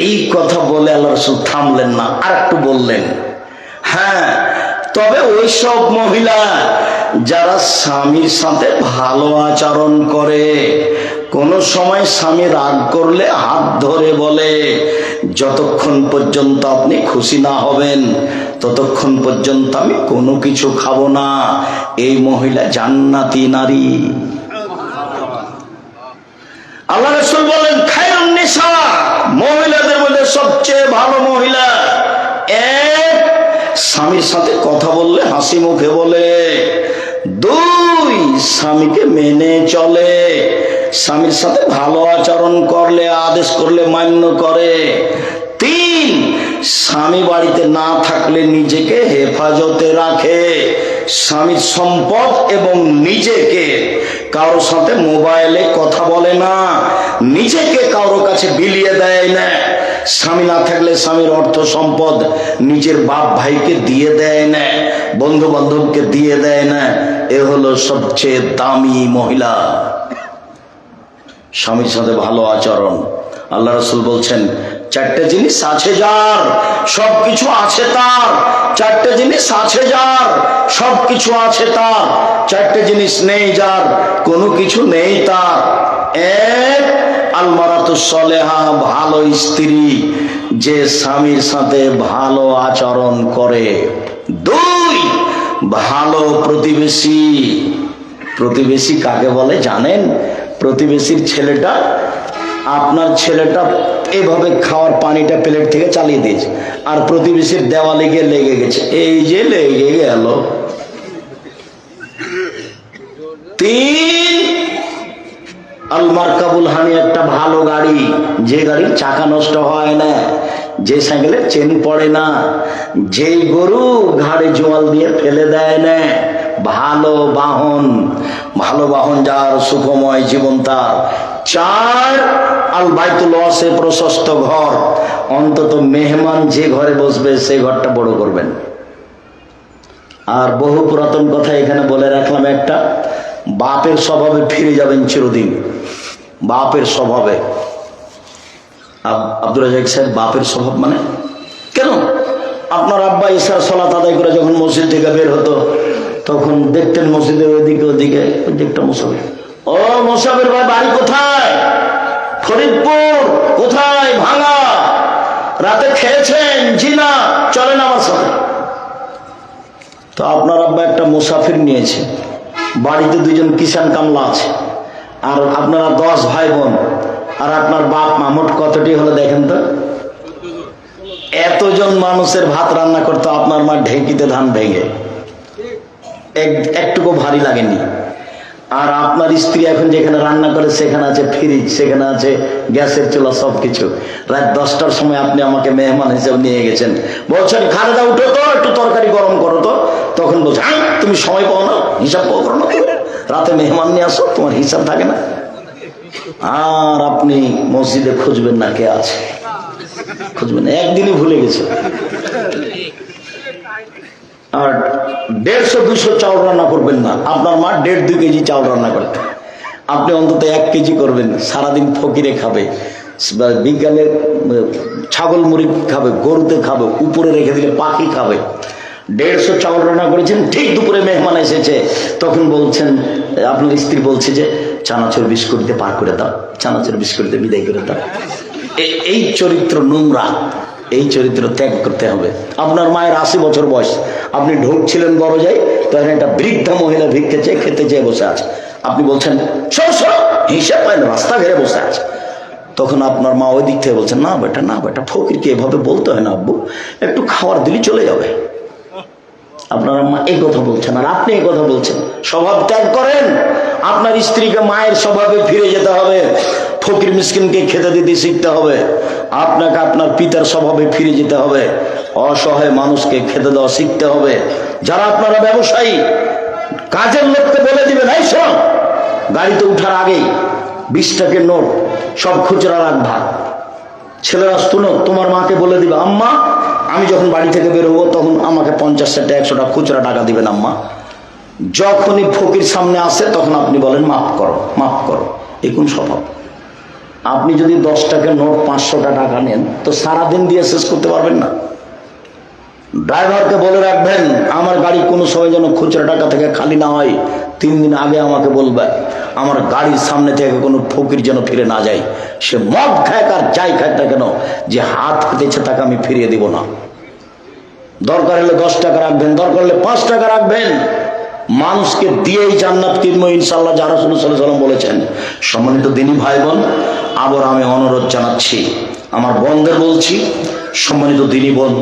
এই কথা বলে আল্লাহ রাসূল থামলেন না, আর একটু বললেন, হ্যাঁ, তবে ওইসব মহিলা যারা স্বামীর সাথে ভালো আচরণ করে, কোন সময় স্বামী রাগ করলে হাত ধরে বলে, যতক্ষণ পর্যন্ত আপনি খুশি না হবেন ততক্ষণ পর্যন্ত আমি কোনো কিছু খাবো না, এই মহিলা জান্নাতি নারী। আল্লাহ রাসূল বলেন, খায়রুন নিসা, মহিলাদের মধ্যে সবচেয়ে ভালো মহিলা 1, স্বামীর সাথে কথা বললে হাসি মুখে বলে। 2, স্বামীকে মেনে চলে, স্বামীর সাথে ভালো আচরণ করলে, আদেশ করলে মান্য করে। 3, স্বামী বাড়িতে না থাকলে নিজেকে হেফাজতে রাখে, স্বামীর সম্পদ এবং নিজেকে কারোর সাথে মোবাইলে কথা বলে না, নিজেকে কারোর কাছে বিলিয়ে দেয় না। স্বামী না থাকলে স্বামীর অর্থ সম্পদ নিজের বাপ ভাইকে দিয়ে দেয় না, বন্ধু বান্ধবকে দিয়ে দেয় না। এ হলো সবচেয়ে দামি মহিলা, স্বামীর সাথে ভালো আচরণ। আল্লাহ রাসূল বলছেন, 4টে জিনিস আছে যার, সবকিছু আছে তার। 4টে জিনিস আছে যার, সবকিছু আছে তার। 4টে জিনিস নেই যার, কোনো কিছু নেই তার। 1, আল মারাতুস সালেহা, ভালো স্ত্রী, যে স্বামীর সাথে ভালো আচরণ করে। 2, ভালো প্রতিবেশী। প্রতিবেশী কাকে বলে জানেন? প্রতিবেশীর ছেলেটা, আপনার ছেলেটা এভাবে খাওয়ার পানিটা প্লেট থেকে চালিয়ে দিয়েছে, আর প্রতিবেশীর দেওয়ালে গিয়ে লেগে গেছে, এই যে লেগে গেল। 3, আল মারকাবুল হানি, একটা ভালো গাড়ি, যে গাড়ির চাকা নষ্ট হয় না, যে সাইকেলের চেন পড়ে না, যে গরু ঘাড়ে জোয়াল দিয়ে ফেলে দেয় না। ভালো বাহন, ভালো বাহন যার, সুখময় জীবন তার। 4, আল বাইতুল ওয়াসে, প্রশস্ত ঘর, অন্তত মেহমান যে ঘরে বসবে সেই ঘরটা বড় করবেন। আর বহু পুরাতন কথা এখানে বলে রাখলাম একটা, বাপের স্বভাবে ফিরে যাবেন চিরদিন। বাপের স্বভাবে, আব্দুর রাজাক সাহেব, বাপের স্বভাব মানে কেন? আপনার আব্বা ইশার সালাত আদায় করে যখন মসজিদ থেকে বের হতো, তখন দেখতেন মসজিদের ওইদিকে ওদিকে একটা মুসাফির, ও মুসাফির ভাই বাড়ি কোথায়? ফরিদপুর কোথায়, ভাঙা, রাতে খেয়েছেন, জি না, চলেন আমার সাথে। তো আপনার আব্বা একটা মুসাফির নিয়েছে, বাড়িতে দুইজন কিষান কামলা আছে, আর আপনারা 10 ভাই বোন, আর আপনার বাপ মা, মোট কতটি হলো দেখেন তো? এতজন মানুষের ভাত রান্না করতে আপনার মা ঢেঁকিতে ধান ভেঙে, একটুকু ভারী লাগেনি। আর আপনার স্ত্রী এখন যেখানে রান্না করে সেখানে আছে ফ্রিজ, সেখানে আছে গ্যাসের চুলা, সবকিছু। রাত 10টার সময় আপনি আমাকে মেহমান হিসেবে নিয়ে গেছেন, বলছেন খালেদা উঠো তো, একটু তরকারি গরম করো তো। তখন বলছে তুমি সময় পাও না, হিসাব করো না, রাতে মেহমান নিয়ে আসো, তোমার হিসাব থাকে না। আর আপনি মসজিদে খুঁজবেন না কে আছে, খুঁজবেন না, একদিনই ভুলে গেছে। আর 150-200 চাউল রান্না করবেন না, আপনার মা 1.5-2 কেজি চাউল রান্না করতে, আপনি অন্তত 1 কেজি করবেন। সারাদিন ফকিরে খাবে, বিকালে ছাগল মুরগি খাবে, গরুতে খাবে, উপরে রেখে দিলে পাখি খাবে। 150 চাউল রান্না করেছেন, ঠিক দুপুরে মেহমান এসেছে, তখন বলছেন, আপনার স্ত্রী বলছে যে চানাচুর বিস্কুট দিয়ে পার করে দাও, চানাচুর বিস্কুট দিয়ে বিদায় করে দাও। এই চরিত্র নোংরা, এই চরিত্র ত্যাগ করতে হবে। আপনার মায়ের 80 বছর বয়স, আপনি ঢুকছিলেন বড় যাই, তখন একটা বৃদ্ধা মহিলা ভিক্ষে চেয়ে খেতে চেয়ে বসে আছে, আপনি বলছেন হিসাব পায় না, রাস্তা ঘেরে বসে আছে। তখন আপনার মা ওই দিক থেকে বলছেন, না বেটা, না বেটা, ফকিরকে এভাবে বলতে হয় না আব্বু, একটু খাওয়ার দিলে চলে যাবে। আপনার মা এই কথা বলছেন, আর আপনি এই কথা বলছেন। স্বভাব ত্যাগ করেন, আপনার স্ত্রীকে মায়ের স্বভাবে ফিরে যেতে হবে, ফকির মিসকিনকে খেতে দিতে শিখতে হবে, আপনাকে আপনার পিতার স্বভাবে ফিরে যেতে হবে, অসহায় মানুষকে খেতে দেওয়া শিখতে হবে। যারা আপনারা ব্যবসায়ী, কাজের লোককে বলে দিবেন, এই শোন, গাড়িতে উঠার আগেই 20 টাকার নোট সব খুচরা রাখবা। ছেলেরা শুনো, তোমার মাকে বলে দিবে, আম্মা আমি যখন বাড়ি থেকে বের হবো তখন আমাকে 50 টাকা 100 টাকা খুচরা টাকা দিবেন আম্মা। যখনই ফকির সামনে আসে তখন আপনি বলেন মাফ করো, মাফ করো। এই কোন স্বভাব? আপনি যদি 10 টাকার নোট 500 টাকা নেন তো সারাদিন দিয়ে শেষ করতে পারবেন না। ড্রাইভারকে বলে রাখবেন, আমার গাড়ি কোনো সময় যেন খুচরা টাকা থেকে খালি না হয়, 3 দিন আগে আমাকে বলবে, আমার গাড়ির সামনে থেকে কোনো ফকির যেন ফিরে না যায়। সে মদ খায় আর যাই খায় না কেন, যে হাত পেতেছে তাকে আমি ফিরিয়ে দিব না। দরকার হলে 10 টাকা রাখবেন, দরকার হলে 5 টাকা রাখবেন। মানুষকে দিয়েই জান্নাত কিনবো ইনশাআল্লাহ, যা রাসূল সাল্লাল্লাহু আলাইহি ওয়াসাল্লাম বলেছেন। সম্মানিত দিনী ভাই বোন, আবার আমি অনুরোধ জানাচ্ছি, আমার বোনদের বলছি, সম্মানিত দিনী বোন,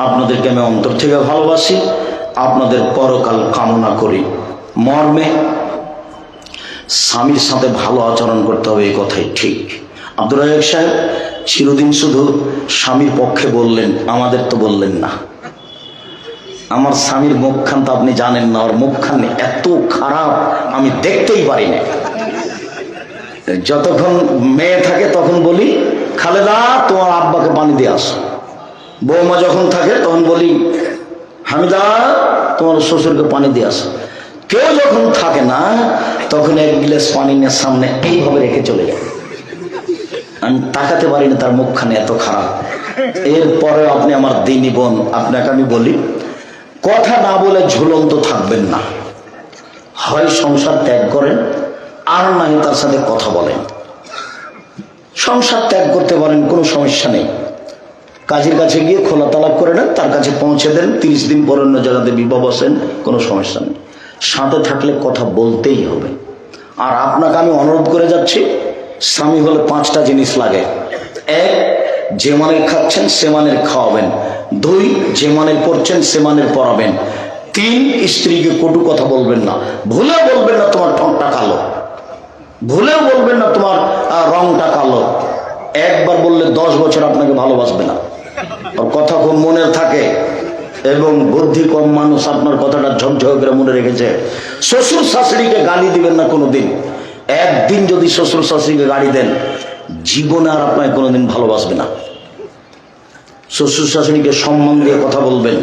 আপনাদেরকে আমি অন্তর থেকে ভালোবাসি, আপনাদের পরকাল কামনা করি। মর্মে স্বামীর সাথে ভালো আচরণ করতে হবে, এই কথাই ঠিক। আব্দুর রাজ্জাক সাহেব চিরদিন শুধু স্বামীর পক্ষে বললেন, আমাদের তো বললেন না। আমার স্বামীর মুখখান তো আপনি জানেন না, ওর মুখখান এত খারাপ আমি দেখতেই পারি না। যতক্ষণ মেয়ে থাকে তখন বলি, খালেদা তোমার আব্বাকে পানি দিয়ে আসো। বৌমা যখন থাকে তখন বলি, হামিদা তোমার শ্বশুরকে পানি দিয়ে আসো। কেউ যখন থাকে না তখন 1 গ্লাস পানি নিয়ে সামনে এইভাবে রেখে চলে যায়। আমি তাকাতে পারি না, তার মুখখানে এত খারাপ। এরপরে আপনি আমার দিনী বোন, আপনাকে আমি বলি, কথা না বলে ঝুলন্ত থাকবেন না। হয় সংসার ত্যাগ করেন, আর নাই তার সাথে কথা বলেন। সংসার ত্যাগ করতে পারেন, কোনো সমস্যা নেই। কাজের কাছে গিয়ে খোলা তালাক করে নেন, তার কাছে পৌঁছে দেন, 30 দিন পর অন্য জায়গাতে বিবাহ বসেন, কোনো সমস্যা নেই। সাথে থাকলে কথা বলতেই হবে। আর আপনাকে আমি অনুরোধ করে যাচ্ছি, স্বামী হলে 5টা জিনিস লাগে। 1, যে মানের খাচ্ছেন সে মানের খাওয়াবেন। 2, যে মানের পড়ছেন সে মানের পড়াবেন। 3, স্ত্রীকে কটু কথা বলবেন না। ভুলেও বলবেন না তোমার ঠোঁটটা কালো, ভুলেও বলবেন না তোমার রংটা কালো। একবার বললে 10 বছর আপনাকে ভালোবাসবে না। আর কথা খুব মনে থাকে এবং বুদ্ধি কম মানুষ আপনার কথাটা ঝকঝক করে মনে রেখেছে। শ্বশুর শাশুড়িকে গালি দিবেন না কোনোদিন। একদিন যদি শ্বশুর শাশুড়িকে গালি দেন, জীবনে আর আপনাকে কোনোদিন ভালোবাসবে না। শ্বশুর শাশুড়িকে সম্মান দিয়ে কথা বলবেন।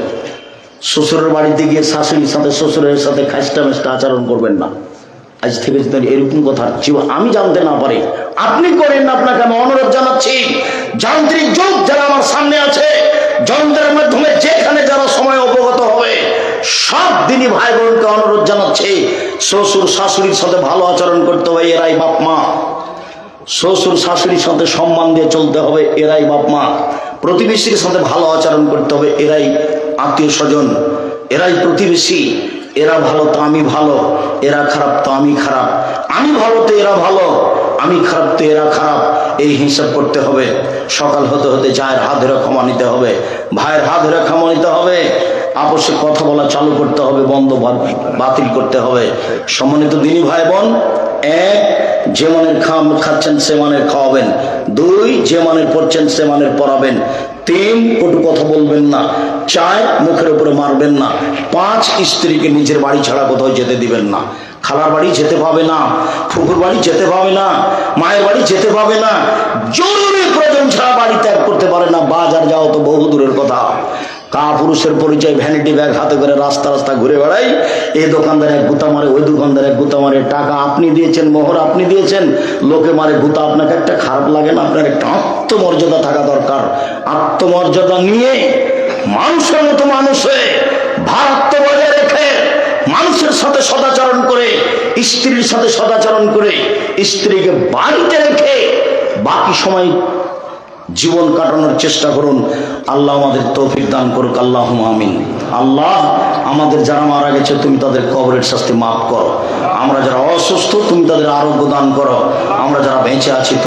শ্বশুরের বাড়িতে গিয়ে শাশুড়ির সাথে শ্বশুরের সাথে খাস্টা মেস্টা আচরণ করবেন না। আজ থেকে যদি এরকম কথা জীবন আমি জানতে না পারি, আপনি করেন না। আপনাকে আমি অনুরোধ জানাচ্ছি, যান্ত্রিক যুগ যারা আমার সামনে আছে, যন্ত্রের মাধ্যমে যেখানে যারা সময় অবগত হবে, সব দিনই ভাই বোনকে অনুরোধ জানাচ্ছি, শ্বশুর শাশুড়ির সাথে ভালো আচরণ করতে হবে। এরাই বাপ মা। শ্বশুর শাশুড়ির সাথে সম্মান দিয়ে চলতে হবে, এরাই বাপ মা। প্রতিবেশীর সাথে ভালো আচরণ করতে হবে, এরাই আত্মীয় স্বজন, এরাই প্রতিবেশী। এরা ভালো তো আমি ভালো, এরা খারাপ তো আমি খারাপ, আমি ভালো তো এরা ভালো, আমি খারাপ তো এরা খারাপ, এই হিসাব করতে হবে। সকাল হতে হতে জায়ের হাত ধরে ক্ষমা নিতে হবে, ভাইয়ের হাত ধরে ক্ষমা নিতে হবে, আপসে কথা বলা চালু করতে হবে, বন্ধ বাতিল করতে হবে। সম্মানিত দিনী ভাই বোন, এক, যে মানের খাচ্ছেন সে মানের খাওয়াবেন। দুই, যে মানের পড়ছেন সে মানের পড়াবেন। তিন, কটু কথা বলবেন না। চার, মুখের উপরে মারবেন না। পাঁচ, স্ত্রীকে নিজের বাড়ি ছাড়া কোথাও যেতে দিবেন না। খালার বাড়ি যেতে পাবে না, ফুফুর বাড়ি যেতে পাবে না, মায়ের বাড়ি যেতে পাবে না, জরুরি প্রয়োজন ছাড়া বাড়ি ত্যাগ করতে পারে না। বাজার যাও তো বহু দূরের কথা। পুরুষের পরিচয় ভ্যানিটি ব্যাগ হাতে করে রাস্তা রাস্তা ঘুরে বেড়াই, এই দোকানদার এক গুতা মারে, ওই দোকানদার এক গুতা মারে, টাকা আপনি দিয়েছেন, মোহর আপনি দিয়েছেন, লোকে মারে গুতা, আপনাকে একটা খারাপ লাগে না? আপনার একটা আত্মমর্যাদা থাকা দরকার। আত্মমর্যাদা নিয়ে মানুষের মতো মানুষ হয়ে ভারত্ব বজায় রেখে মানুষের সাথে সদাচরণ করে, স্ত্রীর সাথে সদাচরণ করে, স্ত্রীকে বাড়িতে রেখে বাকি সময় জীবন কাটানোর চেষ্টা করুন। আল্লাহ আমাদের তৌফিক দান করুক, আল্লাহুম্মা আমিন। আল্লাহ, আমাদের যারা মারা গেছে তুমি তাদের কবরের শাস্তি মাফ করো। আমরা যারা অসুস্থ তুমি তাদের আরোগ্য দান করো। আমরা যারা বেঁচে আছি